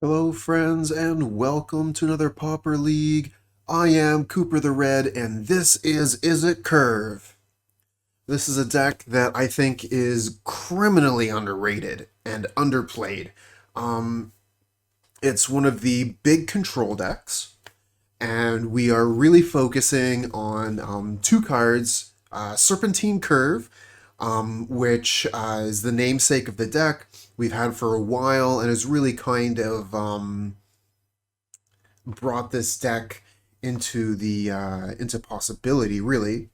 Hello, friends, and welcome to another Pauper League. I am Kuldotha Red, and this is Izzet Curve. This is a deck that I think is criminally underrated and underplayed. Um, it's one of the big control decks, and we are really focusing on two cards, Serpentine Curve, which is the namesake of the deck we've had for a while, and has really kind of brought this deck into possibility. Really,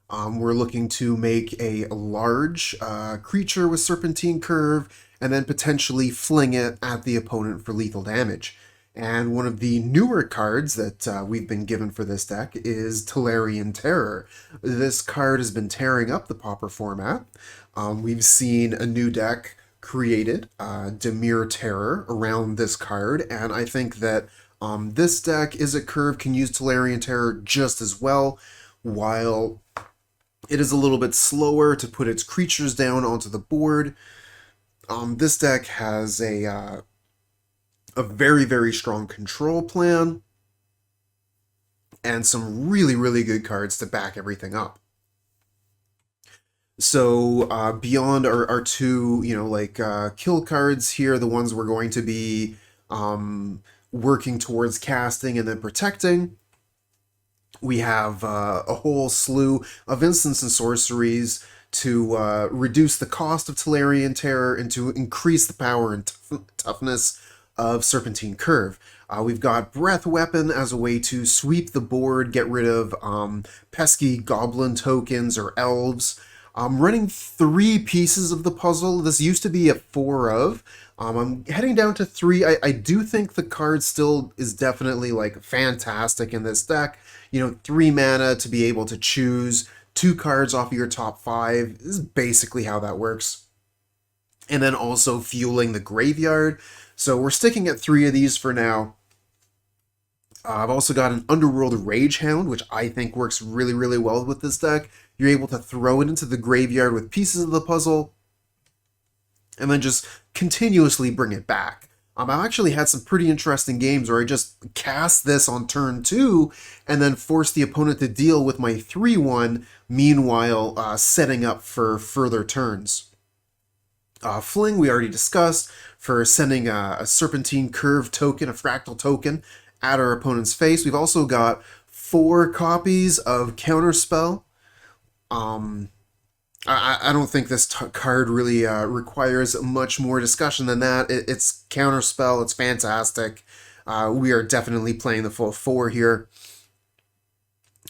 we're looking to make a large creature with Serpentine Curve, and then potentially fling it at the opponent for lethal damage. And one of the newer cards that we've been given for this deck is Tolarian Terror. This card has been tearing up the Pauper format. We've seen a new deck created, Dimir Terror, around this card, and I think that this deck, Izzet Curve, can use Tolarian Terror just as well, while it is a little bit slower to put its creatures down onto the board. This deck has a very, very strong control plan, and some really, really good cards to back everything up. So beyond our two, kill cards here, the ones we're going to be working towards casting and then protecting, we have a whole slew of instants and sorceries to reduce the cost of Tolarian Terror and to increase the power and toughness of Serpentine Curve. We've got Breath Weapon as a way to sweep the board, get rid of pesky goblin tokens or elves. I'm running 3 pieces of the puzzle. This used to be a 4 of. I'm heading down to 3. I do think the card still is definitely fantastic in this deck. 3 mana to be able to choose 2 cards off of your top 5 is basically how that works. And then also fueling the graveyard. So we're sticking at 3 of these for now. I've also got an Underworld Rage Hound, which I think works really, really well with this deck. You're able to throw it into the graveyard with pieces of the puzzle, and then just continuously bring it back. I've actually had some pretty interesting games where I just cast this on turn 2, and then force the opponent to deal with my 3/1, meanwhile setting up for further turns. Fling, we already discussed, for sending a Serpentine Curve token, a fractal token, at our opponent's face. We've also got 4 copies of Counterspell. I don't think this card really requires much more discussion than that. It's Counterspell, it's fantastic. We are definitely playing the full 4 here.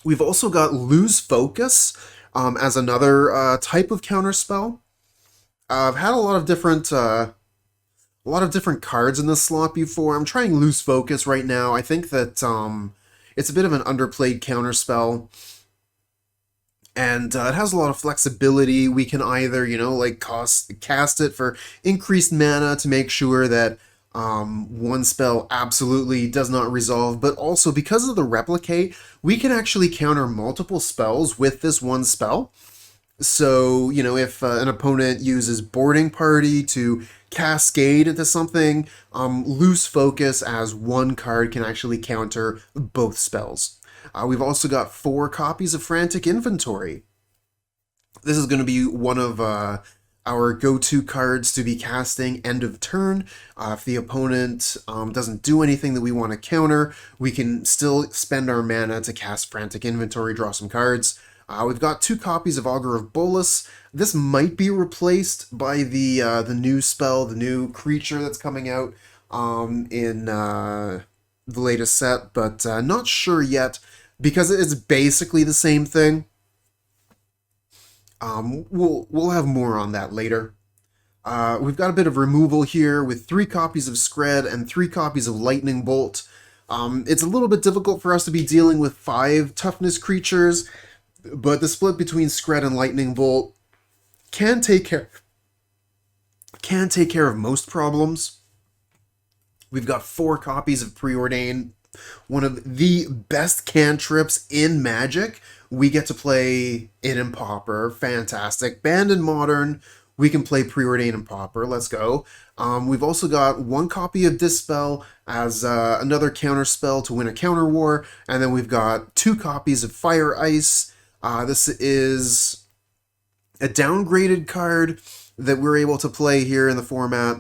We've also got Lose Focus as another type of Counterspell. I've had a lot of different cards in this slot before. I'm trying Lose Focus right now. I think that it's a bit of an underplayed counterspell, and it has a lot of flexibility. We can either, cast it for increased mana to make sure that one spell absolutely does not resolve, but also because of the Replicate, we can actually counter multiple spells with this one spell. So, if an opponent uses Boarding Party to cascade into something, Loose Focus as one card can actually counter both spells. We've also got 4 copies of Frantic Inventory. This is going to be one of our go-to cards to be casting end of turn. If the opponent doesn't do anything that we want to counter, we can still spend our mana to cast Frantic Inventory, draw some cards. We've got 2 copies of Augur of Bolas. This might be replaced by the new spell, the new creature that's coming out in the latest set, but not sure yet because it's basically the same thing. We'll have more on that later. We've got a bit of removal here with 3 copies of Scred and 3 copies of Lightning Bolt. It's a little bit difficult for us to be dealing with 5 toughness creatures, but the split between Scred and Lightning Bolt can take care of most problems. We've got 4 copies of Preordain, one of the best cantrips in Magic. We get to play it in Pauper, fantastic. Banned in Modern, We can play Preordain and Pauper. Let's go. We've also got one copy of Dispel as another counter spell to win a counter war, and then we've got two copies of Fire Ice. This is a downgraded card that we're able to play here in the format.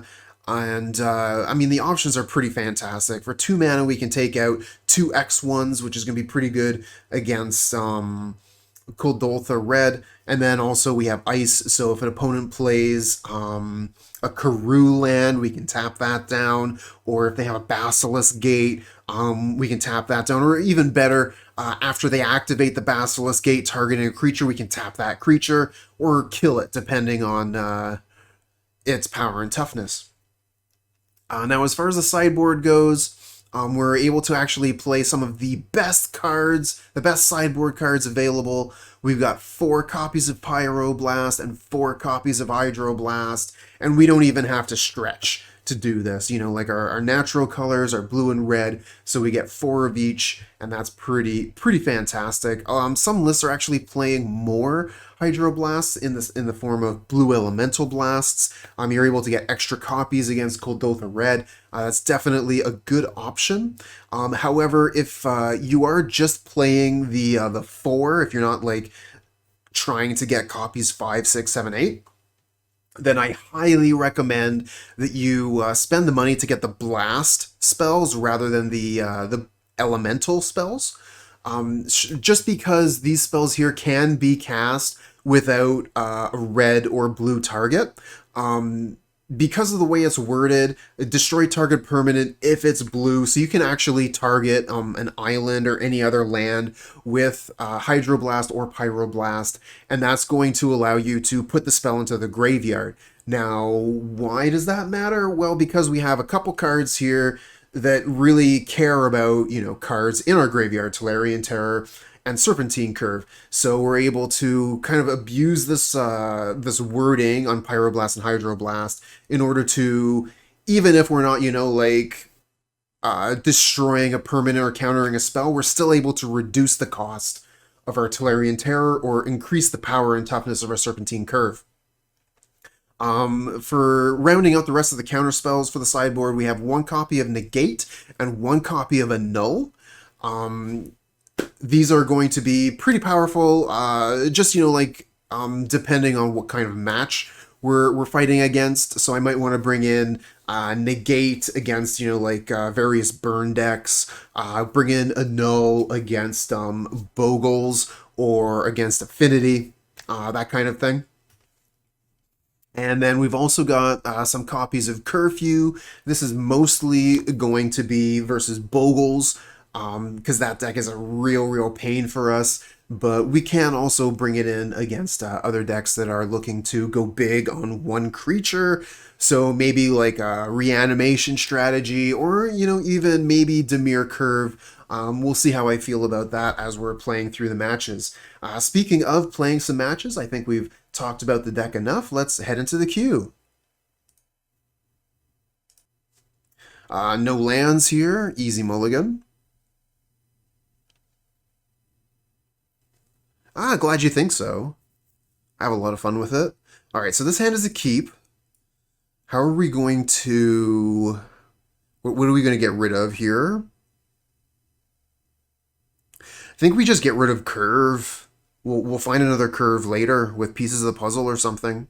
And I mean, the options are pretty fantastic. For 2 mana, we can take out 2 X1s, which is going to be pretty good against Kuldotha Red. And then also we have Ice, so if an opponent plays a Karoo land, we can tap that down. Or if they have a Basilisk Gate, we can tap that down. Or even better, after they activate the Basilisk Gate targeting a creature, we can tap that creature or kill it, depending on its power and toughness. Now, as far as the sideboard goes, we're able to actually play some of the best cards, the best sideboard cards available. We've got 4 copies of Pyroblast and 4 copies of Hydroblast, and we don't even have to stretch to do this. You know, like our natural colors are blue and red, so we get 4 of each, and that's pretty fantastic. Some lists are actually playing more Hydroblasts in the form of blue elemental blasts. You're able to get extra copies against Kuldotha Red. That's definitely a good option. However, if you are just playing the 4, if you're not like trying to get copies 5, 6, 7, 8, then I highly recommend that you spend the money to get the blast spells rather than the elemental spells. Just because these spells here can be cast without a red or blue target. Because of the way it's worded, destroy target permanent if it's blue, so you can actually target an island or any other land with Hydroblast or Pyroblast, and that's going to allow you to put the spell into the graveyard. Now, why does that matter? Well, because we have a couple cards here that really care about, you know, cards in our graveyard, Tolarian Terror and Serpentine Curve. So we're able to kind of abuse this this wording on Pyroblast and Hydroblast in order to, even if we're not, you know, like destroying a permanent or countering a spell, we're still able to reduce the cost of our Tolarian Terror or increase the power and toughness of our Serpentine Curve. For rounding out the rest of the counter spells for the sideboard, we have 1 copy of Negate and 1 copy of Annul. These are going to be pretty powerful, just, you know, like, depending on what kind of match we're fighting against. So I might want to bring in Negate against, you know, like various burn decks, bring in Annul against Bogles or against Affinity, that kind of thing. And then we've also got some copies of Curfew. This is mostly going to be versus Bogles, because that deck is a real pain for us. But we can also bring it in against other decks that are looking to go big on one creature. So maybe like a reanimation strategy, or, you know, even maybe Dimir Curve. We'll see how I feel about that as we're playing through the matches. Speaking of playing some matches, I think we've talked about the deck enough. Let's head into the queue. No lands here. Easy mulligan. Glad you think so. I have a lot of fun with it. Alright, so this hand is a keep. How are we going to... What are we going to get rid of here? I think we just get rid of Curve. We'll find another Curve later with pieces of the puzzle or something.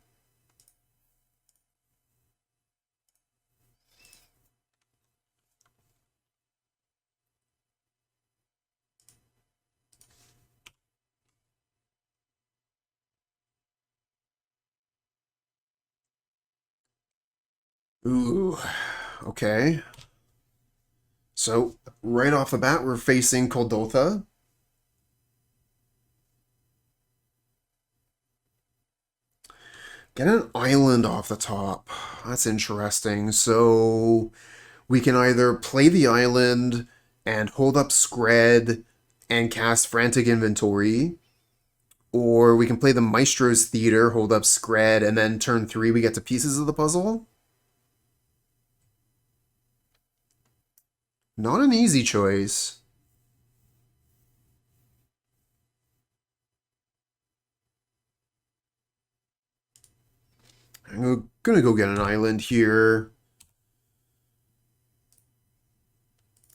Ooh, okay. So, right off the bat, we're facing Kuldotha. Get an island off the top. That's interesting. So, we can either play the island and hold up Scred and cast Frantic Inventory, or we can play the Maestro's Theater, hold up Scred, and then turn 3 we get to pieces of the puzzle. Not an easy choice. Gonna go get an island here.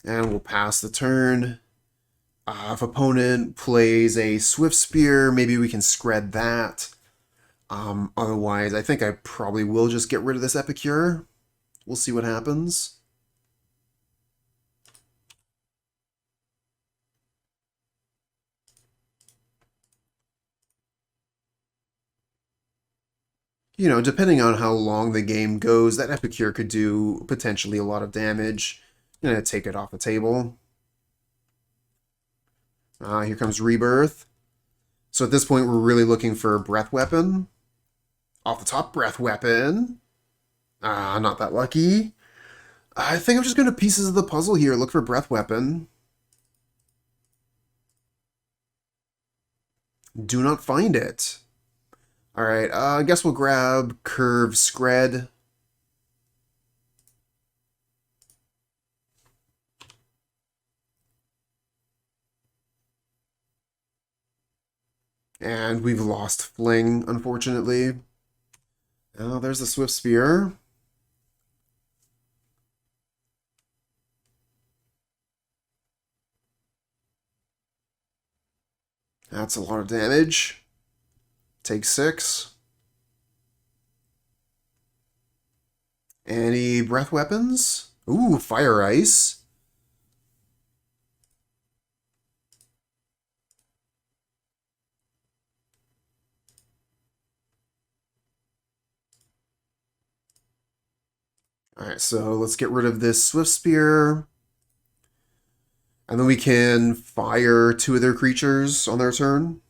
And we'll pass the turn. If opponent plays a Swift Spear, maybe we can scred that. Otherwise, I think I probably will just get rid of this Epicure. We'll see what happens. You know, depending on how long the game goes, that Epicure could do potentially a lot of damage. I'm gonna take it off the table. Here comes Rebirth. So at this point, we're really looking for a Breath Weapon. Off the top, Breath Weapon. Not that lucky. I think I'm just going to pieces of the puzzle here. Look for Breath Weapon. Do not find it. Alright, I guess we'll grab Curve Scred. And we've lost Fling, unfortunately. Oh, there's the Swift Spear. That's a lot of damage. Take 6. Any breath weapons? Ooh, Fire Ice. Alright, so let's get rid of this Swift Spear. And then we can fire 2 of their creatures on their turn.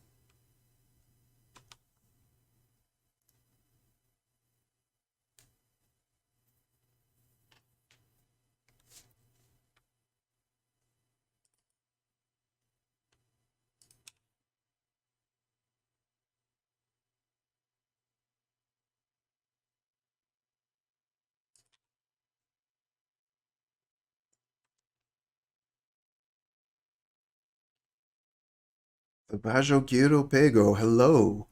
The Bajo Quiero Pego, hello.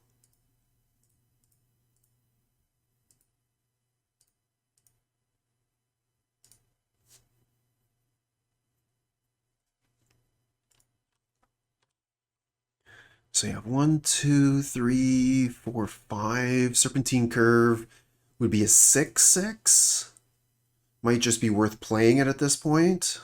So you have 1, 2, 3, 4, 5. Serpentine Curve would be a 6/6. Might just be worth playing it at this point.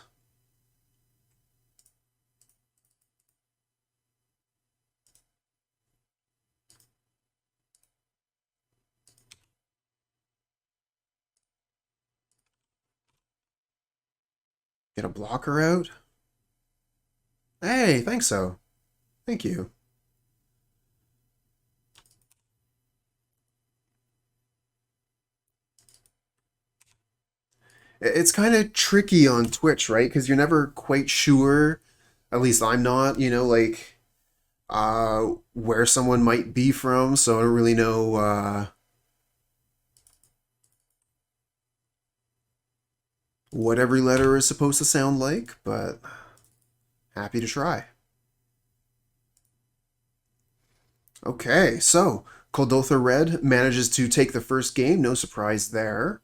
Get a blocker out. Hey, thanks so. Thank you. It's kind of tricky on Twitch, right? Because you're never quite sure, at least I'm not, you know, like, where someone might be from, so I don't really know, what every letter is supposed to sound like, but happy to try. Okay, so Kuldotha Red manages to take the first game, no surprise there.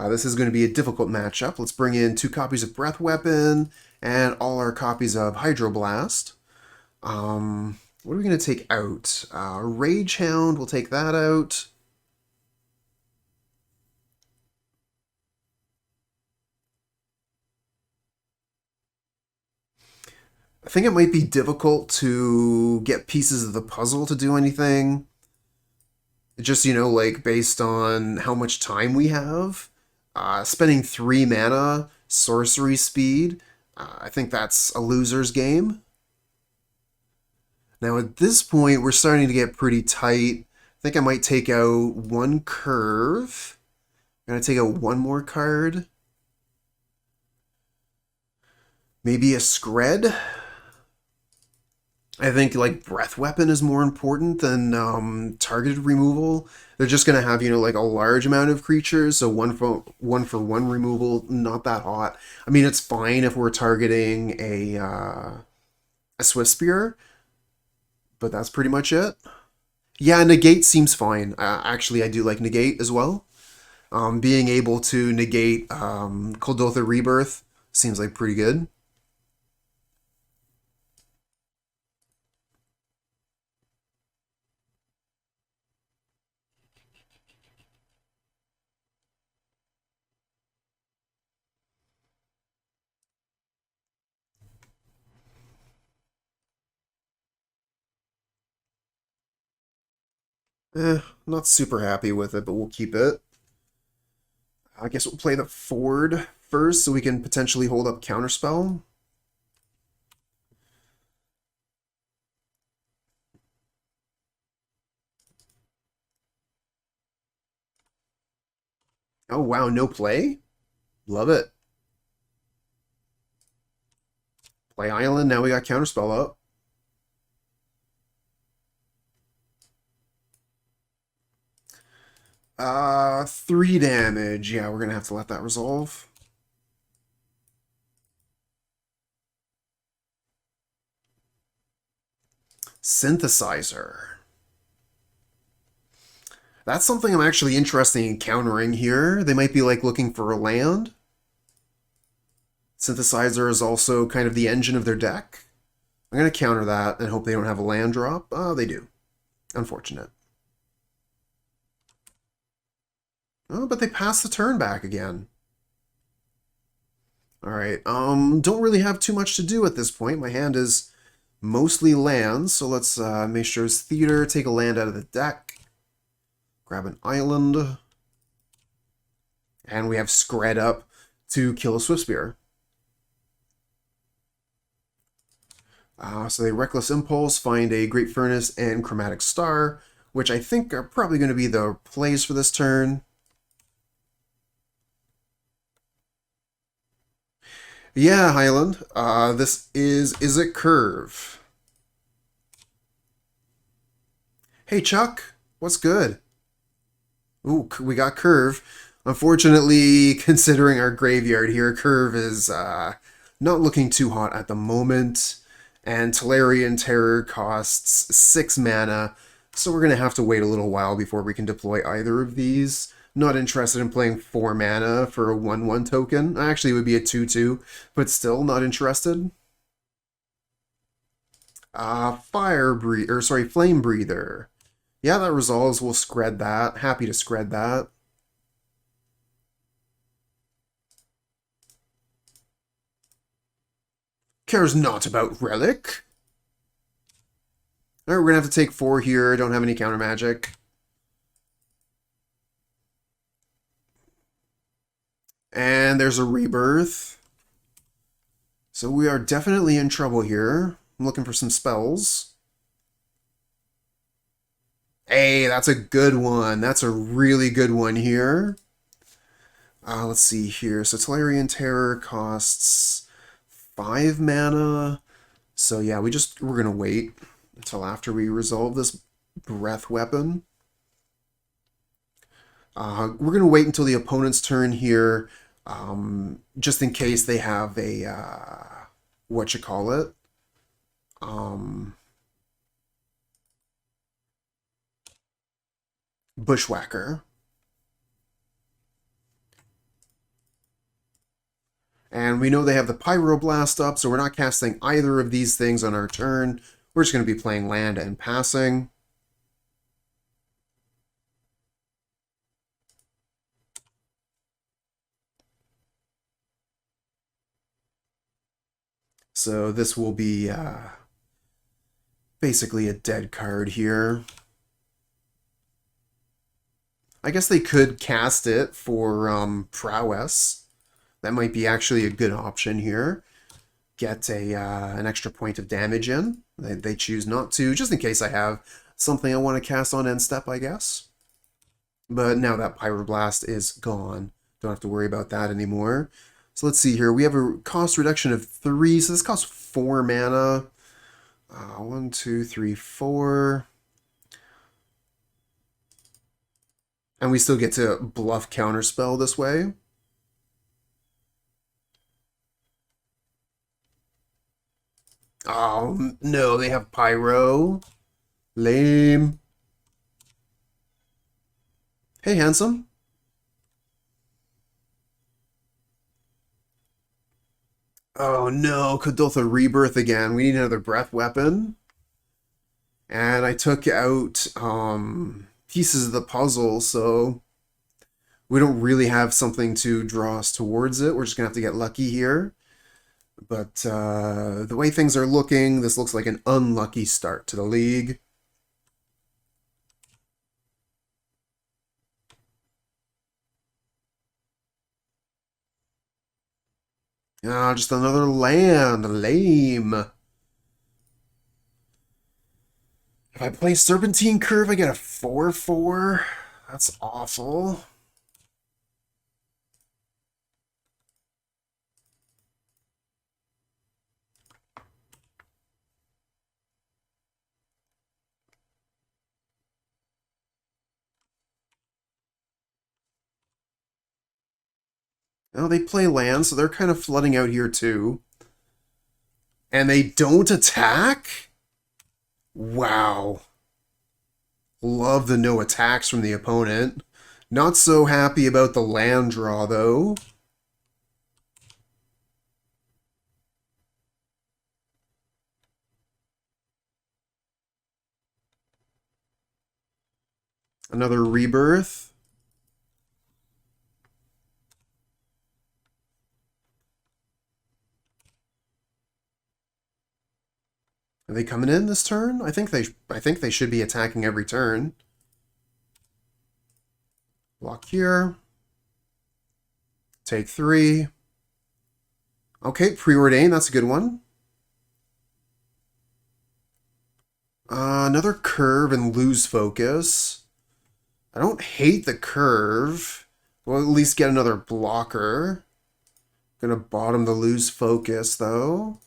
This is going to be a difficult matchup. Let's bring in 2 copies of Breath Weapon and all our copies of Hydroblast. What are we going to take out? Rage Hound, we'll take that out. I think it might be difficult to get pieces of the puzzle to do anything. Just, you know, like, based on how much time we have. Spending 3 mana, sorcery speed, I think that's a loser's game. Now at this point, we're starting to get pretty tight. I think I might take out 1 curve. I'm gonna take out 1 more card. Maybe a Scred. I think like Breath Weapon is more important than targeted removal. They're just gonna have, you know, like a large amount of creatures, so one for one removal, not that hot. I mean, it's fine if we're targeting a Swift Spear, but that's pretty much it. Yeah, Negate seems fine. Actually, I do like Negate as well. Being able to negate Kuldotha Rebirth seems like pretty good. Not super happy with it, but we'll keep it. I guess we'll play the Ford first so we can potentially hold up Counterspell. Oh wow, no play? Love it. Play Island, now we got Counterspell up. Three damage. Yeah, we're gonna have to let that resolve. Synthesizer. That's something I'm actually interested in countering here. They might be like looking for a land. Synthesizer is also kind of the engine of their deck. I'm going to counter that and hope they don't have a land drop. Oh, they do. Unfortunate. Oh, but they pass the turn back again. Alright, don't really have too much to do at this point. My hand is mostly lands, so let's make sure it's Theater, take a land out of the deck. Grab an island. And we have Scred up to kill a Swiftspear. So they Reckless Impulse, find a Great Furnace and Chromatic Star, which I think are probably going to be the plays for this turn. Yeah, Highland. This is Izzet Curve. Hey, Chuck. What's good? Ooh, we got Curve. Unfortunately, considering our graveyard here, Curve is not looking too hot at the moment. And Tolarian Terror costs 6 mana, so we're going to have to wait a little while before we can deploy either of these. Not interested in playing 4 mana for a 1/1 token. Actually, it would be a 2/2, but still not interested. Flame Breather. Yeah, that resolves. We'll Scred that. Happy to Scred that. Cares not about Relic. Alright, we're gonna have to take 4 here. Don't have any counter magic. And there's a Rebirth. So we are definitely in trouble here. I'm looking for some spells. Hey, that's a good one. That's a really good one here. Let's see here. So Tolarian Terror costs 5 mana. So yeah, we're gonna wait until after we resolve this breath weapon. We're gonna wait until the opponent's turn here, just in case they have a whatchamacallit. Bushwhacker. And we know they have the Pyroblast up, so we're not casting either of these things on our turn. We're just going to be playing land and passing. So this will be basically a dead card here. I guess they could cast it for Prowess. That might be actually a good option here. Get an extra point of damage in. They choose not to, just in case I have something I want to cast on end step, I guess. But now that Pyroblast is gone, don't have to worry about that anymore. So let's see here. We have a cost reduction of 3, so this costs 4 mana. 1, 2, 3, 4. And we still get to bluff Counterspell this way. Oh, no, they have Pyro. Lame. Hey, handsome. Oh no, Kuldotha Rebirth again. We need another breath weapon. And I took out pieces of the puzzle, so we don't really have something to draw us towards it. We're just gonna have to get lucky here. But the way things are looking, this looks like an unlucky start to the league. Ah, just another land. Lame. If I play Serpentine Curve, I get a 4/4. That's awful. Oh, they play land, so they're kind of flooding out here too. And they don't attack? Wow. Love the no attacks from the opponent. Not so happy about the land draw, though. Another rebirth. Are they coming in this turn? I think they should be attacking every turn. Block here. Take 3. Okay, preordain, that's a good one. Another curve and lose focus. I don't hate the curve. We'll at least get another blocker. Gonna bottom the lose focus, though.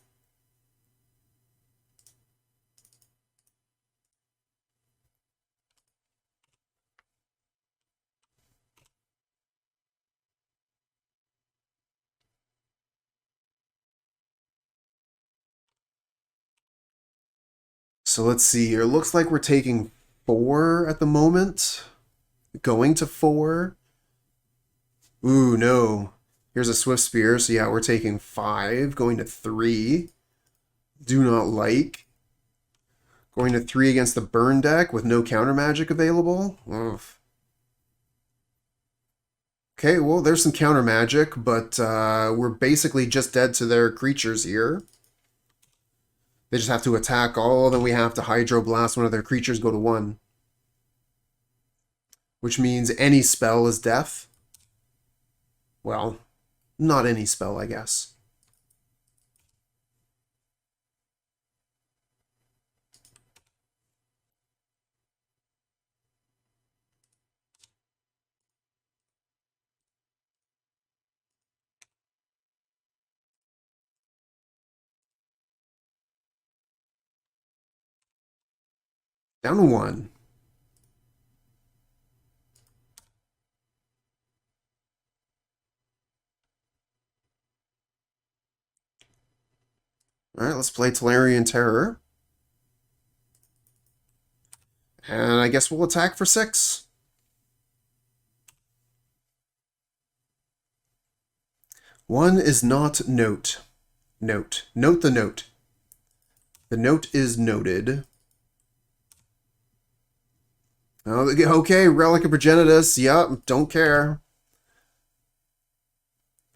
So let's see here. Looks like we're taking 4 at the moment. Going to 4. Ooh, no. Here's a Swift Spear, so yeah, we're taking 5. Going to 3. Do not like. Going to 3 against the burn deck with no counter magic available. Ugh. Okay, well, there's some counter magic, but we're basically just dead to their creatures here. They just have to attack all, then we have to Hydroblast one of their creatures go to 1. Which means any spell is death. Well, not any spell, I guess. Down to 1. Alright, let's play Tolarian Terror. And I guess we'll attack for 6. One is not note. Note. Note the note. The note is noted. Oh, okay, Relic of Progenitus. Yep, don't care.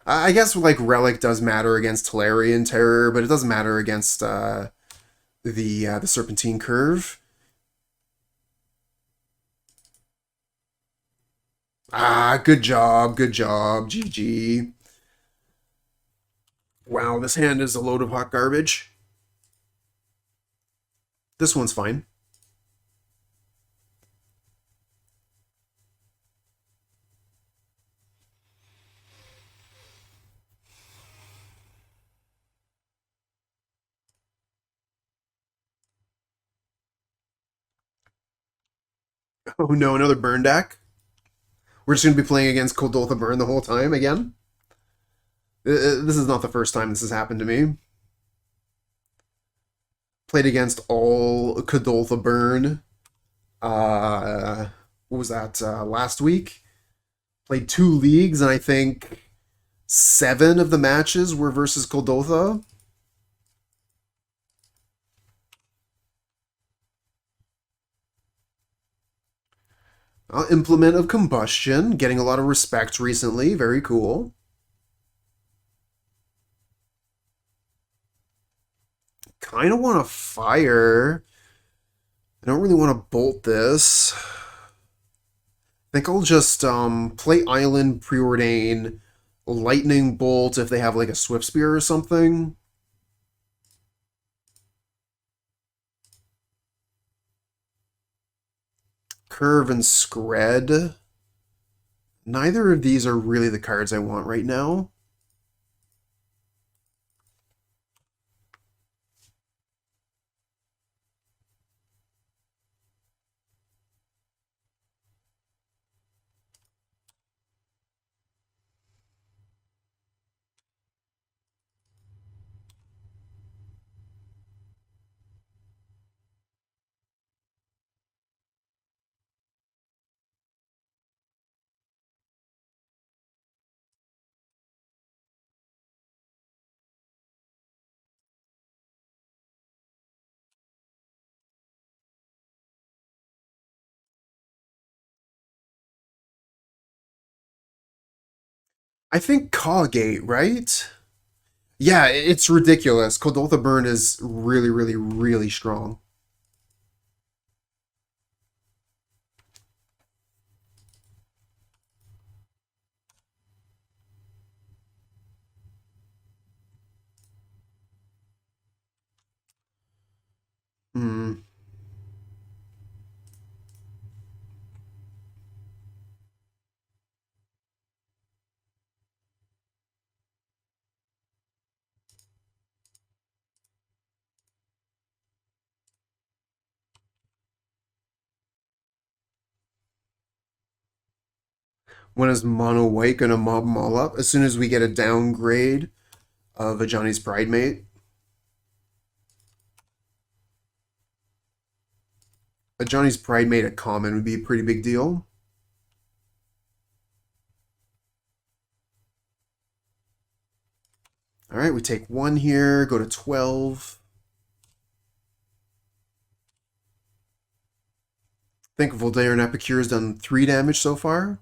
I guess, like, Relic does matter against Tolarian Terror, but it doesn't matter against the Serpentine Curve. Ah, good job, GG. Wow, this hand is a load of hot garbage. This one's fine. Oh no, another burn deck? We're just going to be playing against Kuldotha Burn the whole time again? This is not the first time this has happened to me. Played against all Kuldotha Burn. What was that? Last week? Played 2 leagues, and I think 7 of the matches were versus Kuldotha. Implement of Combustion, getting a lot of respect recently. Very cool. Kind of want to fire. I don't really want to bolt this. I think I'll just play Island, Preordain, Lightning Bolt if they have like a Swift Spear or something. Curve and Scred. Neither of these are really the cards I want right now. I think Caugate, right? Yeah, it's ridiculous. Kuldotha Burn is really, really, really strong. Hmm. When is Mono White gonna mob them all up? As soon as we get a downgrade of a Johnny's Pridemate. A Johnny's Pridemate at common would be a pretty big deal. Alright, we take 1 here, go to 12. I think Voltaire and Epicure has done 3 damage so far.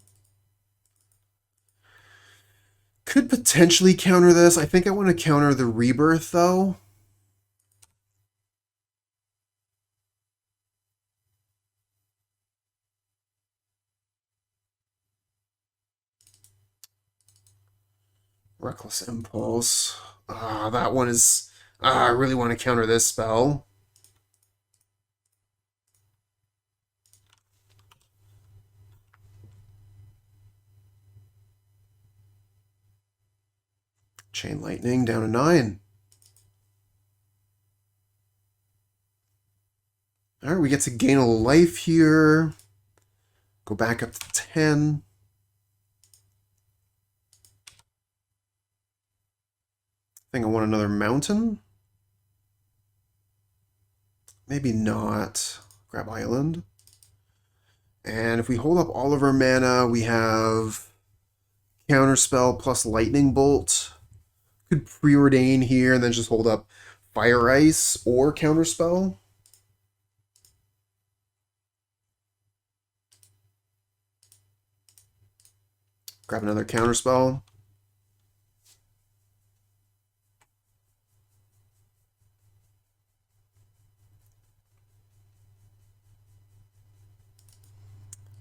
Could potentially counter this. I think I want to counter the Rebirth, though. Reckless Impulse. That one is... I really want to counter this spell. Chain Lightning down to 9. Alright, we get to gain a life here. Go back up to 10. I think I want another mountain. Maybe not. Grab Island. And if we hold up all of our mana, we have Counterspell plus Lightning Bolt. Could Preordain here and then just hold up Fire Ice or Counterspell. Grab another Counterspell.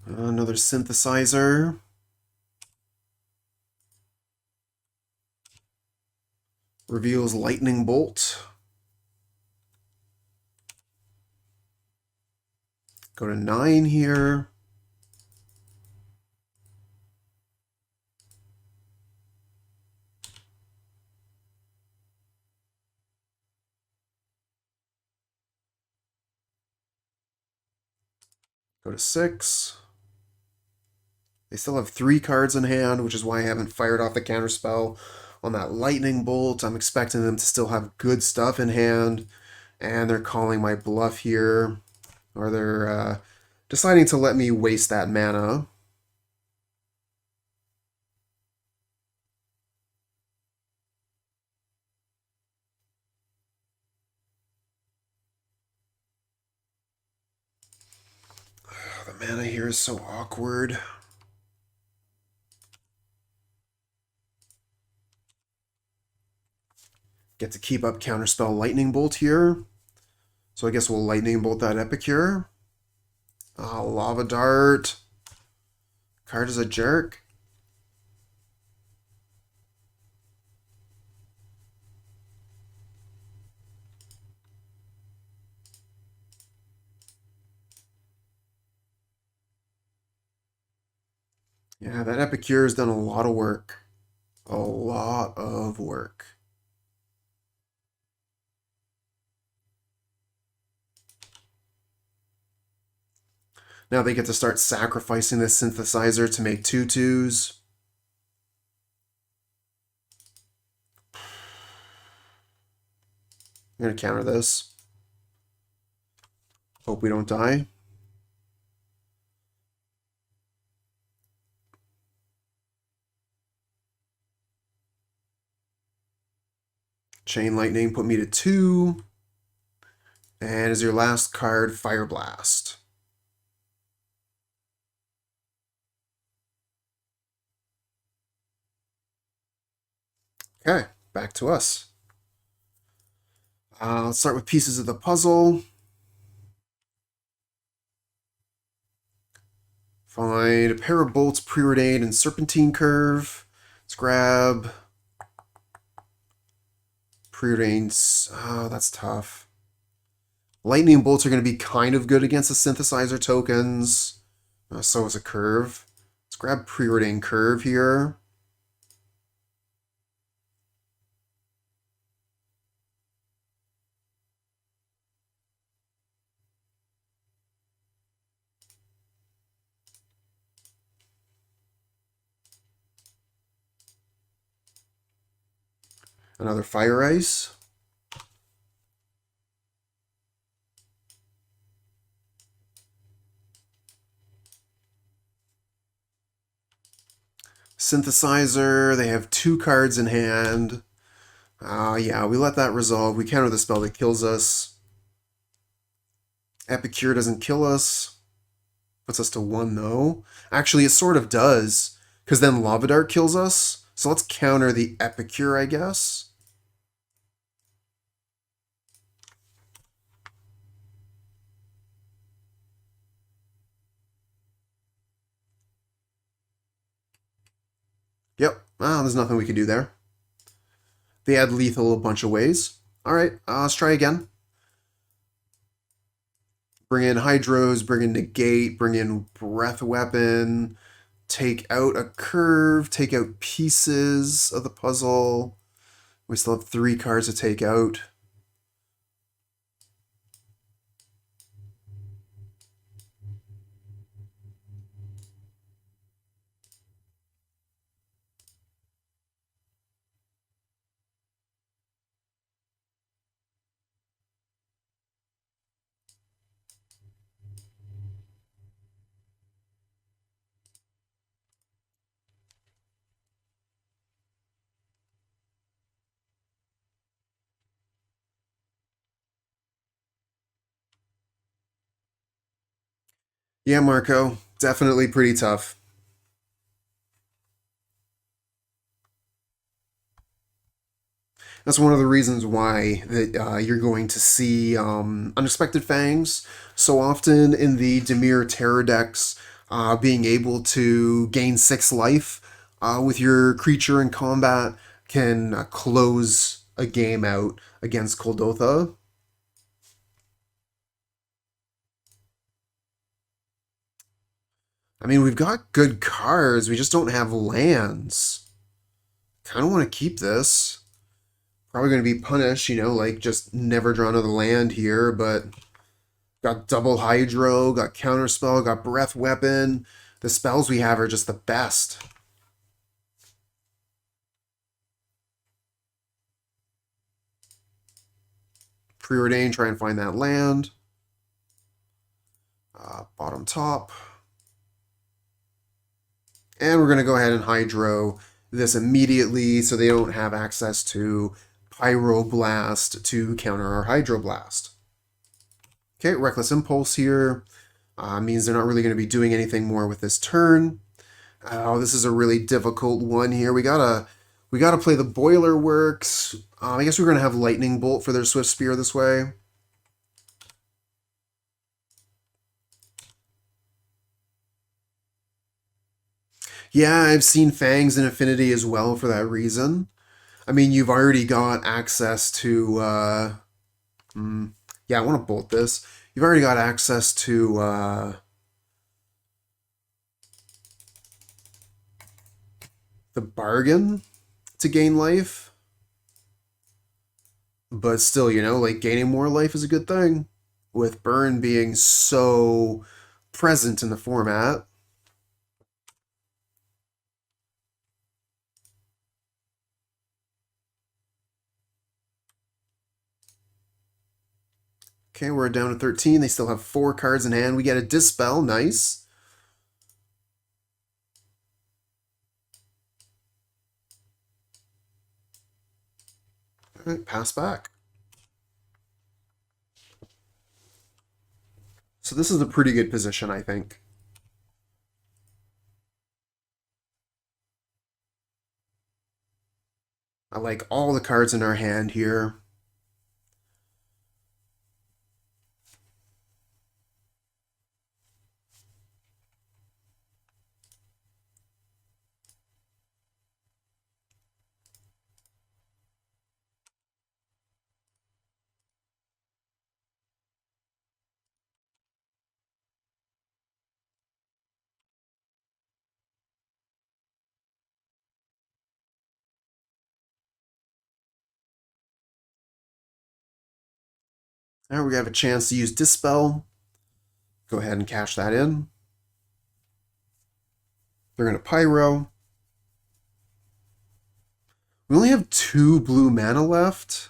Another Synthesizer. Reveals Lightning Bolt. Go to 9 here. Go to 6. They still have 3 cards in hand, which is why I haven't fired off the counterspell on that Lightning Bolt. I'm expecting them to still have good stuff in hand, and they're calling my bluff here, or they're deciding to let me waste that mana. Mana here is so awkward. Get to keep up Counterspell Lightning Bolt here. So I guess we'll Lightning Bolt that Epicure. Lava Dart. Card is a jerk. Yeah, that Epicure has done a lot of work. A lot of work. Now they get to start sacrificing this synthesizer to make 2/2s. I'm going to counter this. Hope we don't die. Chain Lightning put me to 2. And as your last card, Fire Blast. Okay, back to us. Let's start with pieces of the puzzle. Find a pair of bolts, Preordained, and Serpentine Curve. Let's grab Preordained. Oh, that's tough. Lightning bolts are going to be kind of good against the synthesizer tokens. So is a curve. Let's grab Preordained Curve here. Another Fire Ice. Synthesizer, they have 2 cards in hand. Yeah, we let that resolve. We counter the spell that kills us. Epicure doesn't kill us. Puts us to 1, though. Actually, it sort of does, because then Lava Dart kills us. So let's counter the Epicure, I guess. Yep. There's nothing we can do there. They add lethal a bunch of ways. All right, let's try again. Bring in Hydros, bring in Negate, bring in Breath Weapon, take out a curve, take out pieces of the puzzle. We still have 3 cards to take out. Yeah, Marco, definitely pretty tough. That's one of the reasons why that you're going to see Unexpected Fangs so often in the Dimir Terror decks, being able to gain 6 life with your creature in combat can close a game out against Kuldotha. I mean, we've got good cards, we just don't have lands. Kind of want to keep this. Probably going to be punished, like just never draw another land here, but got double Hydro, got Counterspell, got Breath Weapon. The spells we have are just the best. Preordain, try and find that land. Bottom top. And we're going to go ahead and Hydro this immediately so they don't have access to Pyroblast to counter our Hydroblast. Okay, Reckless Impulse here. Means they're not really going to be doing anything more with this turn. Oh, this is a really difficult one here. We gotta play the Boiler Works. I guess we're gonna have Lightning Bolt for their Swift Spear this way. Yeah, I've seen Fangs in Affinity as well for that reason. I mean, you've already got access to. Yeah, I want to bolt this. You've already got access to the Bargain to gain life. But still, like gaining more life is a good thing. With Burn being so present in the format. Okay, we're down to 13. They still have 4 cards in hand. We get a Dispel. Nice. All right, pass back. So this is a pretty good position, I think. I like all the cards in our hand here. Now we have a chance to use Dispel. Go ahead and cash that in. They're going to Pyro. We only have 2 blue mana left.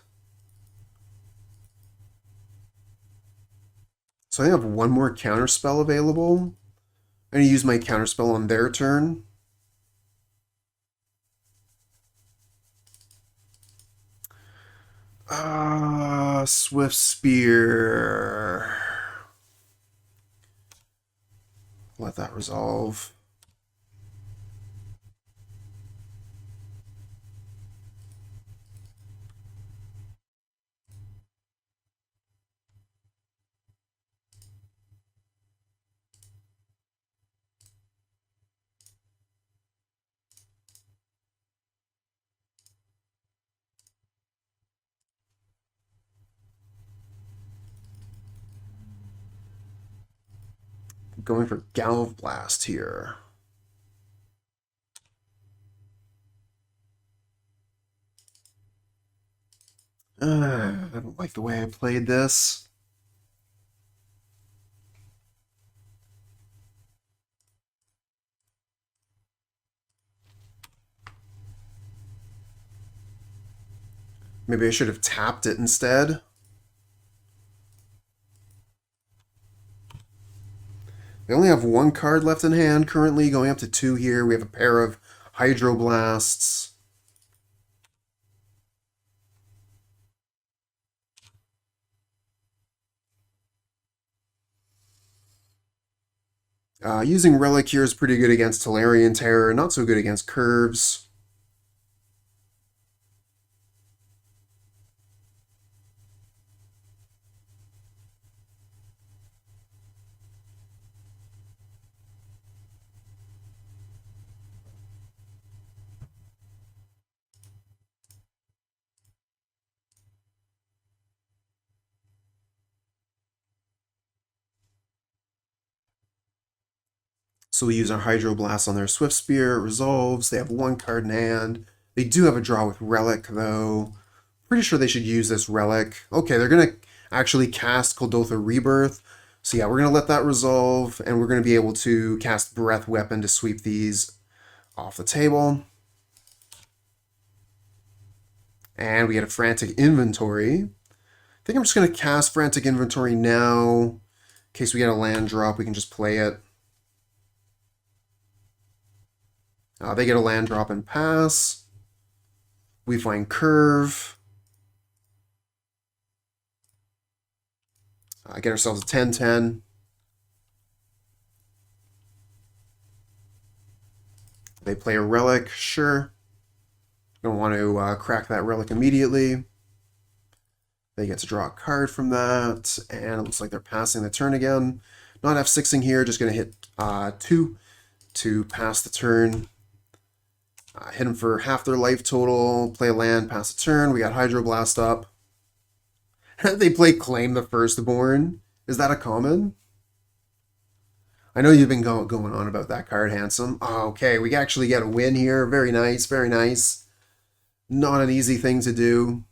So I have 1 more counterspell available. I'm going to use my counterspell on their turn. Swift Spear. Let that resolve. Going for Galv Blast here. I don't like the way I played this. Maybe I should have tapped it instead. They only have 1 card left in hand currently, going up to 2 here. We have a pair of Hydroblasts. Using Relic here is pretty good against Tolarian Terror, not so good against Curves. So we use our Hydroblast on their Swift Spear. It resolves. They have 1 card in hand. They do have a draw with Relic, though. Pretty sure they should use this Relic. Okay, they're going to actually cast Kuldotha Rebirth. So yeah, we're going to let that resolve, and we're going to be able to cast Breath Weapon to sweep these off the table. And we get a Frantic Inventory. I think I'm just going to cast Frantic Inventory now. In case we get a land drop, we can just play it. They get a land drop and pass. We find Curve. Get ourselves a 10-10. They play a relic, sure. Don't want to crack that relic immediately. They get to draw a card from that, and it looks like they're passing the turn again. Not F6ing here, just going to hit 2 to pass the turn. Hit them for half their life total, play a land, pass the turn. We got Hydroblast up. They play Claim the Firstborn. Is that a common? I know you've been going on about that card, Handsome. Okay, we actually get a win here. Very nice, very nice. Not an easy thing to do.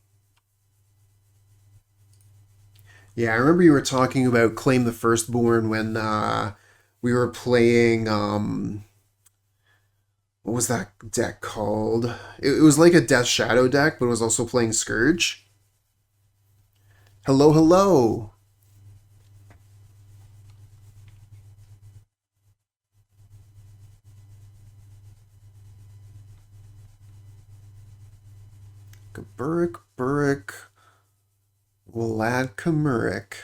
Yeah, I remember you were talking about Claim the Firstborn when we were playing, what was that deck called? It was like a Death Shadow deck, but it was also playing Scourge. Hello, hello! Burrick, Lad Kamuric.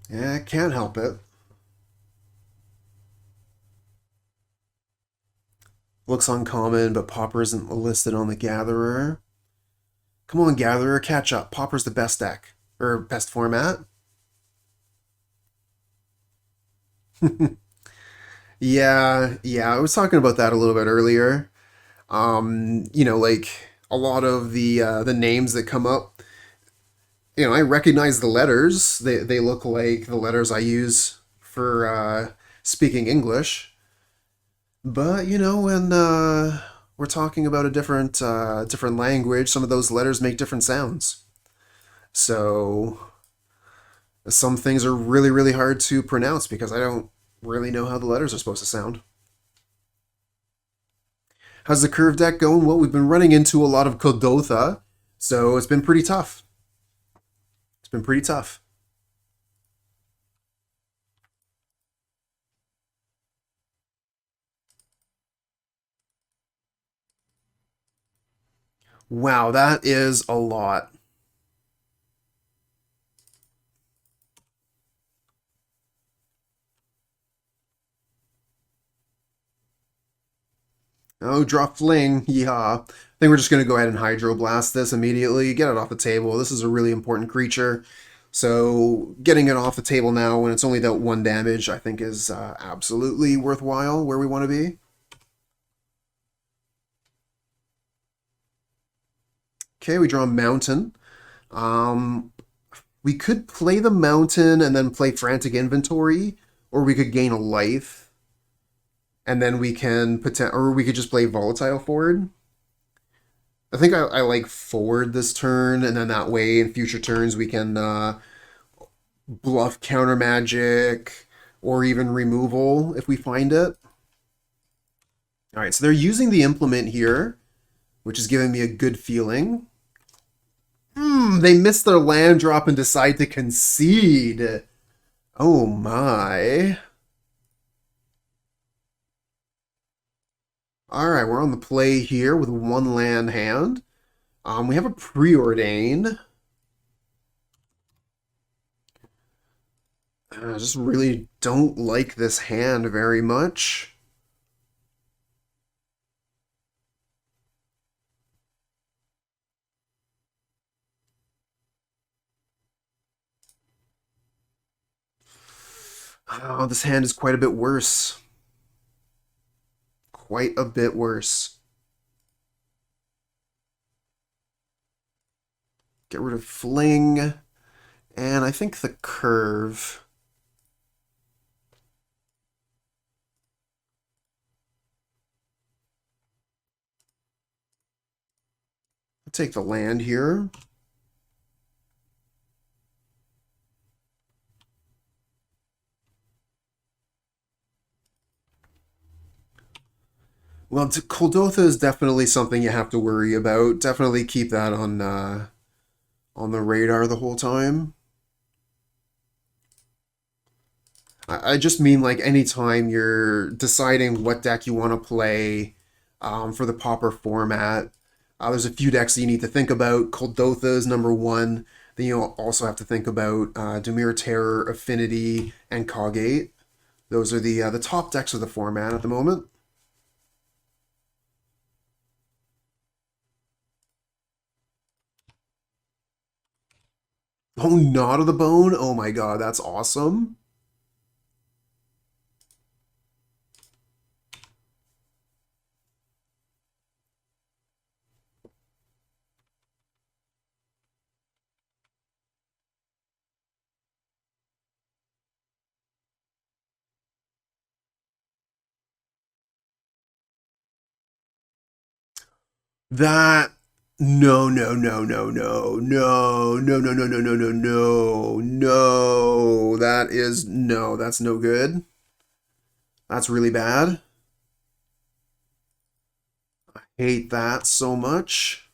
Yeah, can't help it. Looks uncommon, but Pauper isn't listed on the Gatherer. Come on, Gatherer, catch up. Pauper's the best deck. Or best format. Yeah, I was talking about that a little bit earlier. Like a lot of the names that come up, I recognize the letters. They look like the letters I use for speaking English. But when we're talking about a different language, some of those letters make different sounds. So some things are really, really hard to pronounce because I don't really know how the letters are supposed to sound. How's the curve deck going? Well, we've been running into a lot of Kuldotha, so it's been pretty tough. It's been pretty tough. Wow, that is a lot. Oh, drop fling. Yeah. I think we're just going to go ahead and Hydroblast this immediately. Get it off the table. This is a really important creature. So getting it off the table now when it's only dealt 1 damage, I think is absolutely worthwhile where we want to be. Okay, we draw a Mountain. We could play the Mountain and then play Frantic Inventory, or we could gain a life. And then we can or we could just play Volatile Forward. I think I like forward this turn, and then that way in future turns we can bluff counter magic or even removal if we find it. All right, so they're using the implement here, which is giving me a good feeling. They missed their land drop and decide to concede. Oh my. All right, we're on the play here with 1 land hand. We have a Preordain. I just really don't like this hand very much. Oh, this hand is quite a bit worse. Quite a bit worse. Get rid of Fling. And I think the curve. I'll take the land here. Well, Kuldotha is definitely something you have to worry about. Definitely keep that on on the radar the whole time. I just mean like anytime you're deciding what deck you want to play for the Pauper format, there's a few decks that you need to think about. Kuldotha is number one. Then you also have to think about Dimir Terror, Affinity, and Cog8. Those are the top decks of the format at the moment. Oh, Knot of the Bone? Oh my god, that's awesome. That no no no no no no no no no no no no no no that is no that's no good. That's really bad. Hate that so much.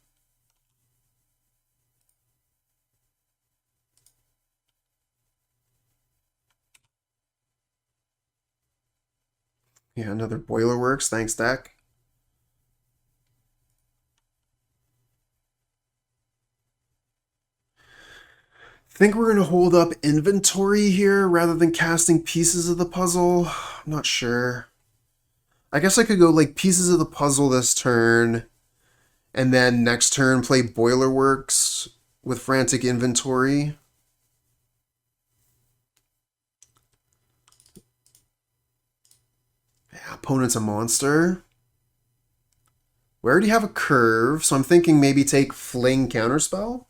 Yeah, another Boiler Works. Thanks, deck. Think we're gonna hold up inventory here rather than casting pieces of the puzzle. I'm not sure. I guess I could go like pieces of the puzzle this turn, and then next turn play Boiler Works with frantic inventory. Yeah, opponent's a monster. We already have a curve, so I'm thinking maybe take Fling Counterspell.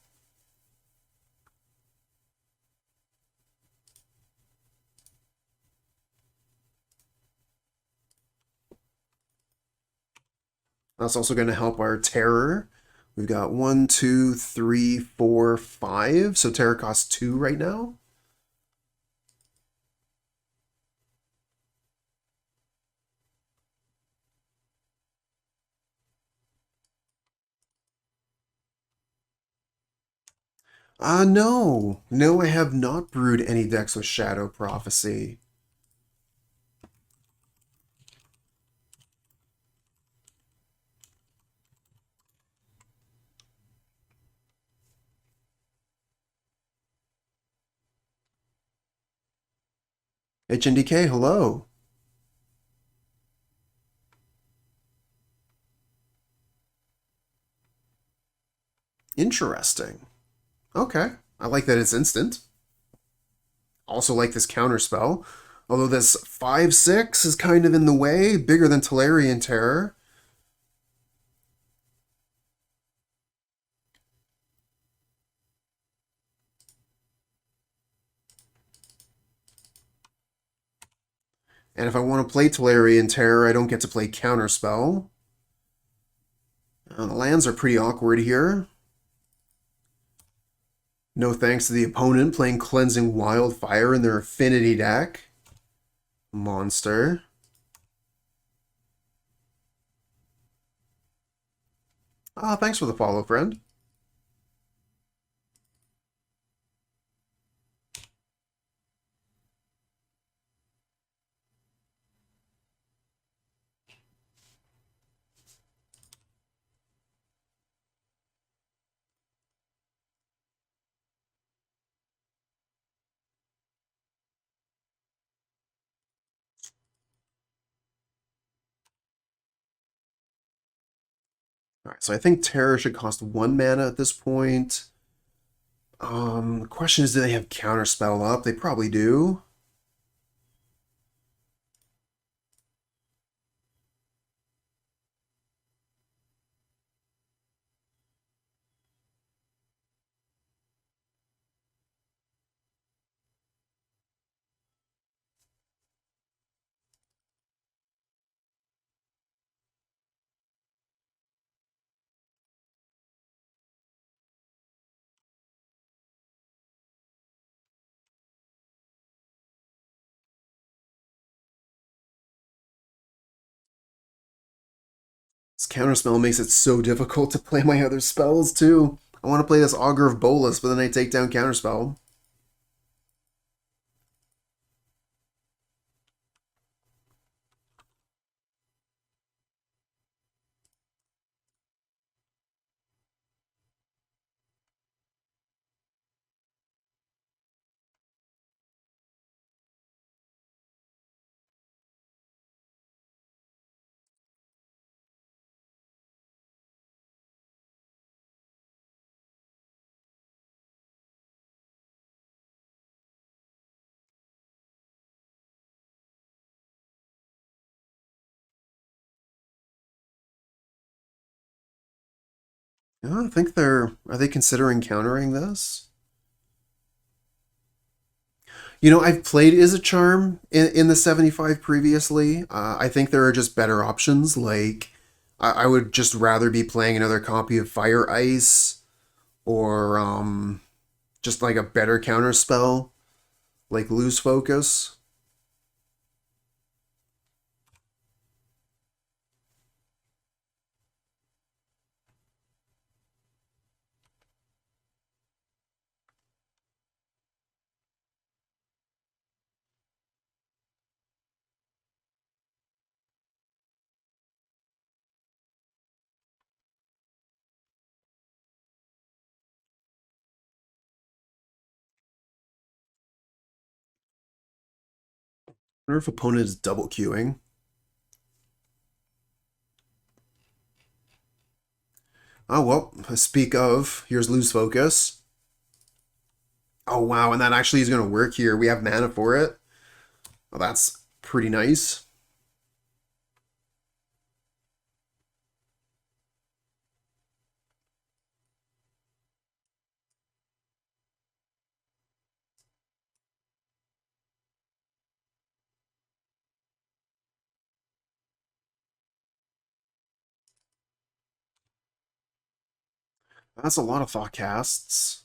That's also going to help our Terror. We've got 1, 2, 3, 4, 5. So Terror costs 2 right now. No. No, I have not brewed any decks with Shadow Prophecy. HNDK, hello. Interesting. Okay. I like that it's instant. Also like this counterspell. Although this 5/6 is kind of in the way, bigger than Tolarian Terror. And if I want to play Tolarian Terror, I don't get to play Counterspell. The lands are pretty awkward here. No thanks to the opponent playing Cleansing Wildfire in their Affinity deck. Monster. Ah, thanks for the follow, friend. Alright, so I think Terror should cost 1 mana at this point. The question is, do they have Counterspell up? They probably do. This Counterspell makes it so difficult to play my other spells, too. I want to play this Augur of Bolus, but then I take down Counterspell. Yeah, I think are they considering countering this? You know, I've played Is a Charm in the 75 previously. I think there are just better options. Like, I would just rather be playing another copy of Fire Ice or just like a better counter spell, like Lose Focus. I wonder if opponent is double queuing. Oh, well, speak of, here's Lose Focus. Oh, wow, and that actually is going to work here. We have mana for it. Well, that's pretty nice. That's a lot of thought casts.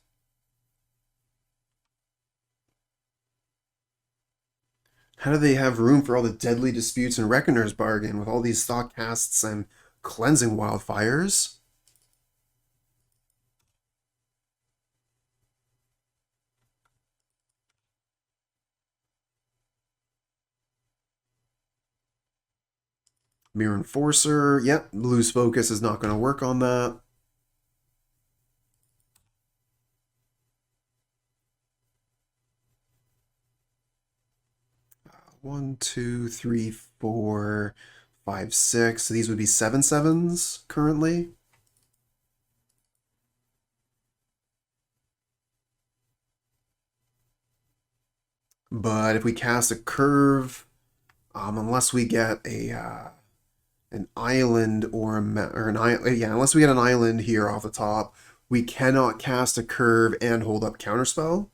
How do they have room for all the deadly disputes and reckoner's bargain with all these thought casts and cleansing wildfires? Mirror Enforcer. Yep, Lose Focus is not going to work on that. One, two, three, four, five, six. So these would be 7/7s currently. But if we cast a curve, unless we get a an island or or an island, yeah, unless we get an island here off the top, we cannot cast a curve and hold up counterspell.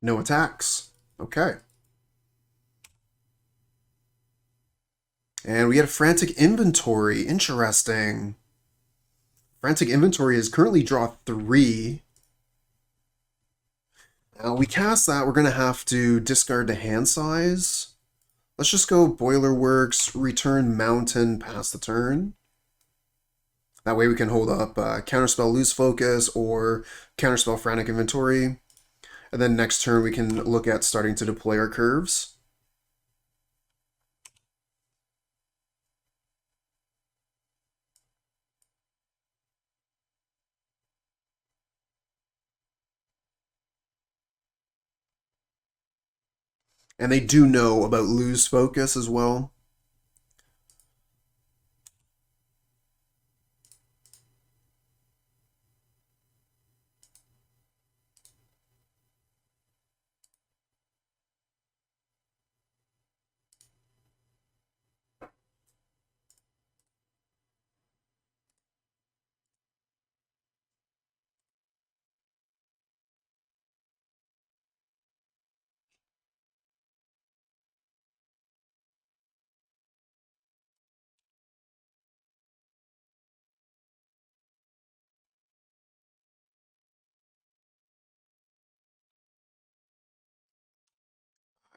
No attacks. Okay. And we get a Frantic Inventory. Interesting. Frantic Inventory is currently draw 3. Now we cast that, we're going to have to discard the hand size. Let's just go Boiler Works, return Mountain, pass the turn. That way we can hold up Counterspell Lose Focus or Counterspell Frantic Inventory. And then next turn we can look at starting to deploy our curves. And they do know about Lose Focus as well.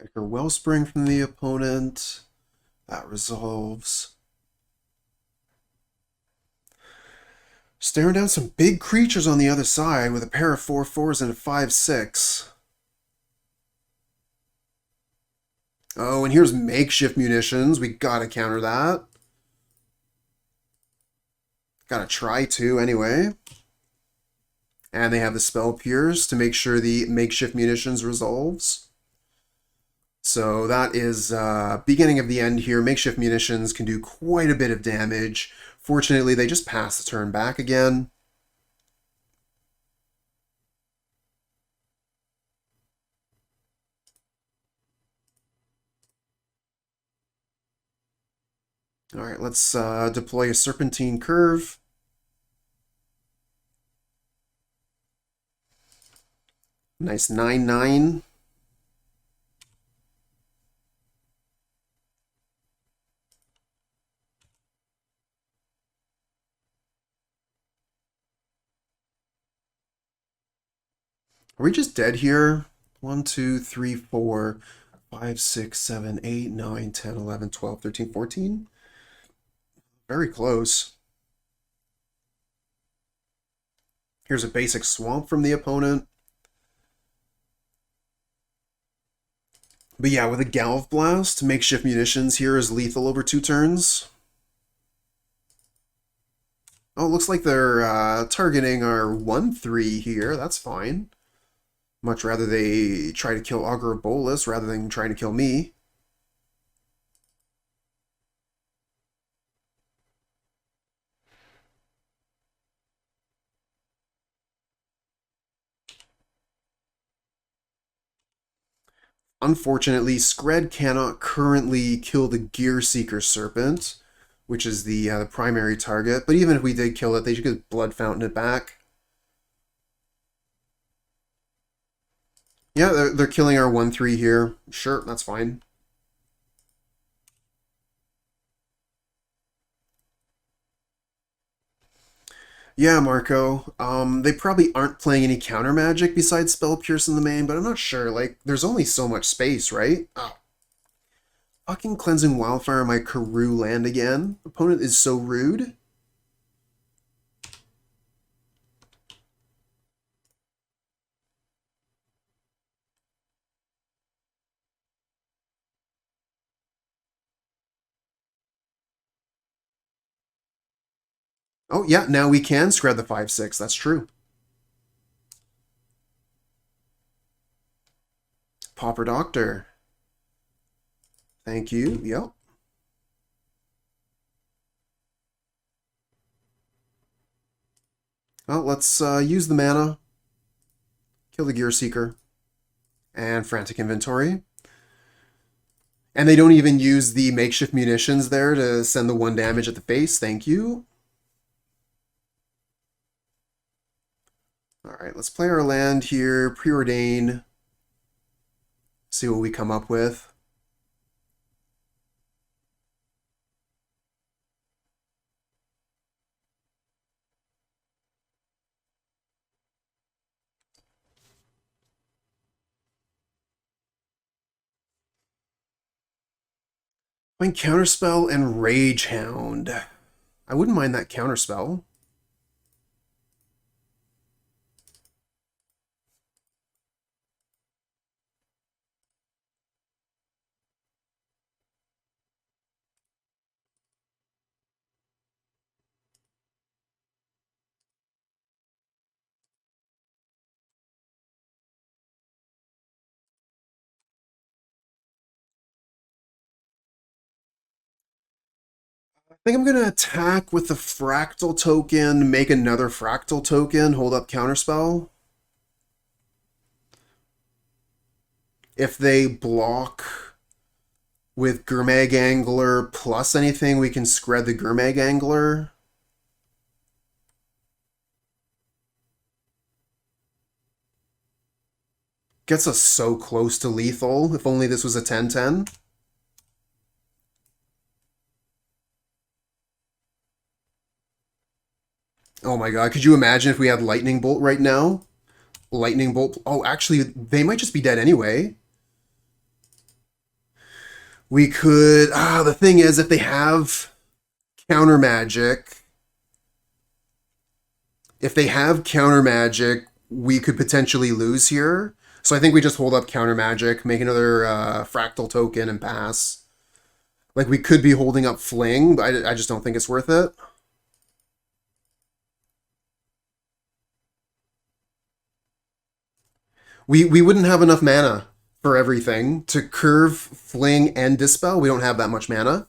Trigger Wellspring from the opponent. That resolves. Staring down some big creatures on the other side with a pair of 4/4s and a 5/6. Oh, and here's makeshift munitions. We gotta counter that. Gotta try to, anyway. And they have the spell Pierce to make sure the makeshift munitions resolves. So that is beginning of the end here. Makeshift munitions can do quite a bit of damage. Fortunately, they just pass the turn back again. All right, let's deploy a Serpentine Curve. Nice 9/9. Are we just dead here? 1, 2, 3, 4, 5, 6, 7, 8, 9, 10, 11, 12, 13, 14? Very close. Here's a basic swamp from the opponent. But yeah, with a Galv Blast, makeshift munitions here is lethal over 2 turns. Oh, it looks like they're targeting our 1/3 here. That's fine. Much rather they try to kill Augur of Bolus rather than trying to kill me. Unfortunately, Skred cannot currently kill the Gear Seeker Serpent, which is the primary target. But even if we did kill it, they could Blood Fountain it back. Yeah, they're killing our 1/3 here. Sure, that's fine. Yeah, Marco. They probably aren't playing any counter magic besides Spell Pierce in the main, but I'm not sure. Like, there's only so much space, right? Oh. Fucking Cleansing Wildfire on my Karoo land again. Opponent is so rude. Oh, yeah, now we can scrub the 5/6. That's true. Pauper Doctor. Thank you. Yep. Well, let's use the mana. Kill the Gear Seeker. And Frantic Inventory. And they don't even use the makeshift munitions there to send the 1 damage at the face. Thank you. Alright, let's play our land here. Preordain. See what we come up with. Playing Counterspell and Rage Hound. I wouldn't mind that Counterspell. I think I'm going to attack with the Fractal token, make another Fractal token, hold up Counterspell. If they block with Gurmag Angler plus anything, we can spread the Gurmag Angler. Gets us so close to lethal. If only this was a 10/10. Oh my god, could you imagine if we had Lightning Bolt right now? Lightning Bolt. Oh, actually, they might just be dead anyway. We could... the thing is, if they have counter magic... If they have counter magic, we could potentially lose here. So I think we just hold up counter magic, make another fractal token, and pass. Like, we could be holding up Fling, but I just don't think it's worth it. We wouldn't have enough mana for everything. To curve, Fling, and Dispel, we don't have that much mana.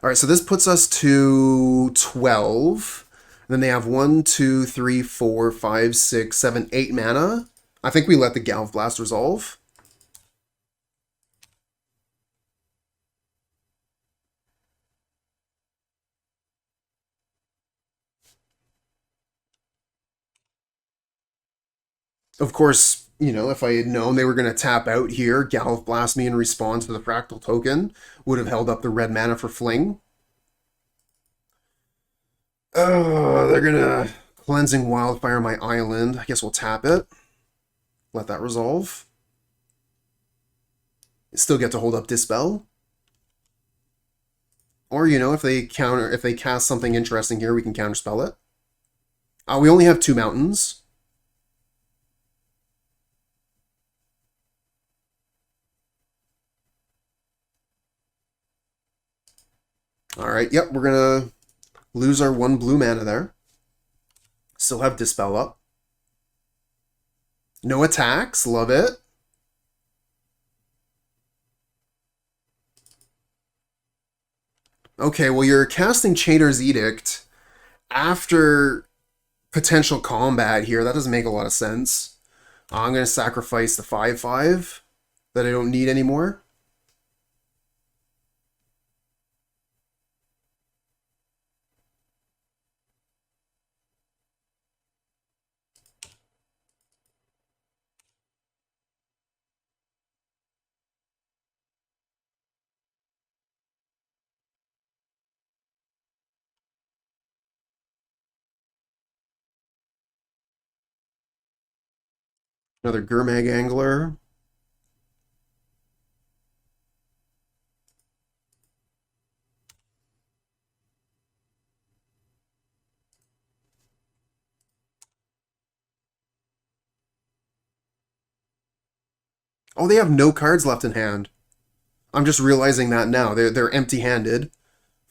Alright, so this puts us to 12. Then they have 1, 2, 3, 4, 5, 6, 7, 8 mana. I think we let the Galv Blast resolve. Of course, you know, if I had known they were going to tap out here, Galv Blast me and respond to the Fractal Token, would have held up the red mana for Fling. Oh, they're going to Cleansing Wildfire my island. I guess we'll tap it. Let that resolve. Still get to hold up Dispel. Or, you know, if they cast something interesting here, we can counterspell it. We only have 2 mountains. Alright, yep, we're gonna lose our 1 blue mana there. Still have Dispel up. No attacks, love it. Okay, well, you're casting Chainer's Edict after potential combat here. That doesn't make a lot of sense. I'm going to sacrifice the 5/5 that I don't need anymore. Another Gurmag Angler. Oh, they have no cards left in hand. I'm just realizing that now. They're empty-handed.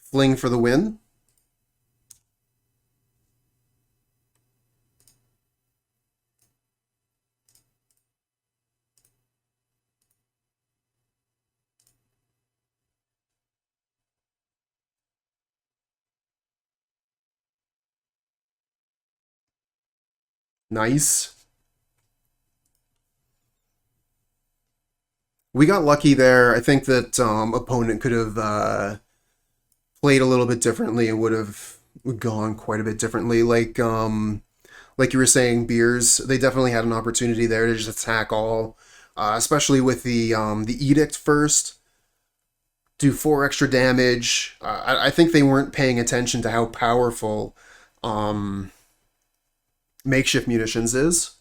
Fling for the win. Nice. We got lucky there. I think that opponent could have played a little bit differently and would have gone quite a bit differently. Like you were saying, Beers, they definitely had an opportunity there to just attack all, especially with the Edict first. Do 4 extra damage. I think they weren't paying attention to how powerful um, Makeshift Munitions is.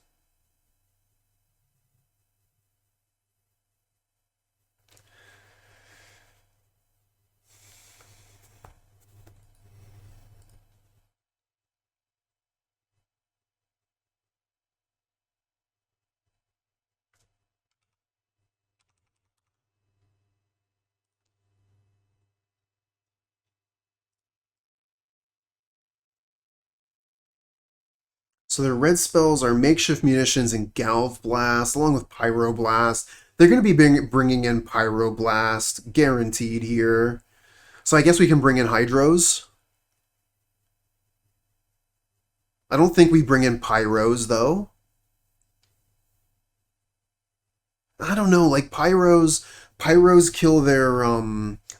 So their red spells are Makeshift Munitions and Galv Blast, along with Pyroblast. They're going to be bringing in Pyroblast, guaranteed here. So I guess we can bring in Hydros. I don't think we bring in Pyros, though. I don't know, like Pyros kill their,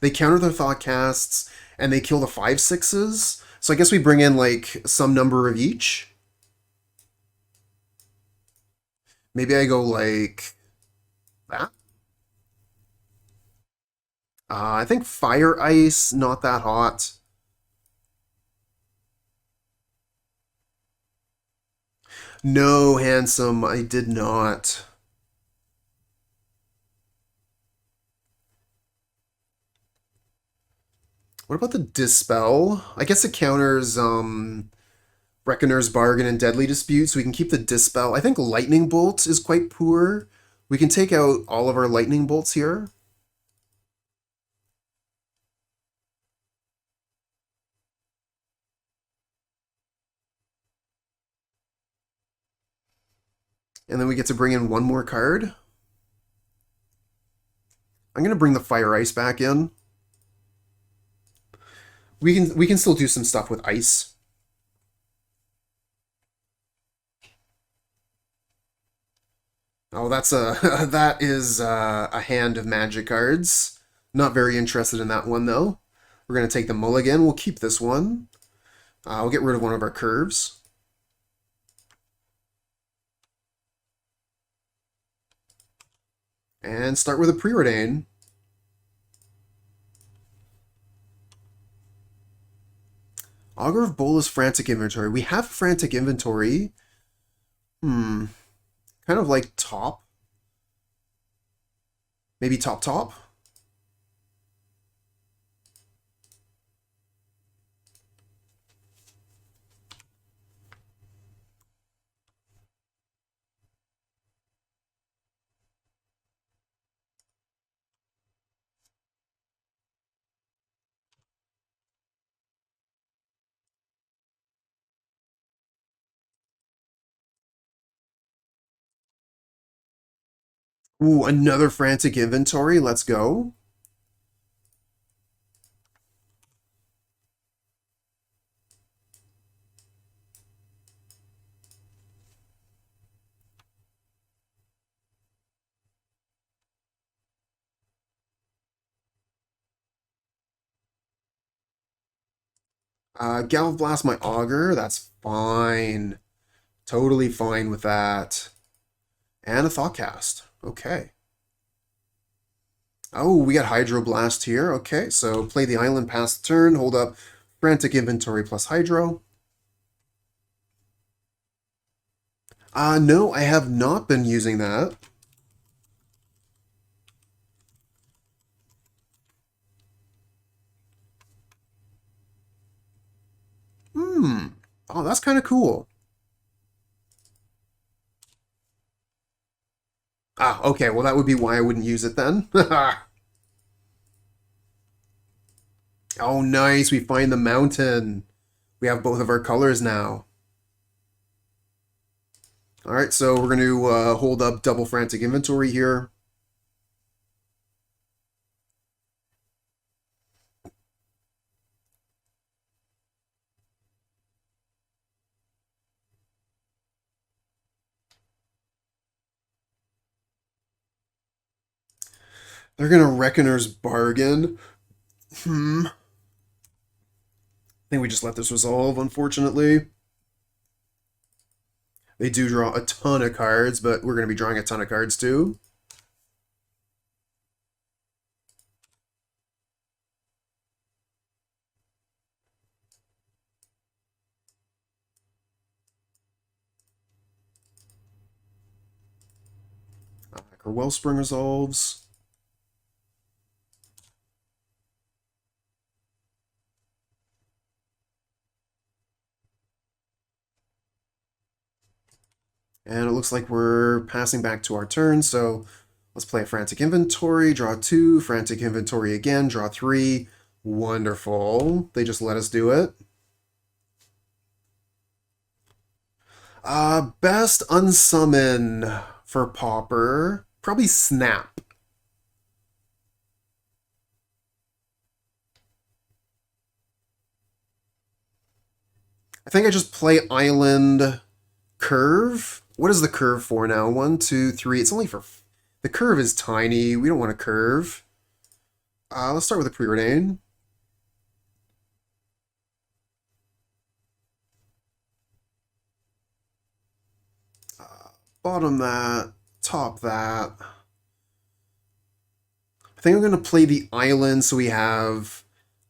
they counter their Thought Casts, and they kill the 5/6s. So I guess we bring in, like, some number of each. Maybe I go, like, that. I think Fire Ice, not that hot. No, handsome, I did not. What about the Dispel? I guess it counters Reckoner's Bargain and Deadly Dispute, so we can keep the Dispel. I think Lightning Bolt is quite poor. We can take out all of our Lightning Bolts here. And then we get to bring in one more card. I'm going to bring the Fire Ice back in. We can still do some stuff with ice. Oh, that's a that is a hand of magic cards. Not very interested in that one though. We're gonna take the mulligan. We'll keep this one. We'll get rid of one of our curves. And start with a preordain. Augur of Bolas Frantic Inventory. We have Frantic Inventory. Kind of like top. Maybe top top? Ooh, another Frantic Inventory. Let's go. Galv Blast my Augur. That's fine. Totally fine with that. And a Thoughtcast. Okay. Oh, we got Hydroblast here. Okay, so play the island past the turn, hold up Frantic Inventory plus Hydro. No, I have not been using that. Oh, that's kind of cool. Okay, well that would be why I wouldn't use it then. Oh, nice, we find the mountain. We have both of our colors now. Alright, so we're going to hold up double Frantic Inventory here. They're going to Reckoner's Bargain. I think we just let this resolve, unfortunately. They do draw a ton of cards, but we're going to be drawing a ton of cards too. Our Wellspring resolves. And it looks like we're passing back to our turn, so let's play a Frantic Inventory, draw 2, Frantic Inventory again, draw 3. Wonderful. They just let us do it. Best unsummon for Pauper. Probably Snap. I think I just play Island Curve. What is the curve for now? 1, 2, 3. It's only for... The curve is tiny. We don't want a curve. Let's start with a preordain. Bottom that. Top that. I think I'm going to play the island so we have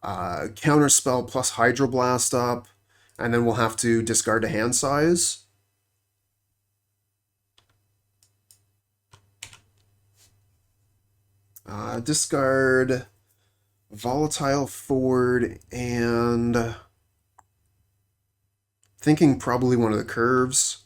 Counterspell plus Hydroblast up. And then we'll have to discard a hand size. Discard Volatile Ford and thinking probably one of the curves.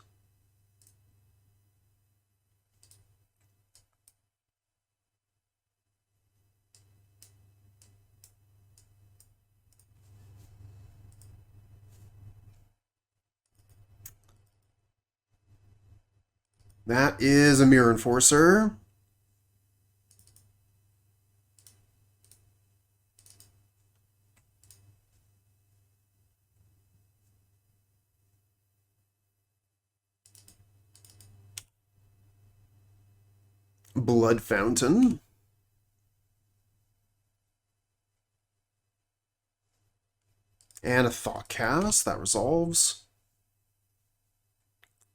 That is a Mirror Enforcer. Blood Fountain. And a Thought Cast. That resolves.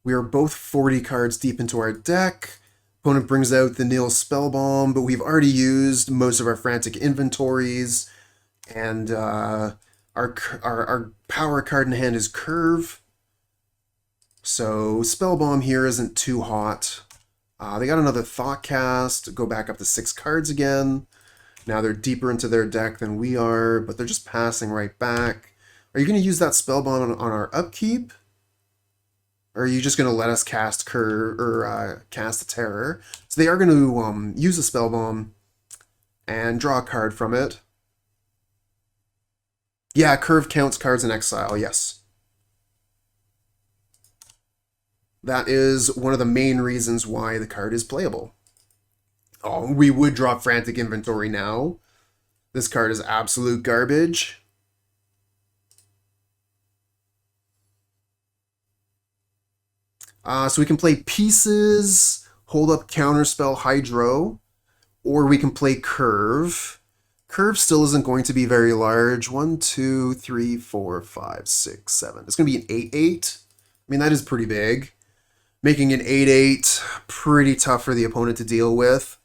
We are both 40 cards deep into our deck. Opponent brings out the Nil Spellbomb, but we've already used most of our frantic inventories. And our power card in hand is Curve. So Spellbomb here isn't too hot. They got another Thought Cast, go back up to 6 cards again. Now they're deeper into their deck than we are, but they're just passing right back. Are you going to use that Spellbomb on our upkeep? Or are you just going to let us cast cast a Terror? So they are going to use a Spellbomb and draw a card from it. Yeah, Curve counts cards in exile, yes. That is one of the main reasons why the card is playable. Oh, we would draw Frantic Inventory now. This card is absolute garbage. So we can play Pieces, hold up Counterspell Hydro, or we can play Curve. Curve still isn't going to be very large. 1, 2, 3, 4, 5, 6, 7. It's going to be an 8/8. I mean, that is pretty big. Making an 8/8 pretty tough for the opponent to deal with.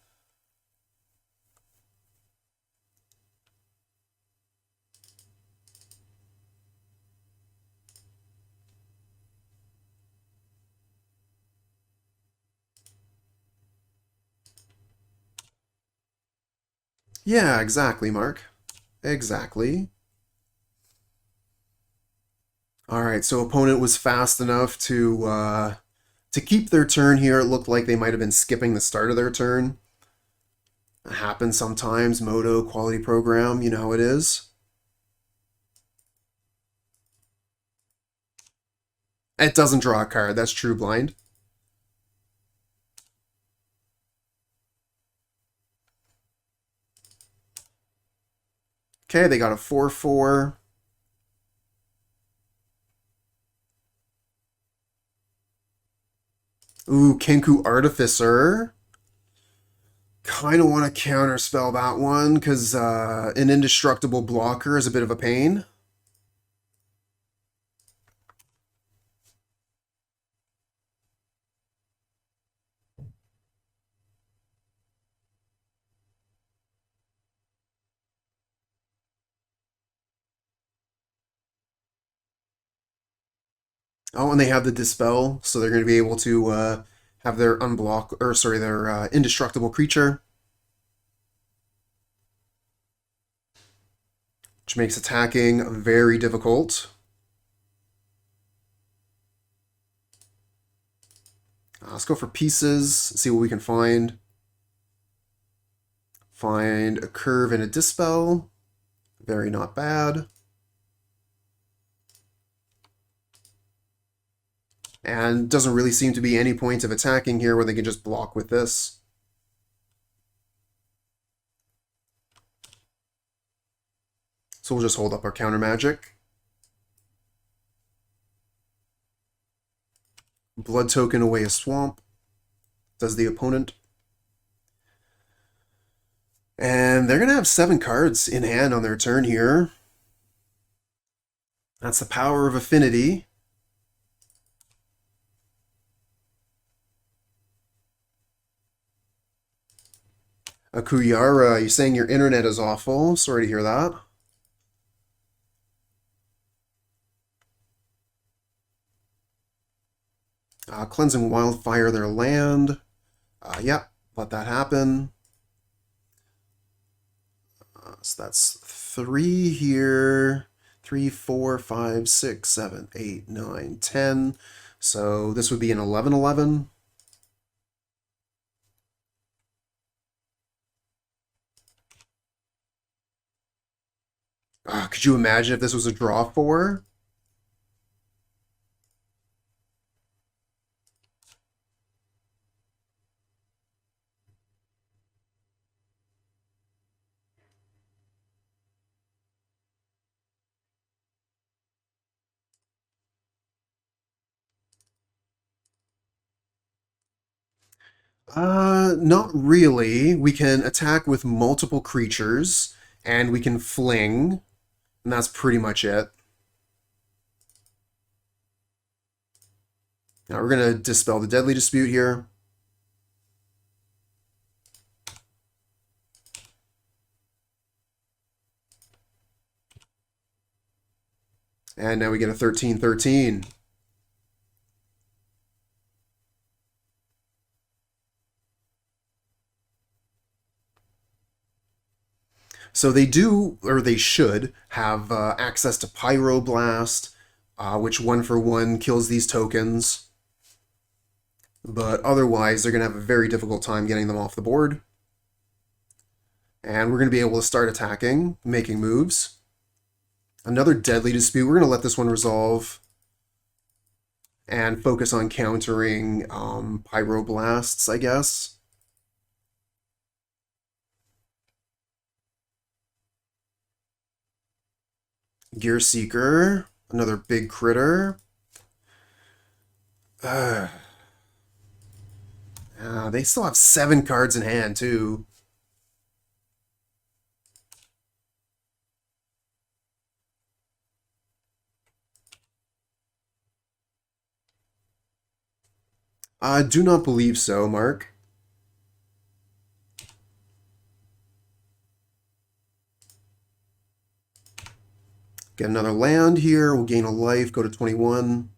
Yeah, exactly, Mark. Exactly. Alright, so opponent was fast enough to keep their turn here. It looked like they might have been skipping the start of their turn. It happens sometimes. Moto, quality program, you know how it is. It doesn't draw a card. That's true blind. Okay, they got a 4/4. Ooh, Kenku Artificer. Kind of want to counterspell that one because an indestructible blocker is a bit of a pain. Oh, and they have the Dispel, so they're going to be able to have their their indestructible creature, which makes attacking very difficult. Let's go for Pieces, see what we can find. Find a Curve and a Dispel. Very not bad. And doesn't really seem to be any point of attacking here where they can just block with this. So we'll just hold up our counter magic. Blood token away a swamp. Does the opponent. And they're going to have 7 cards in hand on their turn here. That's the power of Affinity. Akuyara, you're saying your internet is awful. Sorry to hear that. Cleansing Wildfire their land. Yeah, let that happen. So that's 3 here. 3, 4, 5, 6, 7, 8, 9, 10. So this would be an 11/11. Could you imagine if this was a draw 4? Not really. We can attack with multiple creatures, and we can fling, and that's pretty much it. Now we're going to dispel the Deadly Dispute here. And now we get a 13/13. So they do, or they should, have access to Pyroblast, which 1-for-1 kills these tokens. But otherwise, they're going to have a very difficult time getting them off the board. And we're going to be able to start attacking, making moves. Another Deadly Dispute. We're going to let this one resolve and focus on countering Pyroblasts, I guess. Gear Seeker, another big critter. They still have 7 cards in hand, too. I do not believe so, Mark. Get another land here. We'll gain a life, go to 21.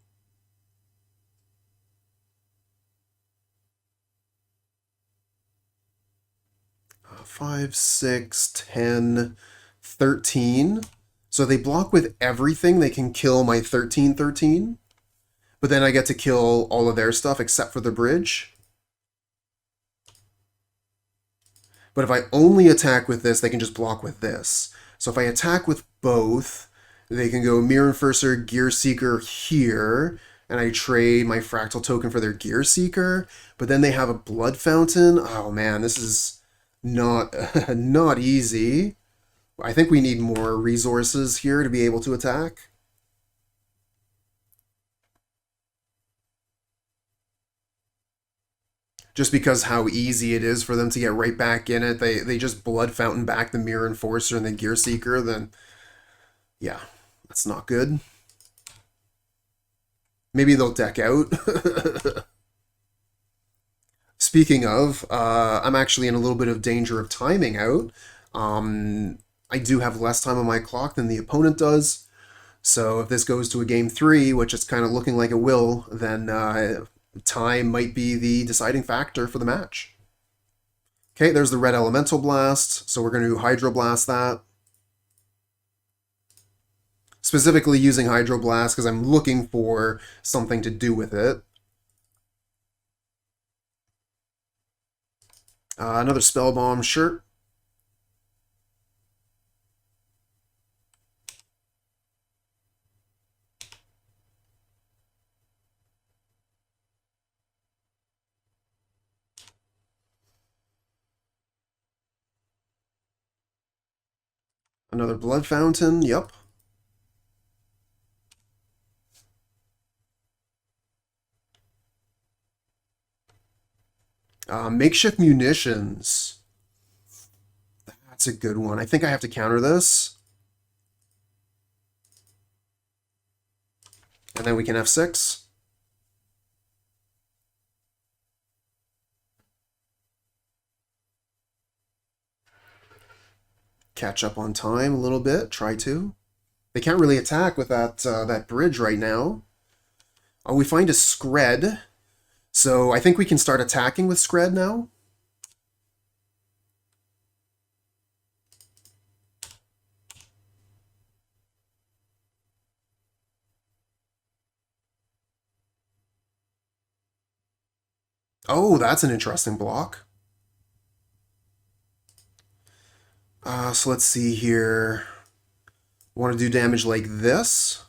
Five, 6, 10, 13. So they block with everything. They can kill my 13/13. But then I get to kill all of their stuff except for the bridge. But if I only attack with this, they can just block with this. So if I attack with both, they can go Mirror Enforcer, Gear Seeker here, and I trade my Fractal token for their Gear Seeker. But then they have a Blood Fountain. Oh man, this is not not easy. I think we need more resources here to be able to attack. Just because how easy it is for them to get right back in it. They just Blood Fountain back the Mirror Enforcer and the Gear Seeker, then yeah, that's not good. Maybe they'll deck out. Speaking of, I'm actually in a little bit of danger of timing out. I do have less time on my clock than the opponent does. So if this goes to a game 3, which it's kind of looking like it will, then time might be the deciding factor for the match. Okay, there's the red Elemental Blast. So we're going to Hydroblast that. Specifically using Hydroblast because I'm looking for something to do with it. Another Spell Bomb, sure. Another Blood Fountain, yep. Makeshift Munitions. That's a good one. I think I have to counter this. And then we can F6. Catch up on time a little bit. Try to. They can't really attack with that bridge right now. We find a Skred. So I think we can start attacking with Skred now. Oh, that's an interesting block. So let's see here. Want to do damage like this,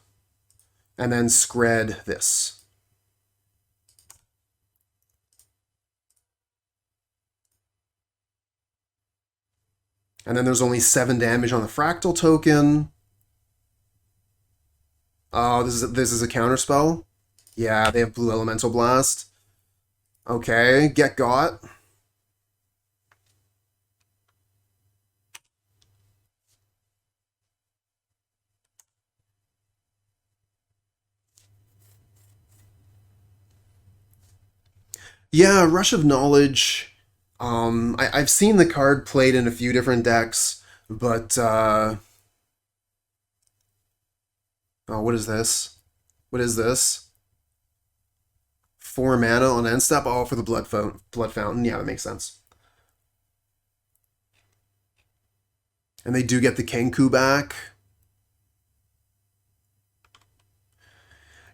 and then Scred this. And then there's only 7 damage on the Fractal token. Oh, this is a counterspell? Yeah, they have Blue Elemental Blast. Okay, get got. Yeah, Rush of Knowledge. I've seen the card played in a few different decks, but oh, what is this? What is this? 4 mana on end step. Oh, for the blood fountain. Yeah, that makes sense. And they do get the Kenku back.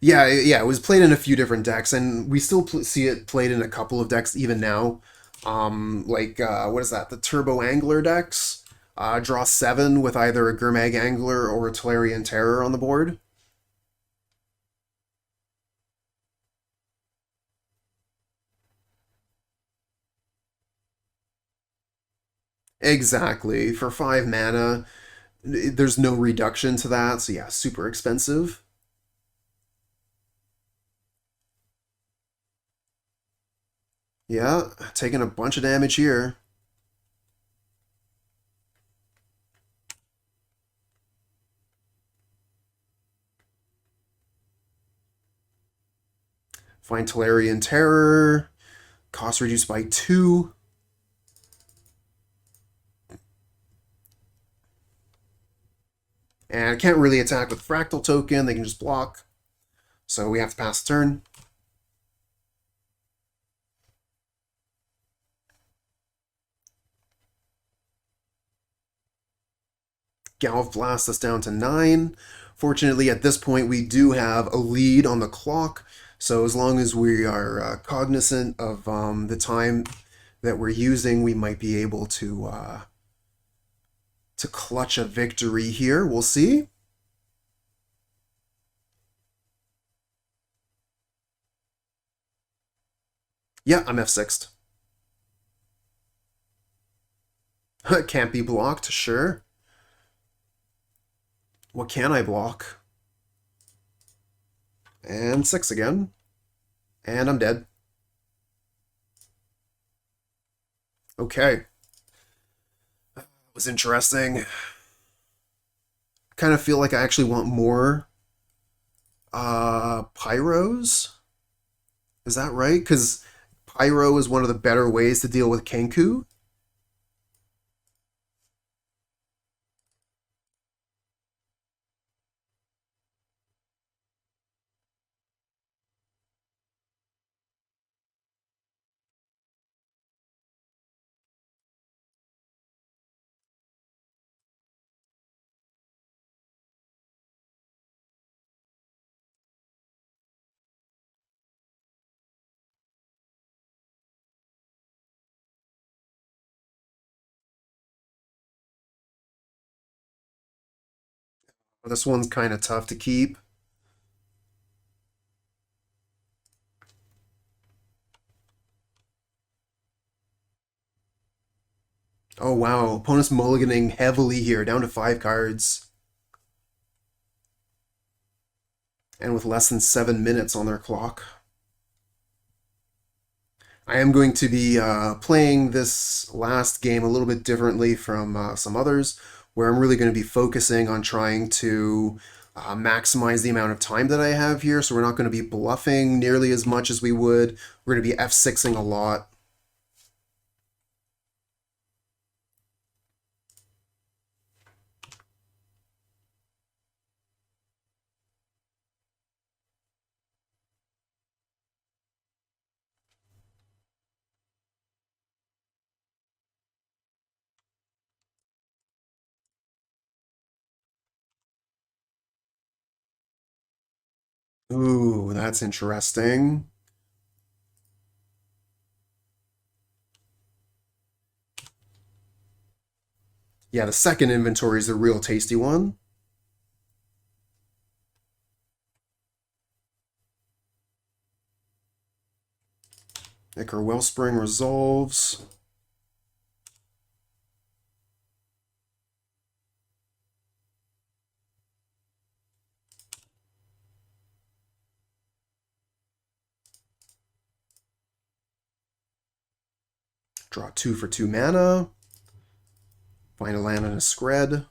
Yeah, it was played in a few different decks, and we still see it played in a couple of decks even now. What is that? The Turbo Angler decks. Draw 7 with either a Gurmag Angler or a Tolarian Terror on the board. Exactly. For 5 mana, there's no reduction to that, so yeah, super expensive. Yeah, taking a bunch of damage here. Find Tolarian Terror. Cost reduced by 2. And I can't really attack with Fractal Token, they can just block. So we have to pass the turn. Galv blasts us down to 9. Fortunately, at this point, we do have a lead on the clock. So as long as we are cognizant of the time that we're using, we might be able to clutch a victory here. We'll see. Yeah, I'm F6'd. Can't be blocked, sure. What can I block? And 6 again. And I'm dead. Okay. That was interesting. Kind of feel like I actually want more Pyros. Is that right? Because Pyro is one of the better ways to deal with Kenku. This one's kind of tough to keep. Oh wow, opponent's mulliganing heavily here, down to 5 cards. And with less than 7 minutes on their clock. I am going to be playing this last game a little bit differently from some others, where I'm really going to be focusing on trying to maximize the amount of time that I have here. So we're not going to be bluffing nearly as much as we would. We're going to be F6ing a lot. Ooh, that's interesting. Yeah, the second inventory is the real tasty one. Ichor Wellspring resolves. Draw 2 for 2 mana. Find a land and a Scred.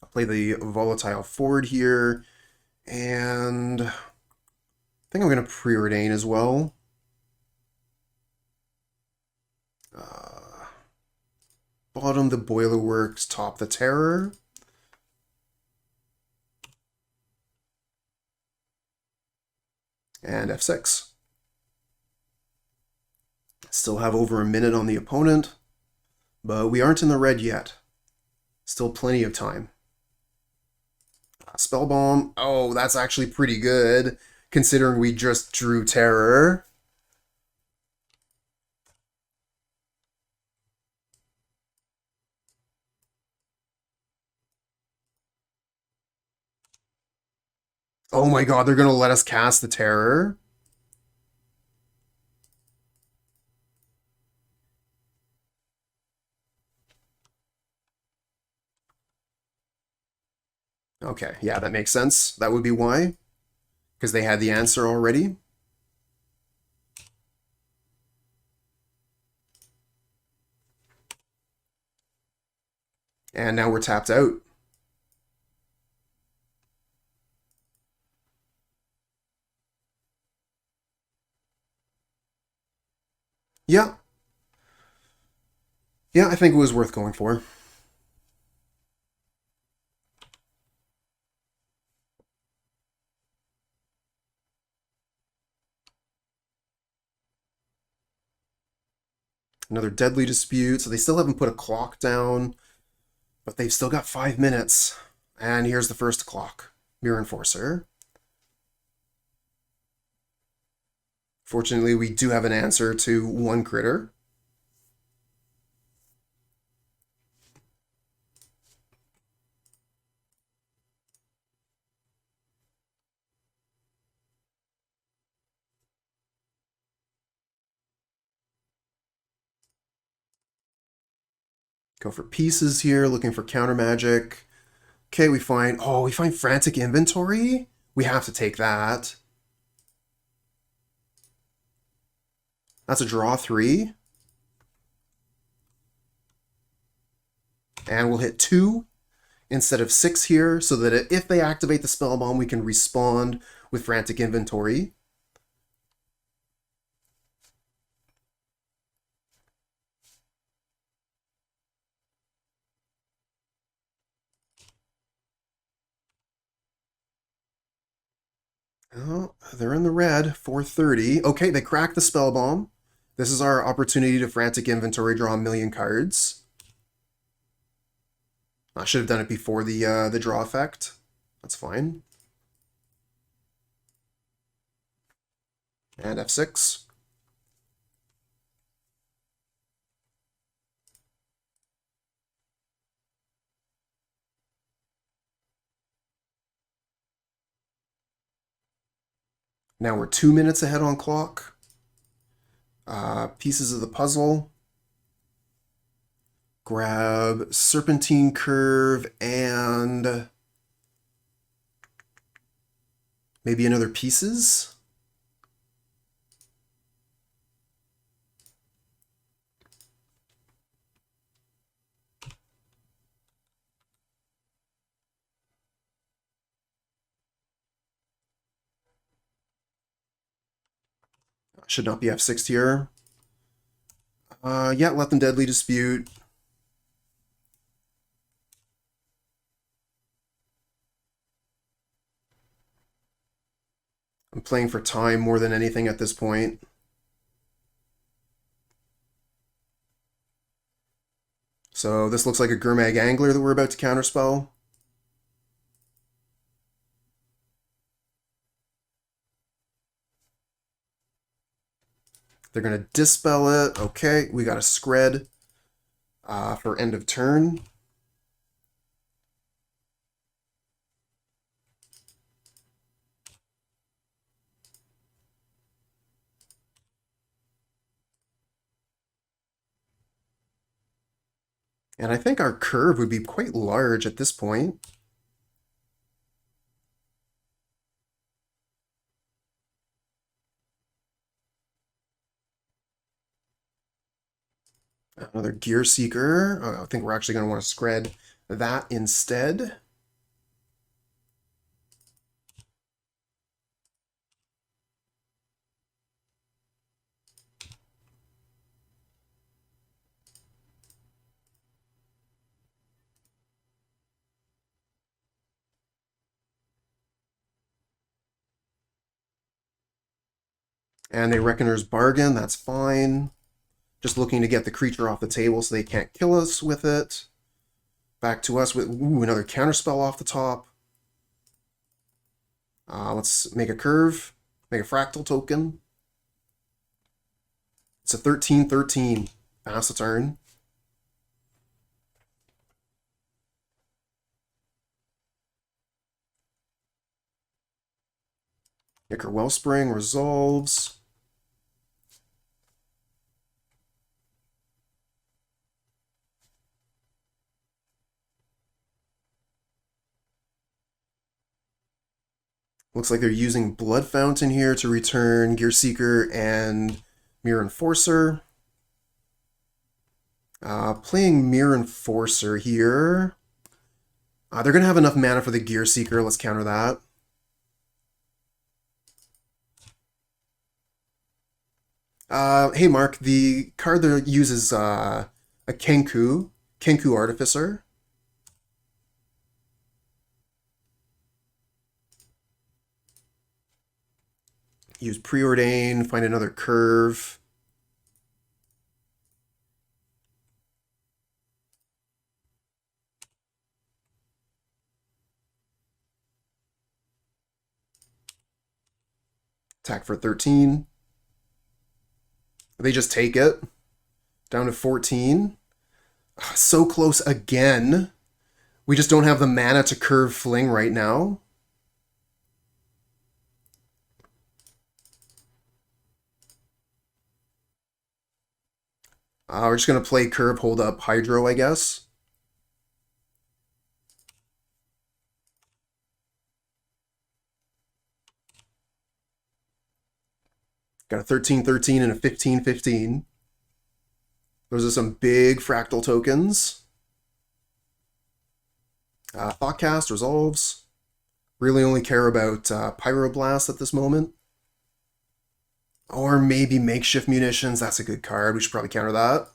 I'll play the Volatile Forward here. And I think I'm going to Preordain as well. Bottom the Boiler Works, top the Terror. And F6. Still have over a minute on the opponent, but we aren't in the red yet. Still plenty of time. Spellbomb. Oh, that's actually pretty good, considering we just drew Terror. Oh my god, they're going to let us cast the Terror? Okay, yeah, that makes sense. That would be why. Because they had the answer already. And now we're tapped out. Yeah. Yeah, I think it was worth going for. Another Deadly Dispute. So they still haven't put a clock down, but they've still got 5 minutes. And here's the first clock. Mirror Enforcer. Fortunately, we do have an answer to one critter. Go for pieces here, looking for counter magic. Okay, we find Frantic Inventory? We have to take that. That's a draw 3. And we'll hit 2 instead of 6 here, so that if they activate the spell bomb, we can respond with Frantic Inventory. Oh, they're in the red, 430. Okay, they cracked the spell bomb. This is our opportunity to Frantic Inventory, draw a million cards. I should have done it before the draw effect. That's fine. And F6. Now we're 2 minutes ahead on clock. Pieces of the puzzle. Grab Serpentine Curve and maybe another pieces. Should not be F6 here. Yeah, let them Deadly Dispute. I'm playing for time more than anything at this point. So this looks like a Gurmag Angler that we're about to counterspell. They're going to dispel it. Okay, we got a Scred for end of turn. And I think our curve would be quite large at this point. Another Gear Seeker. I think we're actually going to want to spread that instead. And a Reckoner's Bargain, that's fine. Just looking to get the creature off the table so they can't kill us with it. Back to us with, ooh, another counterspell off the top. Let's make a curve, make a fractal token. It's a 13/13. Pass the turn. Ichor Wellspring resolves. Looks like they're using Blood Fountain here to return Gear Seeker and Mirror Enforcer. Playing Mirror Enforcer here. They're going to have enough mana for the Gear Seeker. Let's counter that. Hey Mark, the card that uses a Kenku Artificer. Use Preordain, find another curve. Attack for 13. They just take it. Down to 14. So close again. We just don't have the mana to curve Fling right now. We're just going to play curve, hold up Hydro, I guess. Got a 13/13 and a 15/15. Those are some big fractal tokens. Thoughtcast resolves. Really only care about Pyroblast at this moment. Or maybe Makeshift Munitions. That's a good card. We should probably counter that.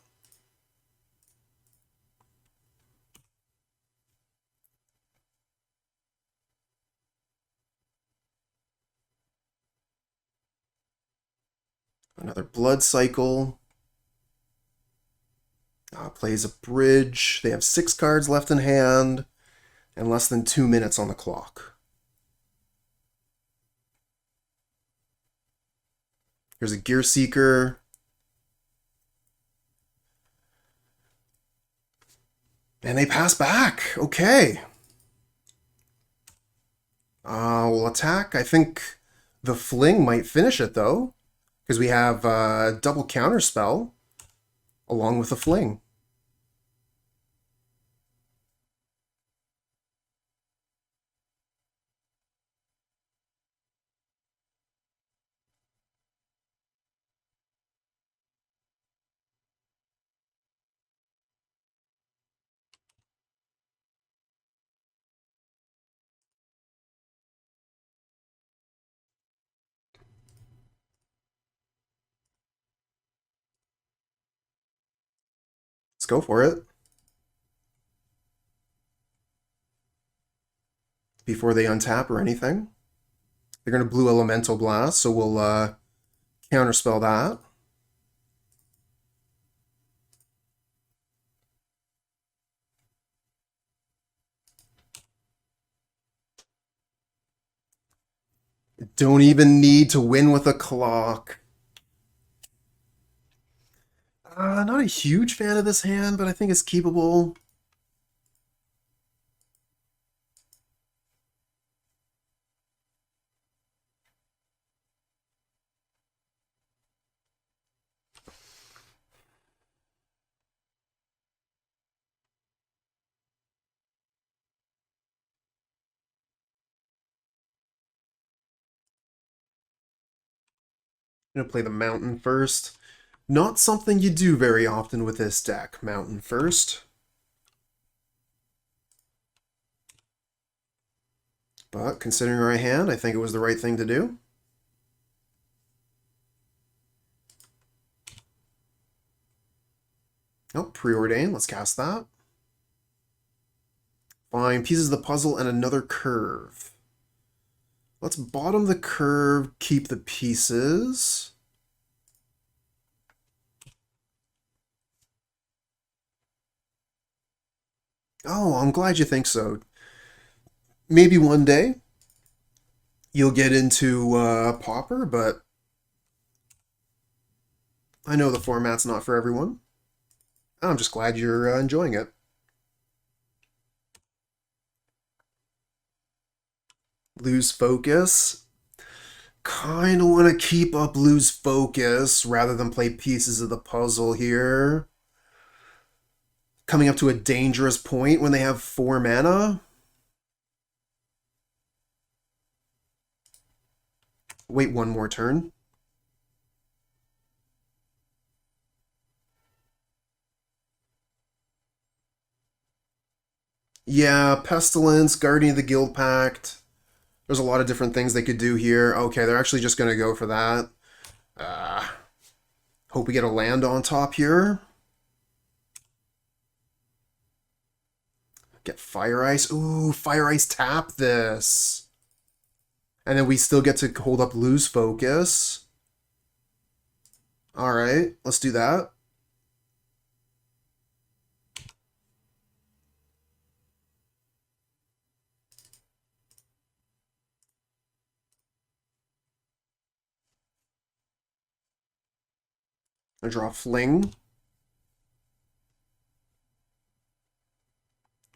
Another Blood Cycle. Plays a Bridge. They have 6 cards left in hand and less than 2 minutes on the clock. Here's a Gear Seeker. And they pass back. Okay. We'll attack. I think the Fling might finish it, though, because we have double counterspell along with the Fling. Let's go for it. Before they untap or anything. They're going to Blue Elemental Blast, so we'll counterspell that. Don't even need to win with a clock. Not a huge fan of this hand, but I think it's keepable. I'm going to play the Mountain first. Not something you do very often with this deck, Mountain first. But considering our hand, I think it was the right thing to do. Oh, Preordain, let's cast that. Fine, pieces of the puzzle and another curve. Let's bottom the curve, keep the pieces. Oh, I'm glad you think so. Maybe one day you'll get into Pauper, but I know the format's not for everyone. I'm just glad you're enjoying it. Lose focus. Kind of want to keep up lose focus rather than play pieces of the puzzle here. Coming up to a dangerous point when they have 4 mana. Wait one more turn. Yeah, Pestilence, Guardian of the Guild Pact. There's a lot of different things they could do here. Okay, they're actually just going to go for that. Hope we get a land on top here. Get Fire Ice. Ooh, Fire Ice tap this. And then we still get to hold up lose focus. Alright, let's do that. I draw Fling.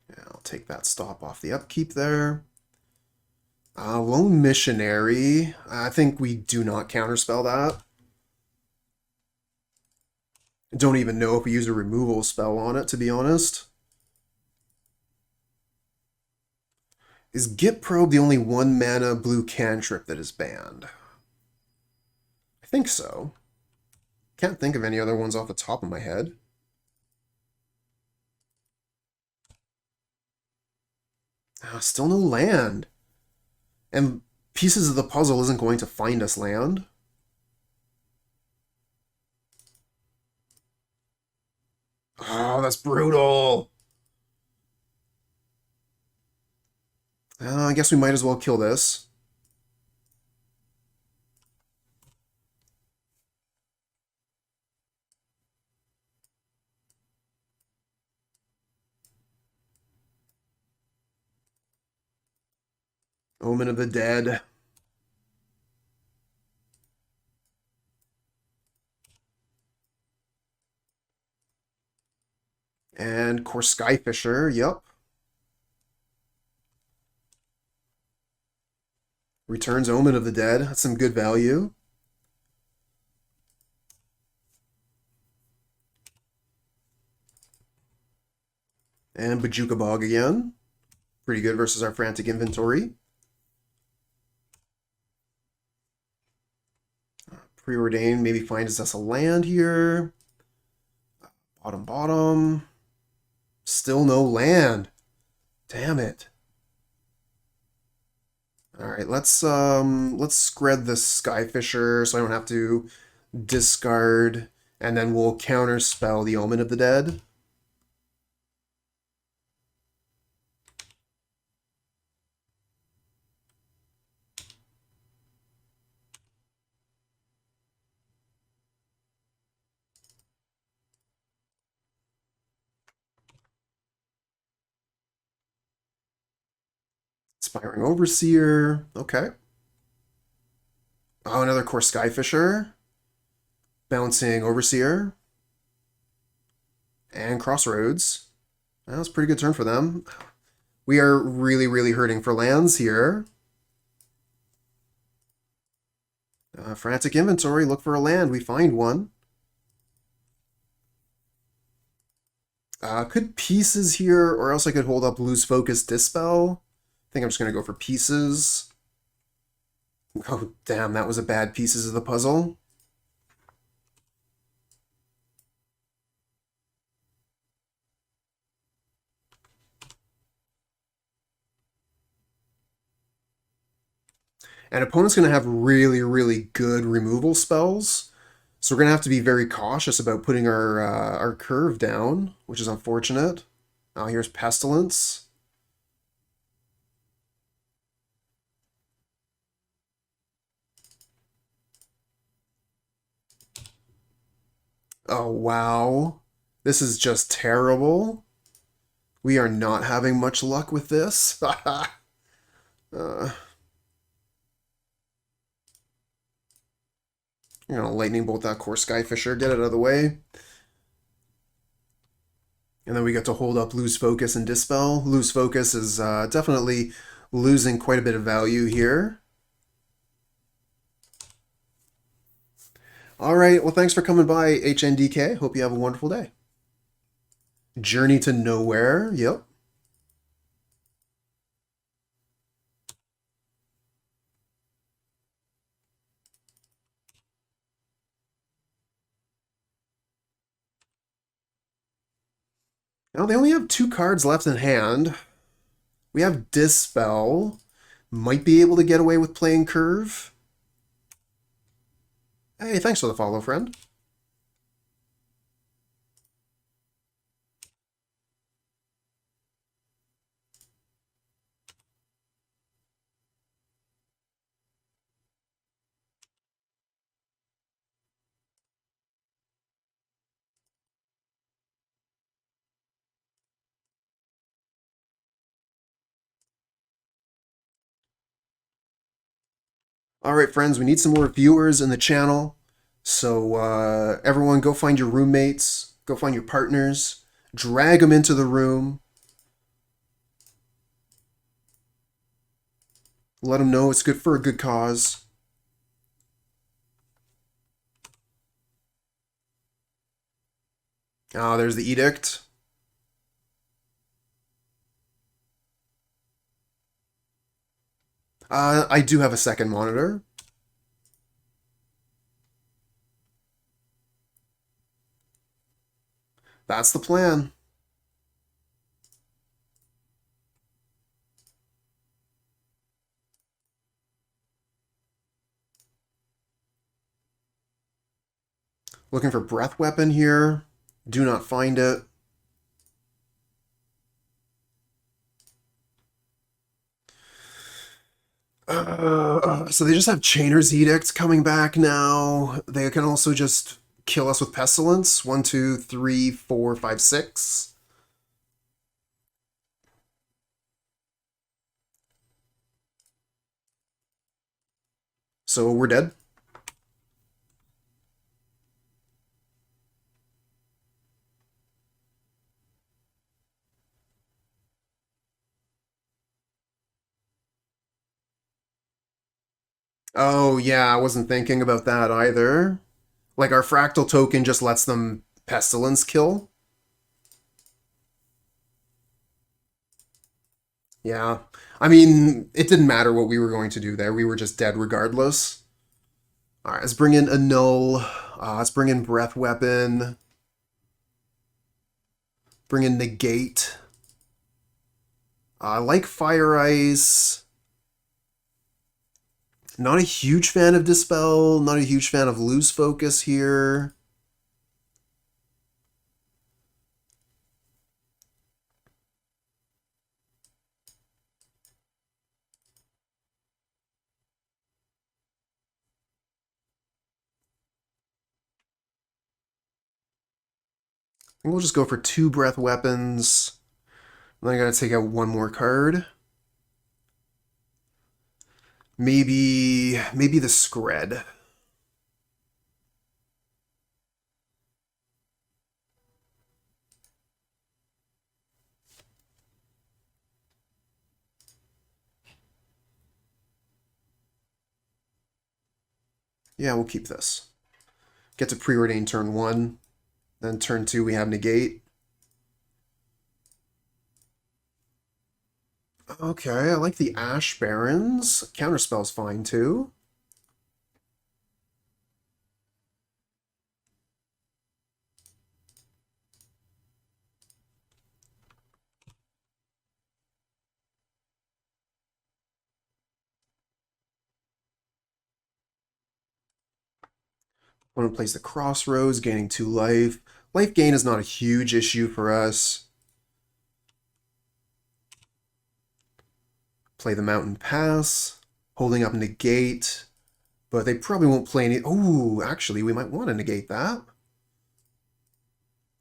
Yeah, I'll take that stop off the upkeep there. Lone Missionary. I think we do not counterspell that. Don't even know if we use a removal spell on it, to be honest. Is Git Probe the only 1 mana blue cantrip that is banned? I think so. Can't think of any other ones off the top of my head. Still no land. And pieces of the puzzle isn't going to find us land. Oh, that's brutal. I guess we might as well kill this. Omen of the Dead. And Core Skyfisher, yep. Returns Omen of the Dead. That's some good value. And Bajuka Bog again. Pretty good versus our Frantic Inventory. Preordain maybe finds us a land here. Bottom. Still no land. Damn it. Alright, let's scred the Skyfisher so I don't have to discard, and then we'll counterspell the Omen of the Dead. Inspiring Overseer. Okay. Oh, another Core Skyfisher. Bouncing Overseer. And Crossroads. That was a pretty good turn for them. We are really, really hurting for lands here. Frantic Inventory, look for a land. We find one. Could pieces here, or else I could hold up Lose Focus Dispel. I think I'm just going to go for pieces. Oh, damn, that was a bad pieces of the puzzle. And opponent's going to have really, really good removal spells. So we're going to have to be very cautious about putting our curve down, which is unfortunate. Here's Pestilence. Oh, wow. This is just terrible. We are not having much luck with this. uh, You're going to lightning bolt that core Skyfisher, get it out of the way. And then we get to hold up Lose Focus and Dispel. Lose Focus is definitely losing quite a bit of value here. All right, well, thanks for coming by, HNDK. Hope you have a wonderful day. Journey to Nowhere, yep. Now they only have 2 cards left in hand. We have Dispel. Might be able to get away with playing Curve. Hey, thanks for the follow, friend. All right, friends, we need some more viewers in the channel. So everyone go find your roommates, go find your partners, drag them into the room. Let them know it's good for a good cause. There's the edict. I do have a second monitor. That's the plan. Looking for Breath Weapon here. Do not find it. So they just have Chainer's Edict coming back now. They can also just kill us with Pestilence. 1, 2, 3, 4, 5, 6. So we're dead. Oh, yeah, I wasn't thinking about that either. Like, our Fractal token just lets them Pestilence kill. Yeah. I mean, it didn't matter what we were going to do there. We were just dead regardless. All right, let's bring in Annul. Let's bring in Breath Weapon. Bring in Negate. I like Fire Ice. Not a huge fan of Dispel. Not a huge fan of Lose Focus here. I think we'll just go for 2 Breath Weapons. Then I gotta take out 1 more card. Maybe the Scred. Yeah, we'll keep this. Get to Preordain turn 1. Then turn 2 we have Negate. Okay, I like the Ash Barons. Counterspell's fine too. Opponent plays the Crossroads, gaining 2 life. Life gain is not a huge issue for us. Play the Mountain Pass, holding up Negate, but they probably won't play any... Oh, actually, we might want to negate that.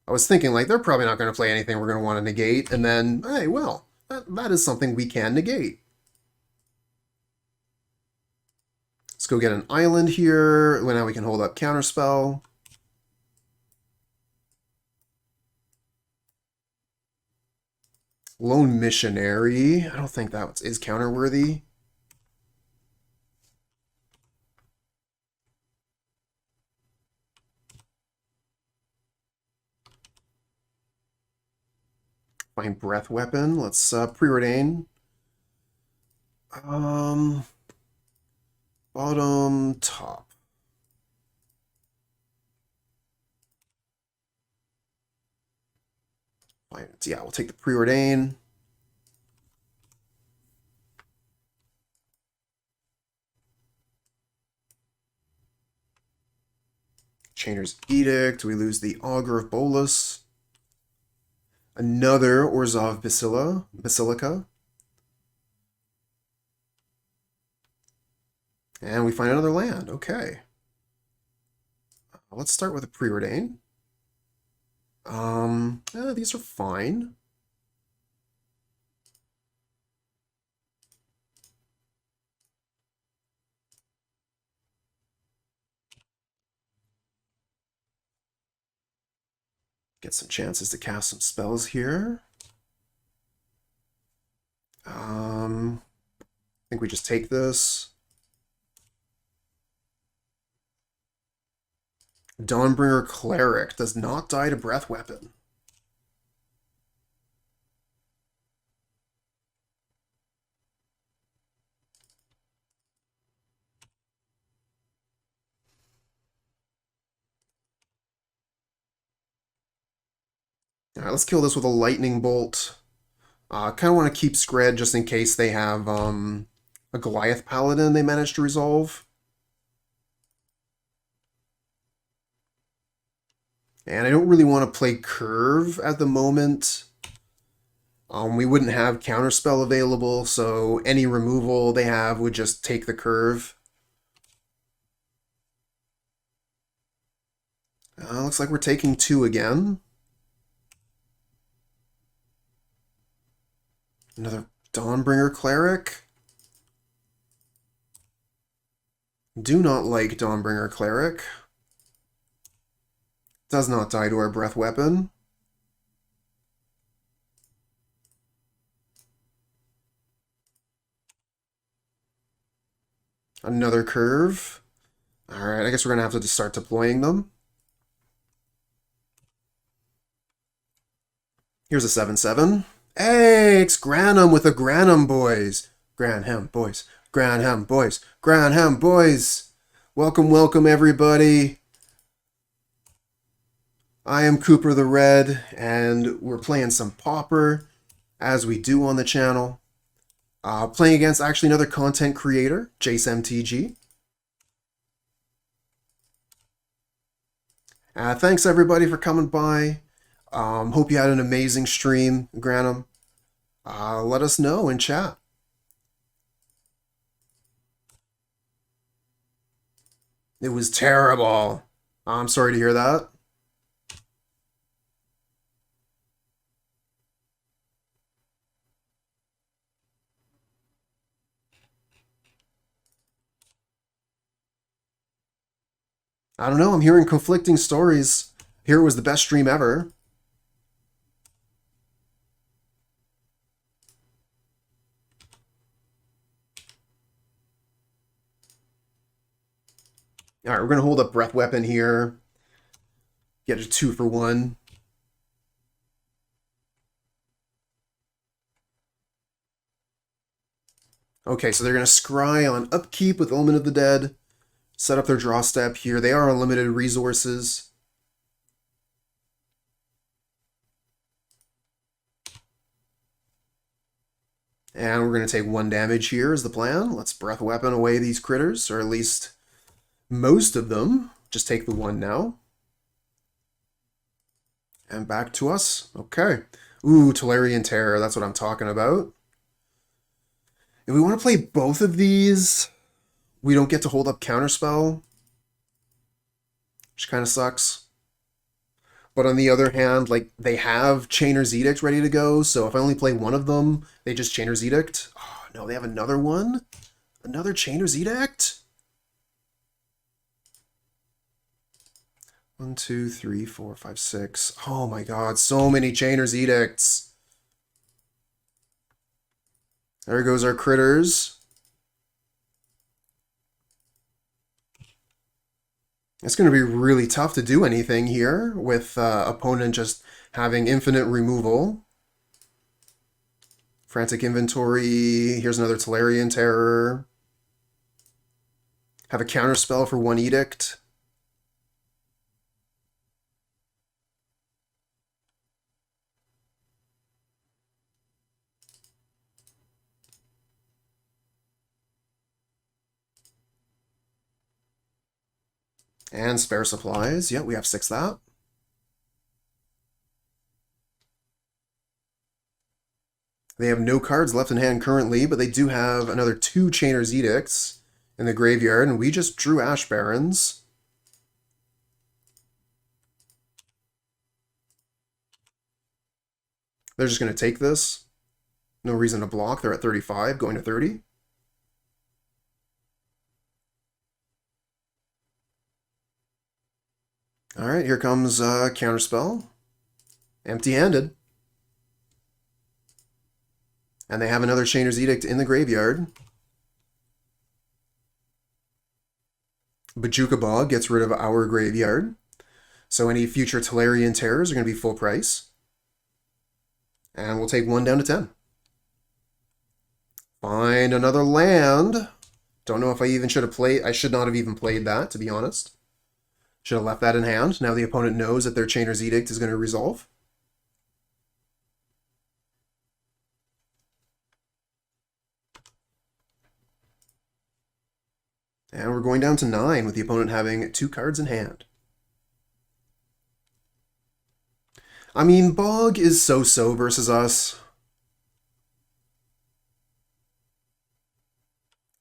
I was thinking, like, they're probably not going to play anything we're going to want to negate, and then, hey, well, that is something we can negate. Let's go get an island here. Well, now we can hold up Counterspell. Lone Missionary. I don't think that is counterworthy. Find Breath Weapon. Let's preordain. Bottom, top. Fine. Yeah, we'll take the preordain. Chainer's Edict. We lose the Augur of Bolus. Another Orzhov Basilica. And we find another land. Okay. Let's start with a preordain. These are fine. Get some chances to cast some spells here. I think we just take this. Dawnbringer Cleric does not die to Breath Weapon. Alright, let's kill this with a Lightning Bolt. Kind of want to keep Scred just in case they have a Goliath Paladin they managed to resolve. And I don't really want to play Curve at the moment. We wouldn't have Counterspell available, so any removal they have would just take the Curve. Looks like we're taking 2 again. Another Dawnbringer Cleric. Do not like Dawnbringer Cleric. Does not die to our Breath Weapon. Another Curve. Alright, I guess we're going to have to just start deploying them. Here's a 7/7. Hey, it's Granham with a Granham, boys. Granham, boys. Granham, boys. Granham, boys. Welcome, welcome, everybody. I am Kuldotha Red, and we're playing some Pauper, as we do on the channel. Playing against actually another content creator, MtG. Thanks, everybody, for coming by. Hope you had an amazing stream, Granham. Let us know in chat. It was terrible. I'm sorry to hear that. I don't know, I'm hearing conflicting stories. Here was the best stream ever. Alright, we're going to hold up Breath Weapon here. Get a 2-for-1. Okay, so they're going to scry on upkeep with Omen of the Dead. Set up their draw step here. They are unlimited resources. And we're going to take 1 damage here is the plan. Let's Breath Weapon away these critters, or at least most of them. Just take the 1 now. And back to us. Okay. Ooh, Tolarian Terror. That's what I'm talking about. If we want to play both of these, we don't get to hold up Counterspell, which kind of sucks. But on the other hand, like, they have Chainer's Edict ready to go, so if I only play one of them, they just Chainer's Edict. Oh, no, they have another one? Another Chainer's Edict? 1, 2, 3, 4, 5, 6. Oh my god, so many Chainer's Edicts. There goes our critters. It's going to be really tough to do anything here with opponent just having infinite removal. Frantic Inventory. Here's another Tolarian Terror. Have a counterspell for 1 Edict. And spare supplies. Yeah, we have 6 that. They have no cards left in hand currently, but they do have another 2 Chainer's Edicts in the graveyard, and we just drew Ash Barrens. They're just going to take this. No reason to block. They're at 35, going to 30. Alright, here comes Counterspell. Empty-handed. And they have another Chainer's Edict in the graveyard. Bojuka Bog gets rid of our graveyard. So any future Tolarian Terrors are going to be full price. And we'll take 1 down to 10. Find another land. Don't know if I even should have played. I should not have even played that, to be honest. Should have left that in hand. Now the opponent knows that their Chainer's Edict is going to resolve. And we're going down to 9 with the opponent having 2 cards in hand. I mean, Bog is so-so versus us.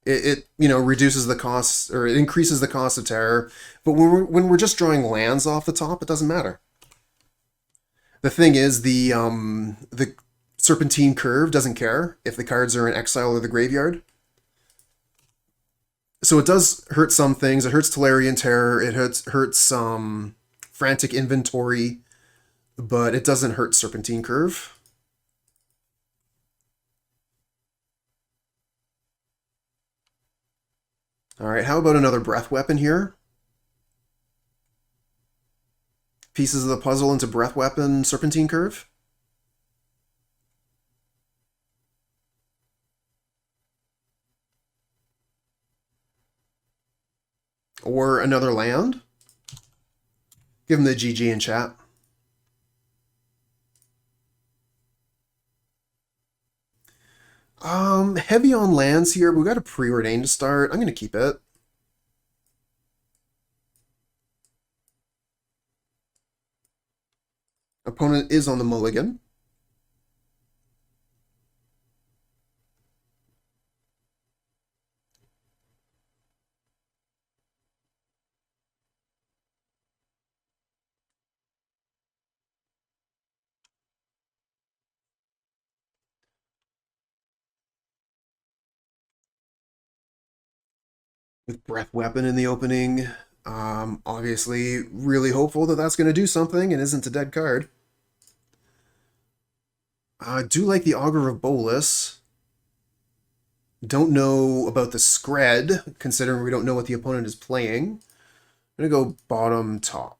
It you know, reduces the cost, or it increases the cost of terror. But when we're just drawing lands off the top, it doesn't matter. The thing is, the Serpentine curve doesn't care if the cards are in exile or the graveyard. So it does hurt some things. It hurts Tolarian Terror. It hurts Frantic Inventory, but it doesn't hurt Serpentine curve. All right, how about another Breath Weapon here? Pieces of the puzzle into Breath Weapon, Serpentine curve. Or another land. Give them the GG in chat. Heavy on lands here. We've got a Preordain to start. I'm going to keep it. Opponent is on the mulligan. With Breath Weapon in the opening. Obviously, really hopeful that that's going to do something and isn't a dead card. I do like the Augur of Bolus. Don't know about the Scred, considering we don't know what the opponent is playing. I'm going to go bottom top.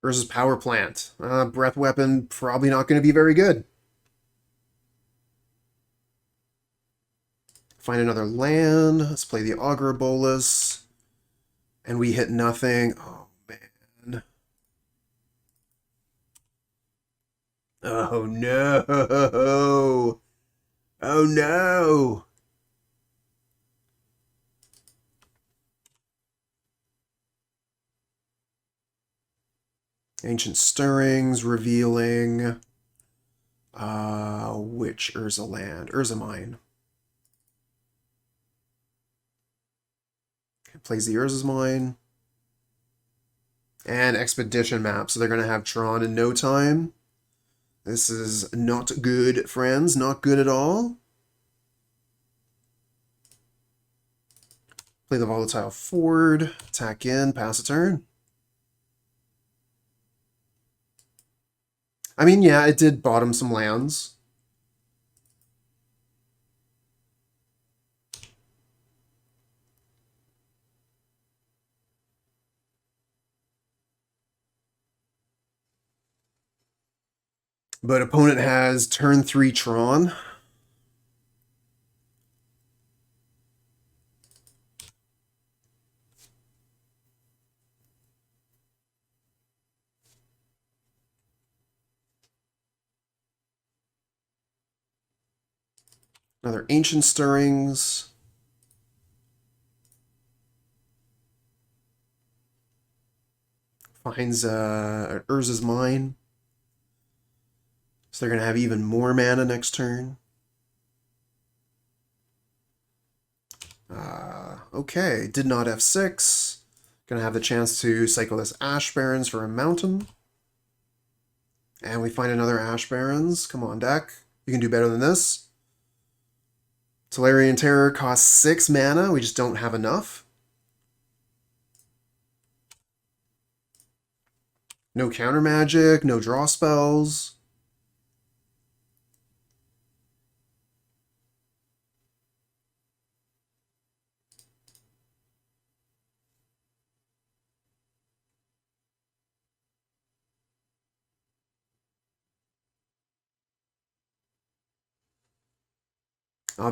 Versus Power Plant. Breath Weapon, probably not going to be very good. Find another land. Let's play the Augur Bolus. And we hit nothing. Oh, man. Oh no! Oh no! Ancient Stirrings revealing which Urza land? Urza Mine. Plays the Urza's Mine. And Expedition map, so they're going to have Tron in no time. This is not good, friends. Not good at all. Play the Volatile Ford. Attack in, pass a turn. I mean, yeah, it did bottom some lands. But opponent has turn 3 Tron. Another Ancient Stirrings. Finds Urza's Mine. So they're going to have even more mana next turn. Okay, did not F6. Going to have the chance to cycle this Ash Barrens for a mountain. And we find another Ash Barrens. Come on, deck. You can do better than this. Tolarian Terror costs 6 mana. We just don't have enough. No counter magic, no draw spells.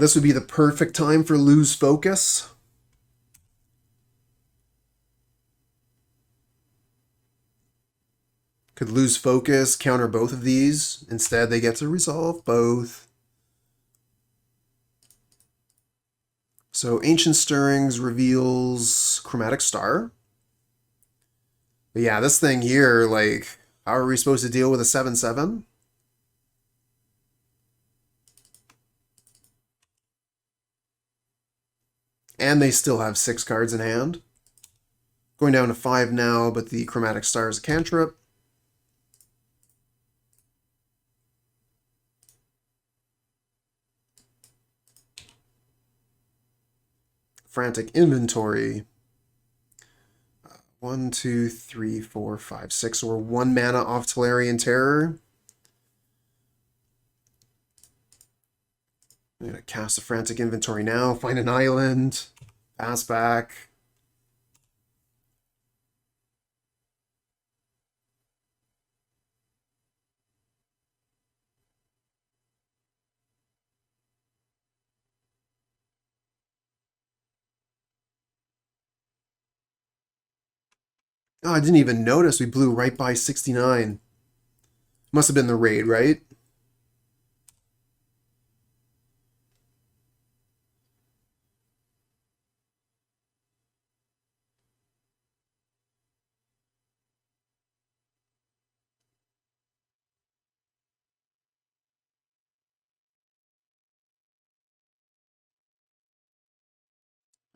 This would be the perfect time for lose focus. Could lose focus, counter both of these. Instead, they get to resolve both. So Ancient Stirrings reveals Chromatic Star. But yeah, this thing here, like, how are we supposed to deal with a 7/7? And they still have 6 cards in hand. Going down to 5 now, but the Chromatic Star is a cantrip. Frantic Inventory. 1, 2, 3, 4, 5, 6. So we're 1 mana off Tolarian Terror. I'm going to cast a Frantic Inventory now, find an island, pass back. Oh, I didn't even notice we blew right by 69. Must have been the raid, right?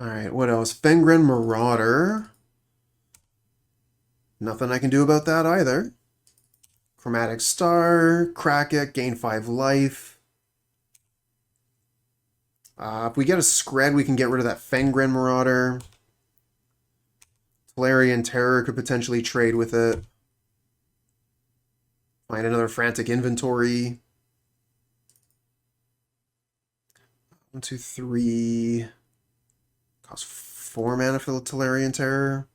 Alright, what else? Fengren Marauder. Nothing I can do about that either. Chromatic Star, crack it, gain 5 life. If we get a Scred, we can get rid of that Fengren Marauder. Tolarian Terror could potentially trade with it. Find another Frantic Inventory. 1, 2, 3. Cost 4 mana for the Tolarian Terror.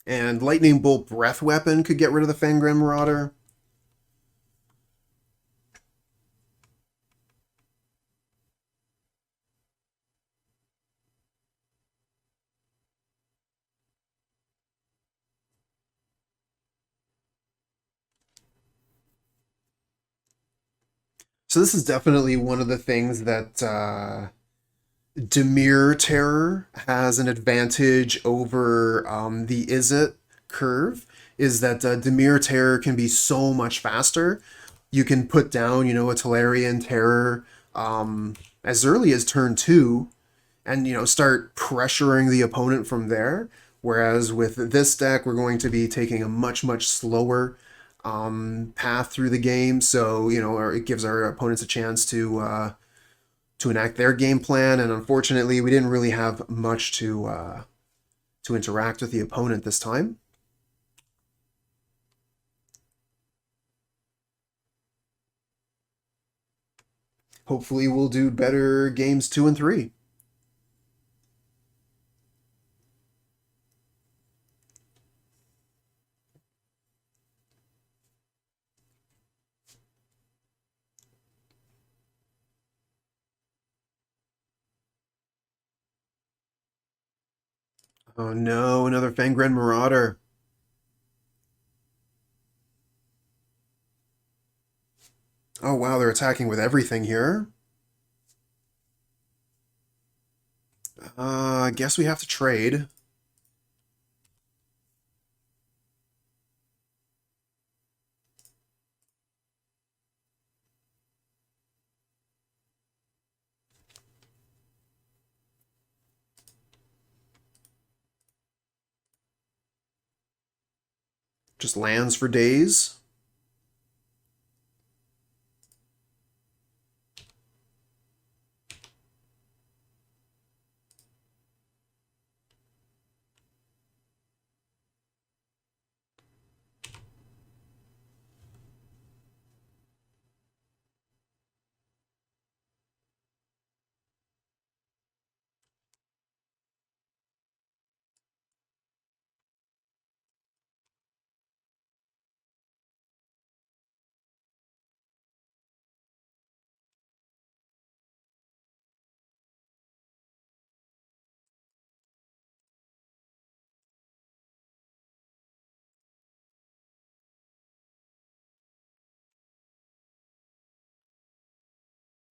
And Lightning Bolt Breath Weapon could get rid of the Fengren Marauder. So this is definitely one of the things that Dimir Terror has an advantage over the Izzet curve, is that Dimir Terror can be so much faster. You can put down, a Tolarian Terror as early as turn 2 and, start pressuring the opponent from there. Whereas with this deck, we're going to be taking a much, much slower path through the game. So, it gives our opponents a chance to enact their game plan, and unfortunately, we didn't really have much to interact with the opponent this time. Hopefully, we'll do better games 2 and 3. Oh no, another Fangren Marauder. Oh wow, they're attacking with everything here. I guess we have to trade. Just lands for days.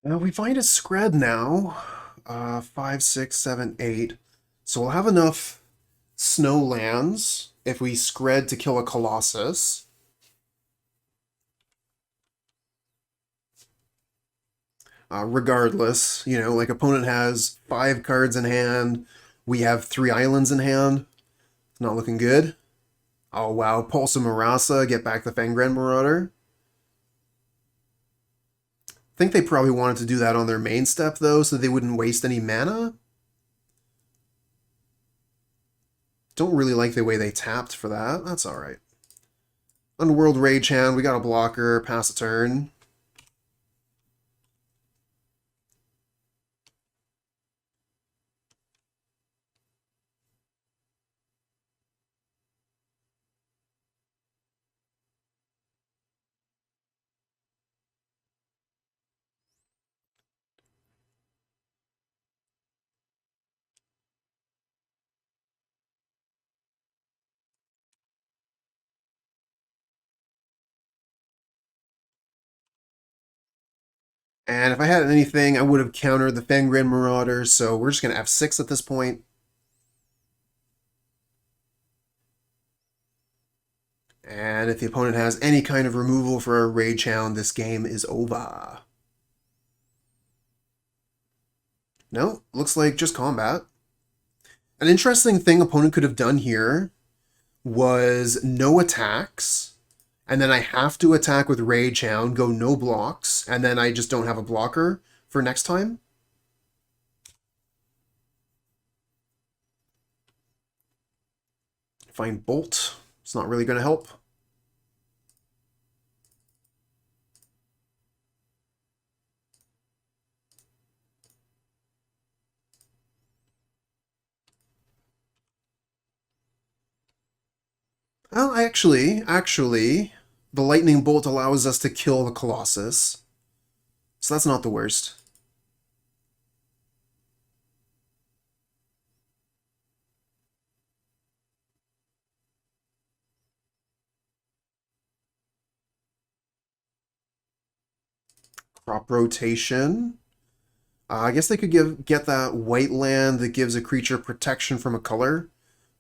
Now we find a Scred now. 5, 6, 7, 8. So we'll have enough snow lands if we Scred to kill a Colossus. Regardless, like opponent has 5 cards in hand. We have 3 islands in hand. Not looking good. Oh wow, Pulse of Marasa, get back the Fangren Marauder. I think they probably wanted to do that on their main step though, so they wouldn't waste any mana. Don't really like the way they tapped for that. That's alright. Underworld Rage Hand, we got a blocker, pass a turn. And if I had anything, I would have countered the Fangren Marauder, so we're just going to F6 at this point. And if the opponent has any kind of removal for a Rage Hound, this game is over. No, looks like just combat. An interesting thing opponent could have done here was no attacks, and then I have to attack with Rage Hound, go no blocks, and then I just don't have a blocker for next time. Find Bolt. It's not really going to help. Well, actually, the Lightning Bolt allows us to kill the Colossus. So that's not the worst. Crop rotation. I guess they could get that white land that gives a creature protection from a color.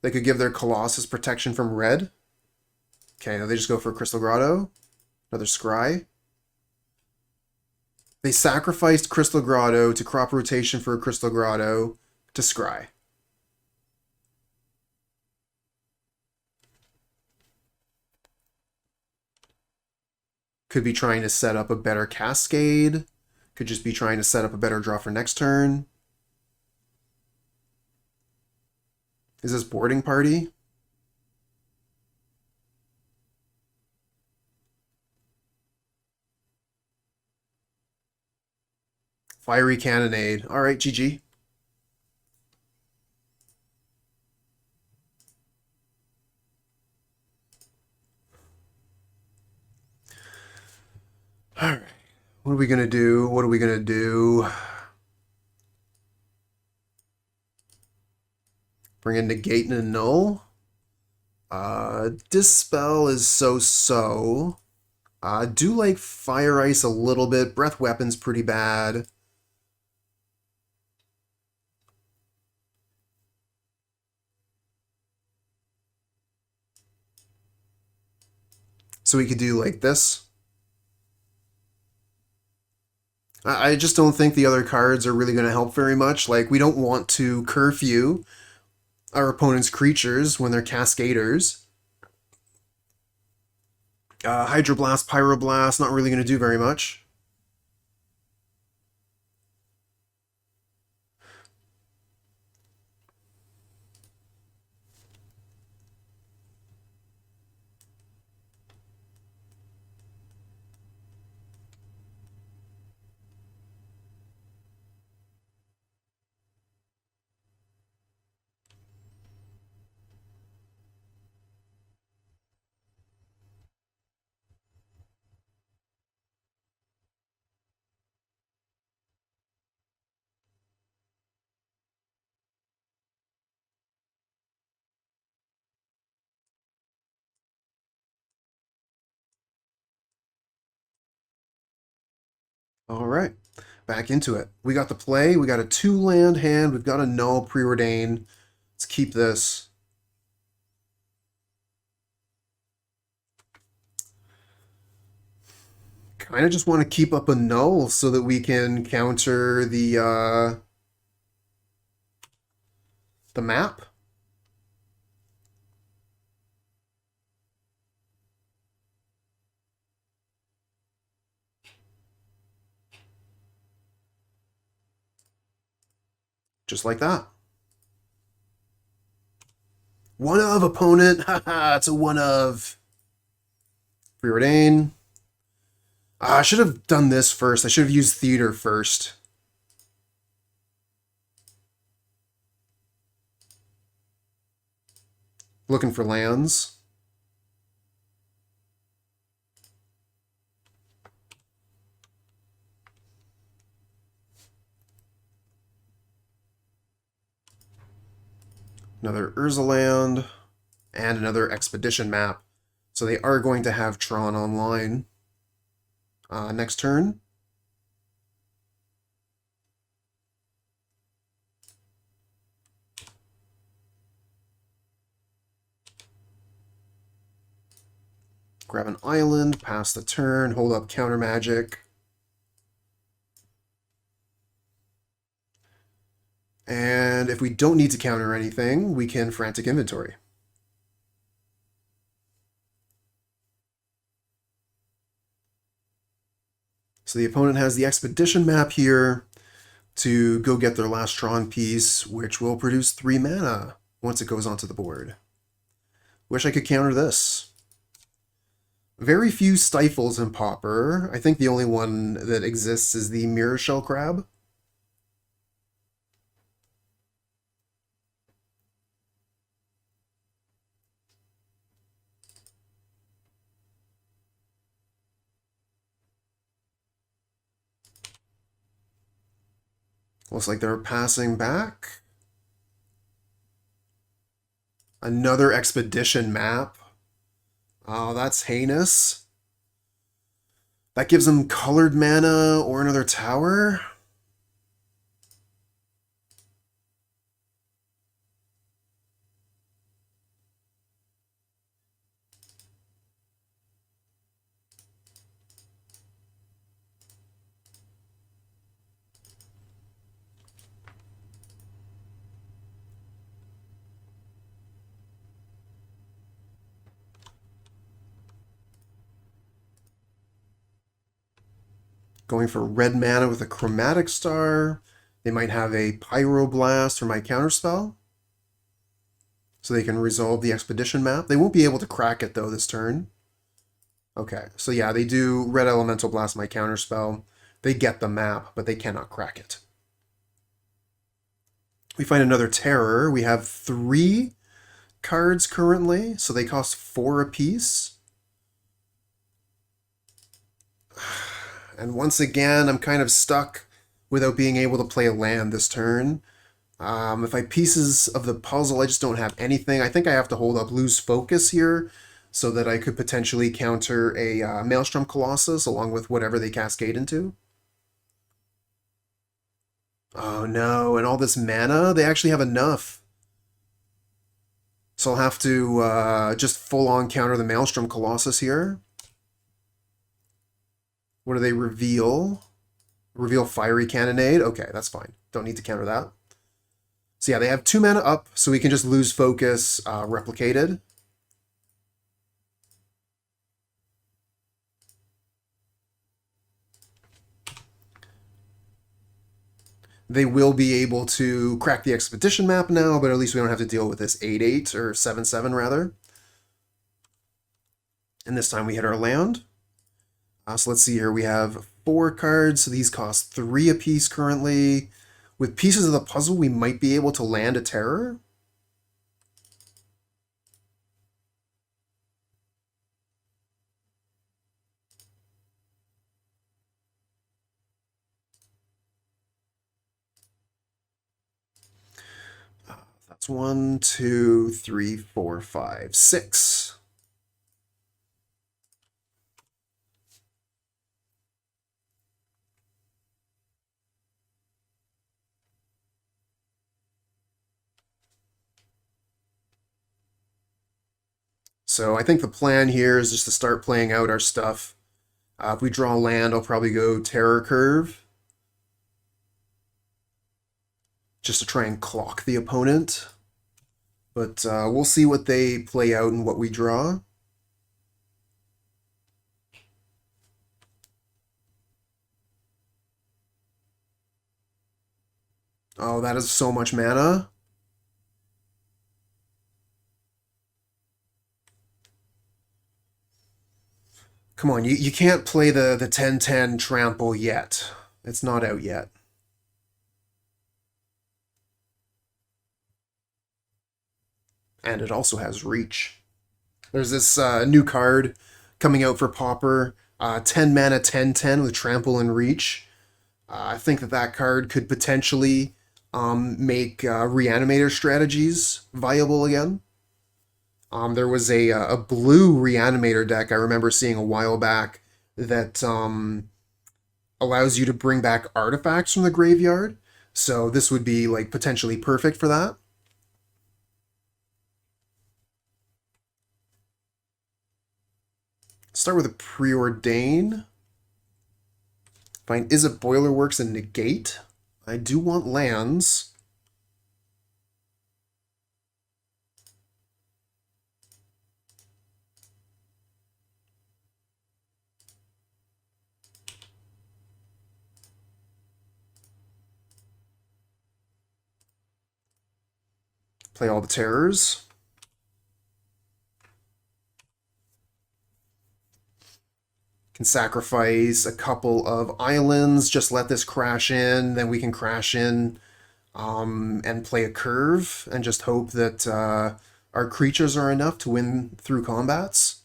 They could give their Colossus protection from red. Okay, now they just go for Crystal Grotto. Another Scry. They sacrificed Crystal Grotto to crop rotation for a Crystal Grotto to Scry. Could be trying to set up a better Cascade. Could just be trying to set up a better draw for next turn. Is this boarding party? Fiery Cannonade. All right, GG. All right. What are we going to do? What are we going to do? Bring in Negate and a Null. Dispel is so-so. Do like Fire Ice a little bit. Breath Weapon's pretty bad. So we could do like this. I just don't think the other cards are really going to help very much. Like, we don't want to curfew our opponent's creatures when they're Cascaders. Hydroblast, Pyroblast, not really going to do very much. All right, back into it. We got the play. We got a 2-land hand. We've got a Null preordain. Let's keep this. Kind of just want to keep up a Null so that we can counter the map. Just like that. One of opponent. Haha, it's a one of. Preordain. I should have done this first. I should have used Theater first. Looking for lands. Another Urza land. And another Expedition map. So they are going to have Tron online. Next turn. Grab an island, pass the turn, hold up counter magic. And if we don't need to counter anything, we can Frantic Inventory. So the opponent has the Expedition map here to go get their last Tron piece, which will produce 3 mana once it goes onto the board. Wish I could counter this. Very few stifles in Pauper. I think the only one that exists is the Mirror Shell Crab. Looks like they're passing back. Another Expedition map. Oh, that's heinous. That gives them colored mana or another tower. Going for red mana with a chromatic star. They might have a pyroblast for my counterspell, so they can resolve the expedition map. They won't be able to crack it though this turn. Okay, so yeah, they do red elemental blast my counterspell. They get the map, but they cannot crack it. We find another terror. We have 3 cards currently, so they cost 4 apiece. And once again, I'm kind of stuck without being able to play a land this turn. If I pieces of the puzzle, I just don't have anything. I think I have to hold up lose focus here so that I could potentially counter a Maelstrom Colossus along with whatever they cascade into. Oh no, and all this mana? They actually have enough. So I'll have to just full-on counter the Maelstrom Colossus here. What do they reveal? Reveal Fiery Cannonade? Okay, that's fine. Don't need to counter that. So yeah, they have 2 mana up, so we can just lose focus, replicated. They will be able to crack the expedition map now, but at least we don't have to deal with this 8-8, or 7-7 rather. And this time we hit our land. So let's see here, we have 4 cards, so these cost 3 apiece currently. With pieces of the puzzle, we might be able to land a terror. That's 1, 2, 3, 4, 5, 6. So I think the plan here is just to start playing out our stuff. If we draw land, I'll probably go Terror Curve, just to try and clock the opponent. But we'll see what they play out and what we draw. Oh, that is so much mana. Come on, you can't play the 10-10 trample yet. It's not out yet. And it also has reach. There's this new card coming out for Pauper. 10 mana 10-10 with trample and reach. I think that card could potentially make reanimator strategies viable again. There was a blue reanimator deck I remember seeing a while back that allows you to bring back artifacts from the graveyard. So this would be like potentially perfect for that. Start with a Preordain. Find Izzet Boilerworks and negate. I do want lands. Play all the terrors. Can sacrifice a couple of islands, just let this crash in, then we can crash in and play a curve and just hope that our creatures are enough to win through combats.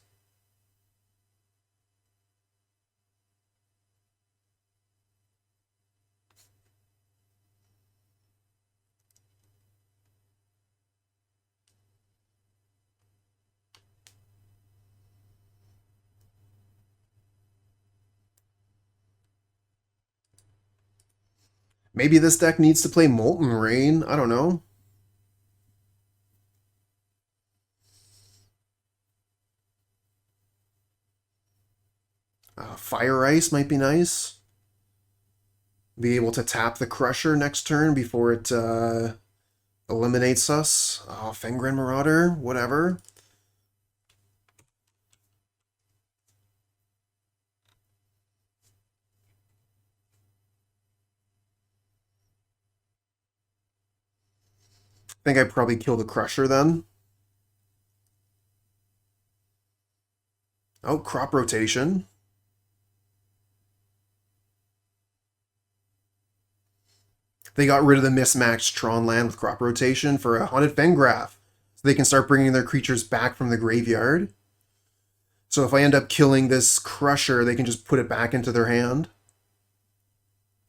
Maybe this deck needs to play Molten Rain. I don't know. Fire Ice might be nice. Be able to tap the Crusher next turn before it eliminates us. Oh, Fengram Marauder, whatever. I think I'd probably kill the Crusher then. Oh, Crop Rotation. They got rid of the mismatched Tron land with Crop Rotation for a Haunted Fengraf. So they can start bringing their creatures back from the graveyard. So if I end up killing this Crusher, they can just put it back into their hand.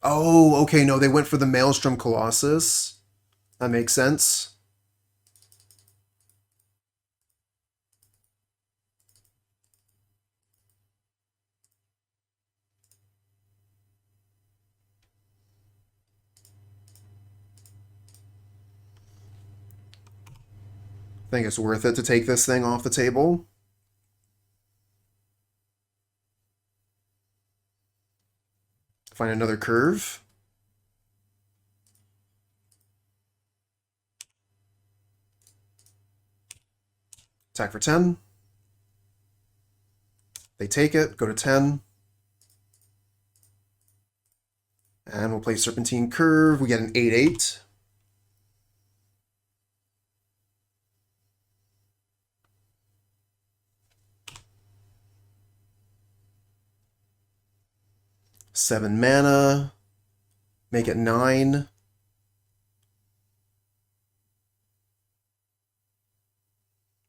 Oh, okay, no, they went for the Maelstrom Colossus. That makes sense. I think it's worth it to take this thing off the table. Find another curve. Attack for 10. They take it, go to 10. And we'll play Serpentine Curve. We get an 8/8. Seven mana. Make it 9.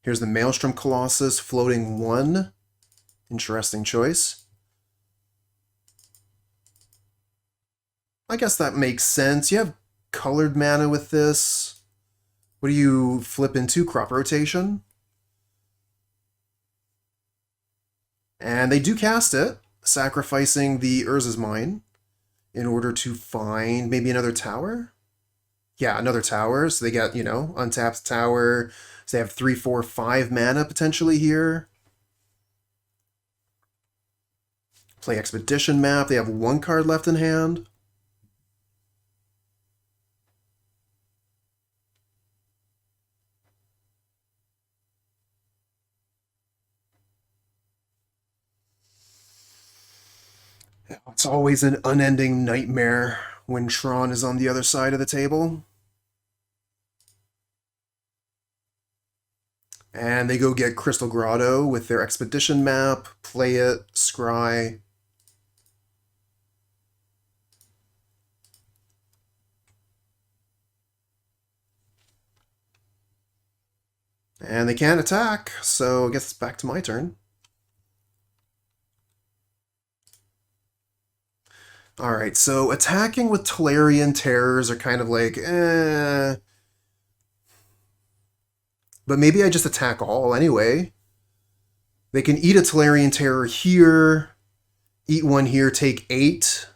Here's the Maelstrom Colossus, floating 1. Interesting choice. I guess that makes sense. You have colored mana with this. What do you flip into? Crop Rotation? And they do cast it, sacrificing the Urza's Mine in order to find maybe another tower? Yeah, another tower. So they get, untapped tower. So they have 3, 4, 5 mana potentially here. Play Expedition Map. They have 1 card left in hand. It's always an unending nightmare when Tron is on the other side of the table. And they go get Crystal Grotto with their Expedition Map, play it, scry. And they can't attack, so I guess it's back to my turn. Alright, so attacking with Tolarian Terrors are kind of like, But maybe I just attack all anyway. They can eat a Tolarian Terror here, eat one here, take 8.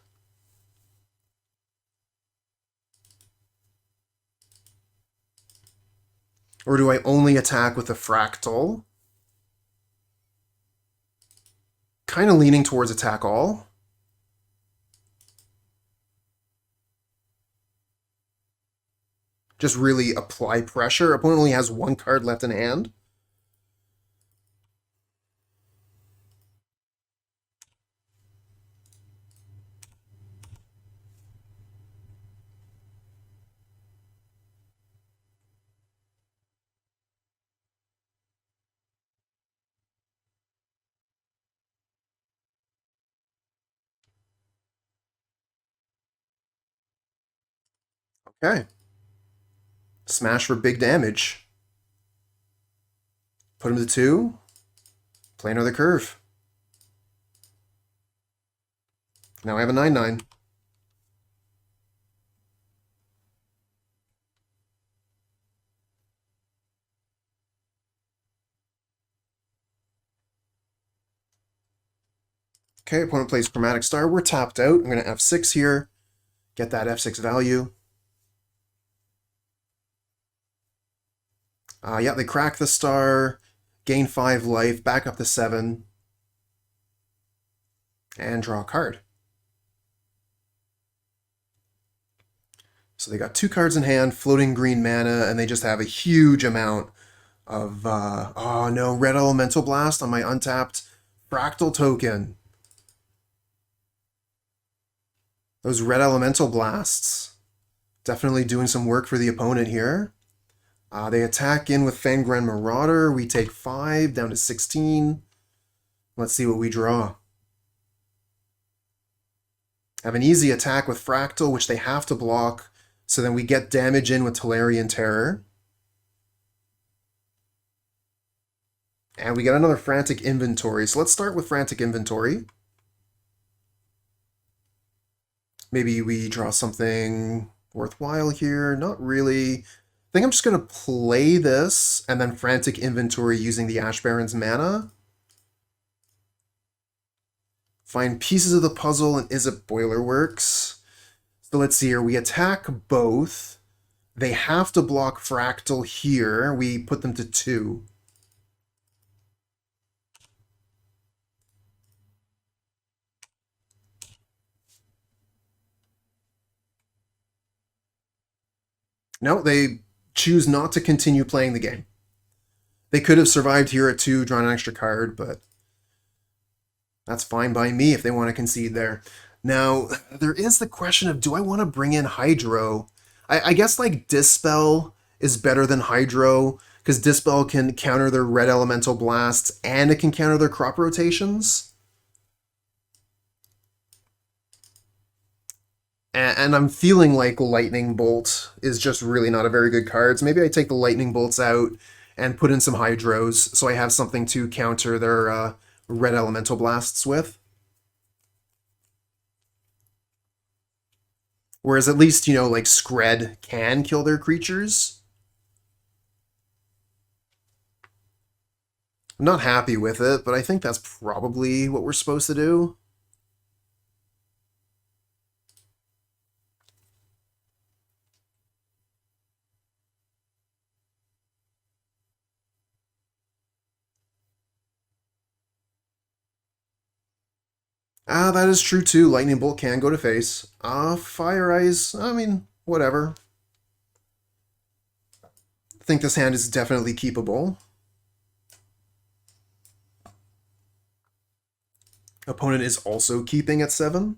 Or do I only attack with a Fractal? Kind of leaning towards attack all. Just really apply pressure. Opponent only has 1 card left in hand. Okay. Smash for big damage. Put him to 2. Play another curve. Now I have a 9/9. Okay, opponent plays Chromatic Star. We're tapped out. I'm going to F6 here. Get that F6 value. Yeah, they crack the star, gain 5 life, back up to 7, and draw a card. So they got 2 cards in hand, floating green mana, and they just have a huge amount of, oh no, red elemental blast on my untapped fractal token. Those red elemental blasts definitely doing some work for the opponent here. They attack in with Fangren Marauder. We take 5 down to 16. Let's see what we draw. Have an easy attack with Fractal, which they have to block. So then we get damage in with Tolarian Terror. And we get another Frantic Inventory. So let's start with Frantic Inventory. Maybe we draw something worthwhile here. Not really. I think I'm just going to play this and then Frantic Inventory using the Ash Baron's mana. Find pieces of the puzzle and Izzet Boiler Works. So let's see here. We attack both. They have to block Fractal here. We put them to 2. No, they choose not to continue playing the game. They could have survived here at 2, drawn an extra card, but that's fine by me if they want to concede there. Now, there is the question of, do I want to bring in Hydro? I guess, like, Dispel is better than Hydro, because Dispel can counter their red elemental blasts, and it can counter their crop rotations. And I'm feeling like Lightning Bolt is just really not a very good card. So maybe I take the Lightning Bolts out and put in some Hydros so I have something to counter their red elemental blasts with. Whereas at least, you know, like Skred can kill their creatures. I'm not happy with it, but I think that's probably what we're supposed to do. That is true too. Lightning Bolt can go to face. Fire Eyes, I mean, whatever. I think this hand is definitely keepable. Opponent is also keeping at 7.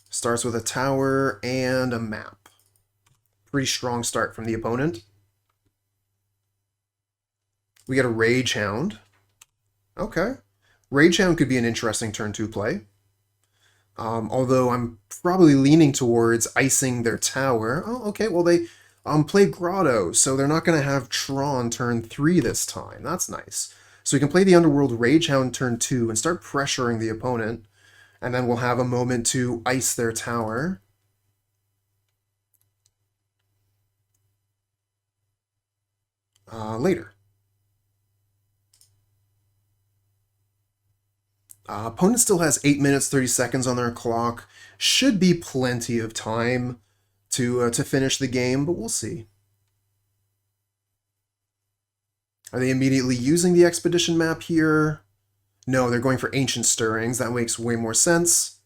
Starts with a tower and a map. Pretty strong start from the opponent. We get a Rage Hound. Okay. Rage Hound could be an interesting turn 2 play. Although I'm probably leaning towards icing their tower. Oh, okay, well they play Grotto, so they're not going to have Tron turn 3 this time. That's nice. So we can play the Underworld Rage Hound turn 2 and start pressuring the opponent, and then we'll have a moment to ice their tower. Later. Opponent still has 8 minutes, 30 seconds on their clock. Should be plenty of time to finish the game, but we'll see. Are they immediately using the Expedition map here? No, they're going for Ancient Stirrings. That makes way more sense.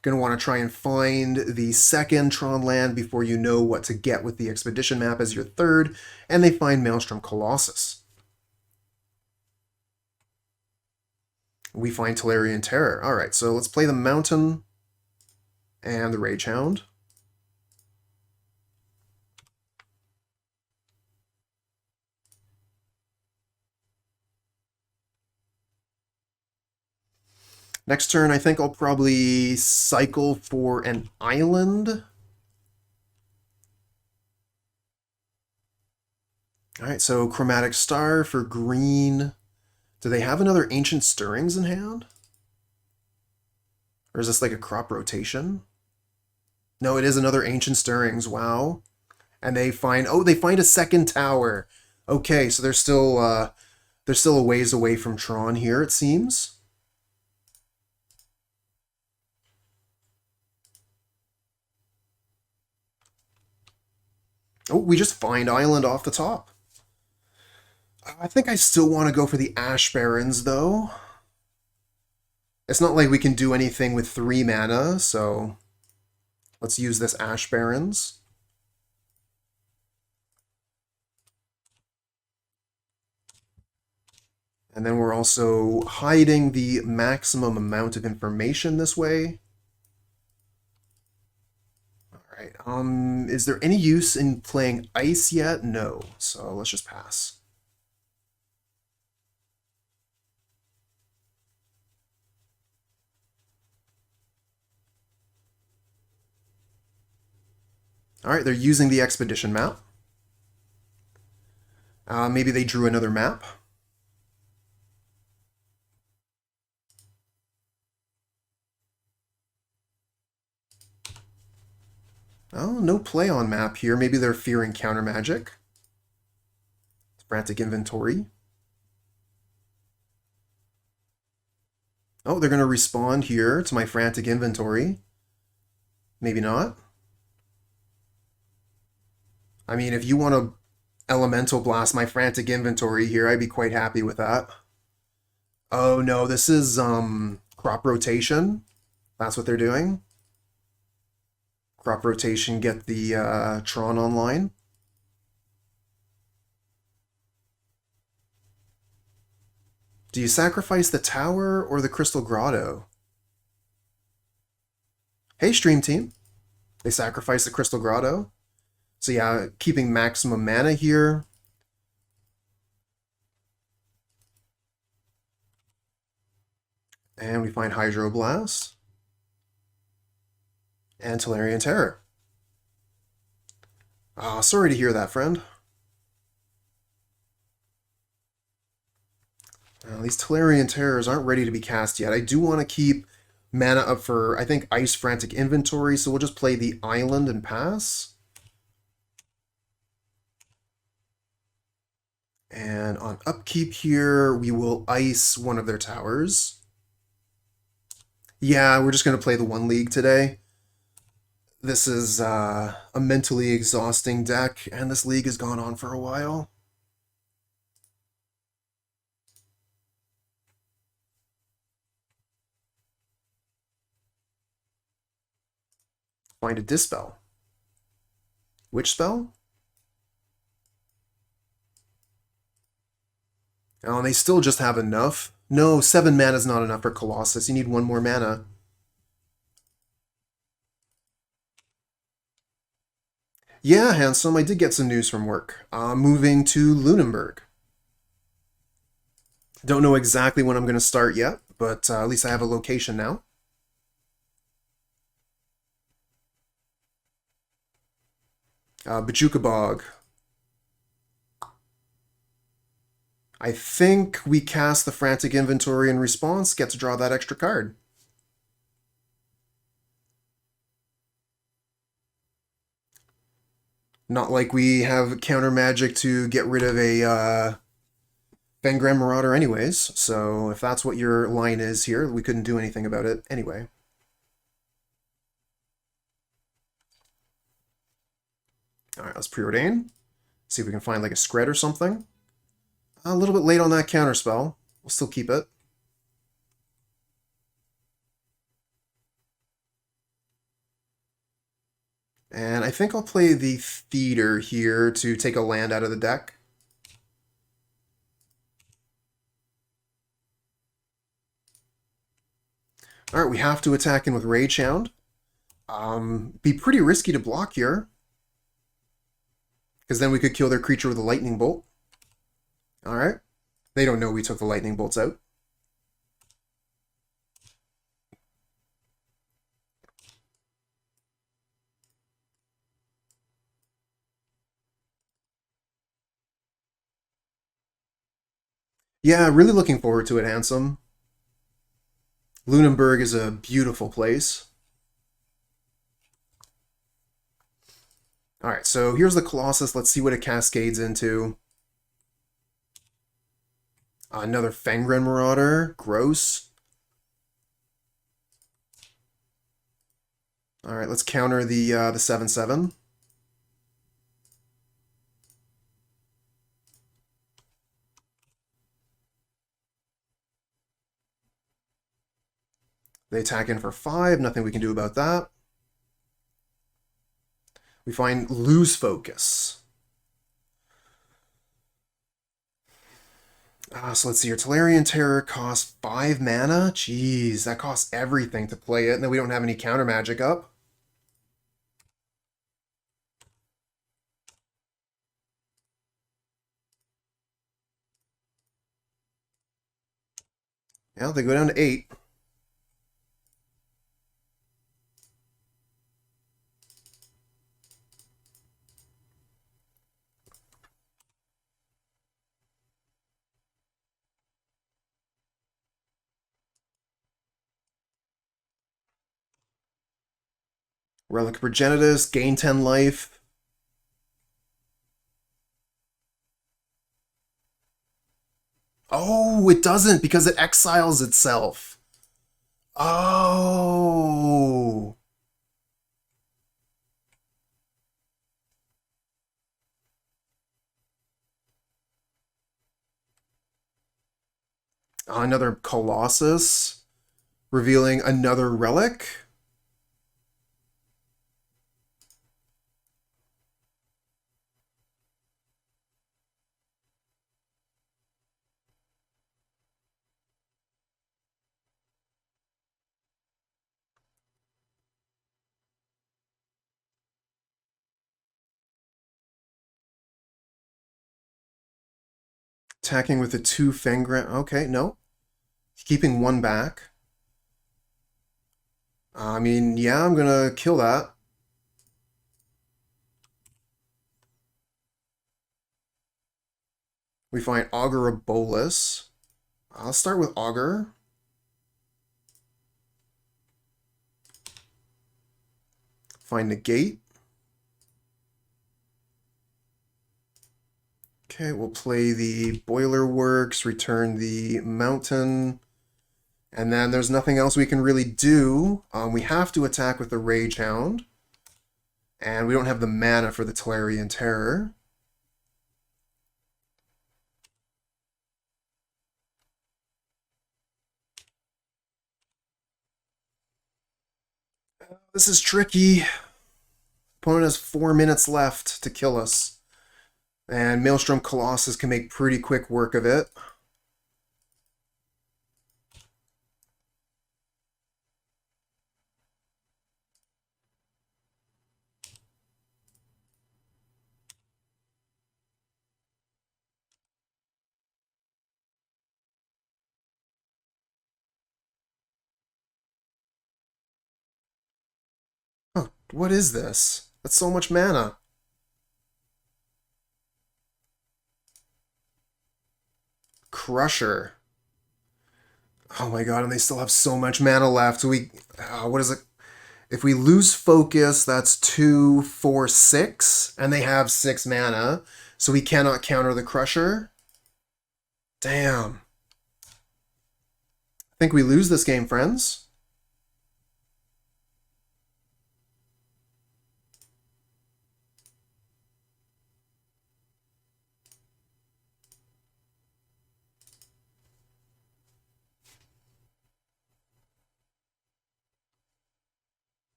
Going to want to try and find the second Tron land before you know what to get with the Expedition map as your third, and they find Maelstrom Colossus. We find Tolarian Terror. Alright, so let's play the Mountain and the Rage Hound. Next turn, I think I'll probably cycle for an island. Alright, so Chromatic Star for green. Do they have another Ancient Stirrings in hand? Or is this like a crop rotation? No, it is another Ancient Stirrings, wow. And they find, oh, they find a second tower. Okay, so they're still a ways away from Tron here, it seems. Oh, we just find Island off the top. I think I still want to go for the Ash Barrens, though. It's not like we can do anything with 3 mana, so let's use this Ash Barrens. And then we're also hiding the maximum amount of information this way. Alright, is there any use in playing Ice yet? No, so let's just pass. Alright, they're using the Expedition map. Maybe they drew another map. Oh, no play on map here. Maybe they're fearing counter magic. Frantic Inventory. Oh, they're going to respond here to my Frantic Inventory. Maybe not. I mean, if you want to Elemental Blast my Frantic Inventory here, I'd be quite happy with that. Oh no, this is crop rotation. That's what they're doing. Crop rotation, get the Tron online. Do you sacrifice the tower or the Crystal Grotto? Hey, Stream Team. They sacrifice the Crystal Grotto. So yeah, keeping maximum mana here. And we find Hydroblast. And Tolarian Terror. Ah, sorry to hear that, friend. These Tolarian Terrors aren't ready to be cast yet. I do want to keep mana up for, I think, Ice Frantic Inventory, so we'll just play the Island and pass. And on upkeep here, we will ice one of their towers. Yeah, we're just going to play the 1 league today. This is a mentally exhausting deck, and this league has gone on for a while. Find a Dispel. Which spell? Oh, and they still just have enough. No, 7 mana is not enough for Colossus. You need 1 more mana. Yeah, Handsome, I did get some news from work. Moving to Lunenburg. Don't know exactly when I'm going to start yet, but at least I have a location now. Bajuka Bog. I think we cast the Frantic Inventory in response, get to draw that extra card. Not like we have counter magic to get rid of a Fengram Marauder anyways, so if that's what your line is here, we couldn't do anything about it anyway. Alright, let's preordain. See if we can find like a Scred or something. A little bit late on that counterspell. We'll still keep it. And I think I'll play the Theater here to take a land out of the deck. Alright, we have to attack in with Rage Hound. Be pretty risky to block here. Because then we could kill their creature with a Lightning Bolt. Alright. They don't know we took the Lightning Bolts out. Yeah, really looking forward to it, Handsome. Lunenburg is a beautiful place. Alright, so here's the Colossus. Let's see what it cascades into. Another Fengram Marauder. Gross. Alright, let's counter the 7/7. They attack in for 5, nothing we can do about that. We find lose focus. So let's see, your Tolarian Terror costs 5 mana? Jeez, that costs everything to play it, and then we don't have any counter magic up. Yeah, they go down to 8. Relic of Progenitus, gain 10 life. Oh, it doesn't because it exiles itself. Oh. Another Colossus, revealing another relic. Attacking with a 2 Fengram. Okay, no. Keeping 1 back. I mean, yeah, I'm gonna kill that. We find Augur of Bolus. I'll start with Augur. Find Negate. Okay, we'll play the Boiler Works, return the Mountain, and then there's nothing else we can really do. We have to attack with the Rage Hound, and we don't have the mana for the Tolarian Terror. This is tricky. Opponent has 4 minutes left to kill us, and Maelstrom Colossus can make pretty quick work of it. Oh, what is this? That's so much mana. Crusher. Oh my god, and they still have so much mana left. So what is it? If we lose focus, that's 2, 4, 6, and they have 6 mana, so we cannot counter the Crusher. Damn. I think we lose this game, friends.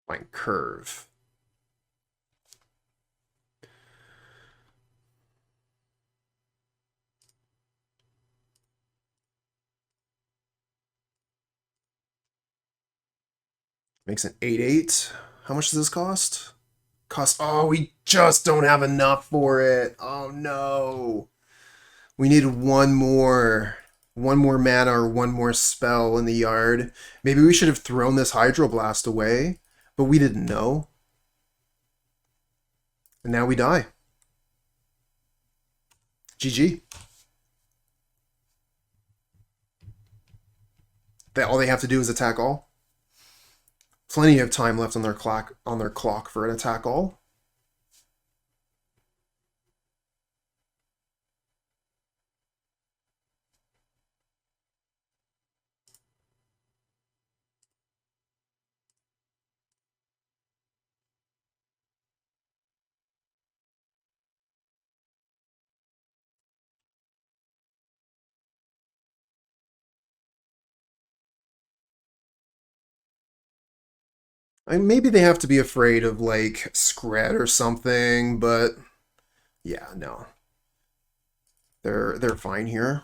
Fine, curve. Makes an 8/8. How much does this cost? Oh, we just don't have enough for it. Oh no. We needed one more mana or one more spell in the yard. Maybe we should have thrown this Hydroblast away, but we didn't know. And now we die. GG. All they have to do is attack all. Plenty of time left on their clock for an attack all. Maybe they have to be afraid of like Scred or something, but yeah, no. They're fine here.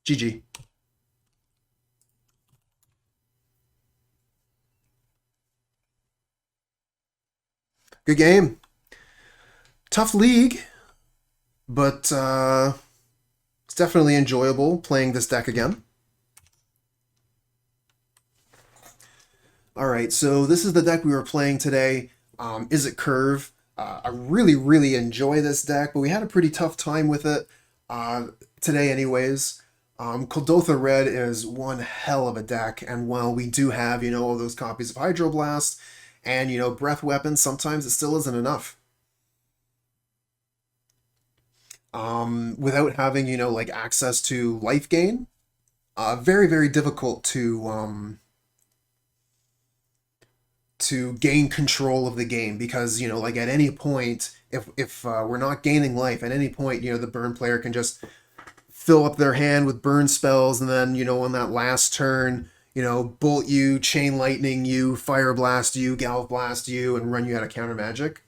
GG. Good game. Tough league, but it's definitely enjoyable playing this deck again. All right, so this is the deck we were playing today. Izzet Curve. I really, really enjoy this deck, but we had a pretty tough time with it today anyways. Kuldotha Red is one hell of a deck, and while we do have, all those copies of Hydroblast and, Breath Weapons, sometimes it still isn't enough. Without having, like access to life gain, very, very difficult to gain control of the game because like at any point if we're not gaining life at any point the burn player can just fill up their hand with burn spells and then on that last turn bolt you, chain lightning you, fire blast you, galv blast you, and run you out of counter magic.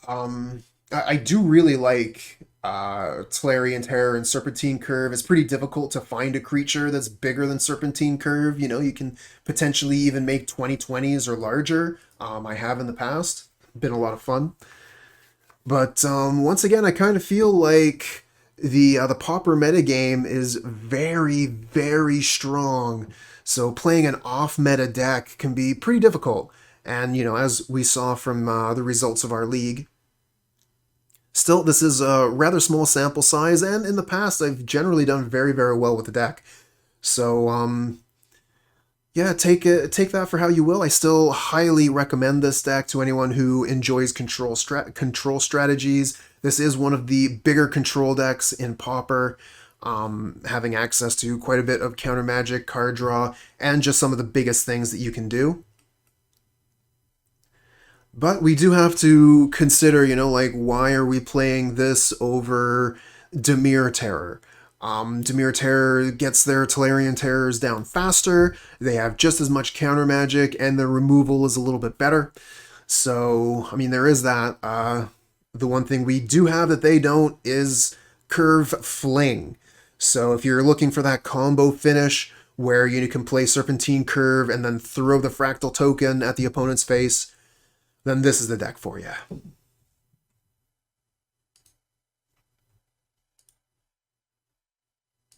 I do really like Tolarian Terror and Serpentine Curve. It's pretty difficult to find a creature that's bigger than Serpentine Curve. You can potentially even make 2020s or larger. I have in the past. Been a lot of fun. But once again, I kind of feel like the Pauper metagame is very, very strong. So playing an off-meta deck can be pretty difficult. And, as we saw from the results of our league, still, this is a rather small sample size, and in the past, I've generally done very, very well with the deck. So, yeah, take that for how you will. I still highly recommend this deck to anyone who enjoys control strategies. This is one of the bigger control decks in Pauper, having access to quite a bit of counter magic, card draw, and just some of the biggest things that you can do. But we do have to consider, like, why are we playing this over Dimir Terror? Dimir Terror gets their Tolarian Terrors down faster, they have just as much counter magic, and their removal is a little bit better. So, I mean, there is that. The one thing we do have that they don't is Curve Fling. So if you're looking for that combo finish where you can play Serpentine Curve and then throw the Fractal token at the opponent's face, then this is the deck for you.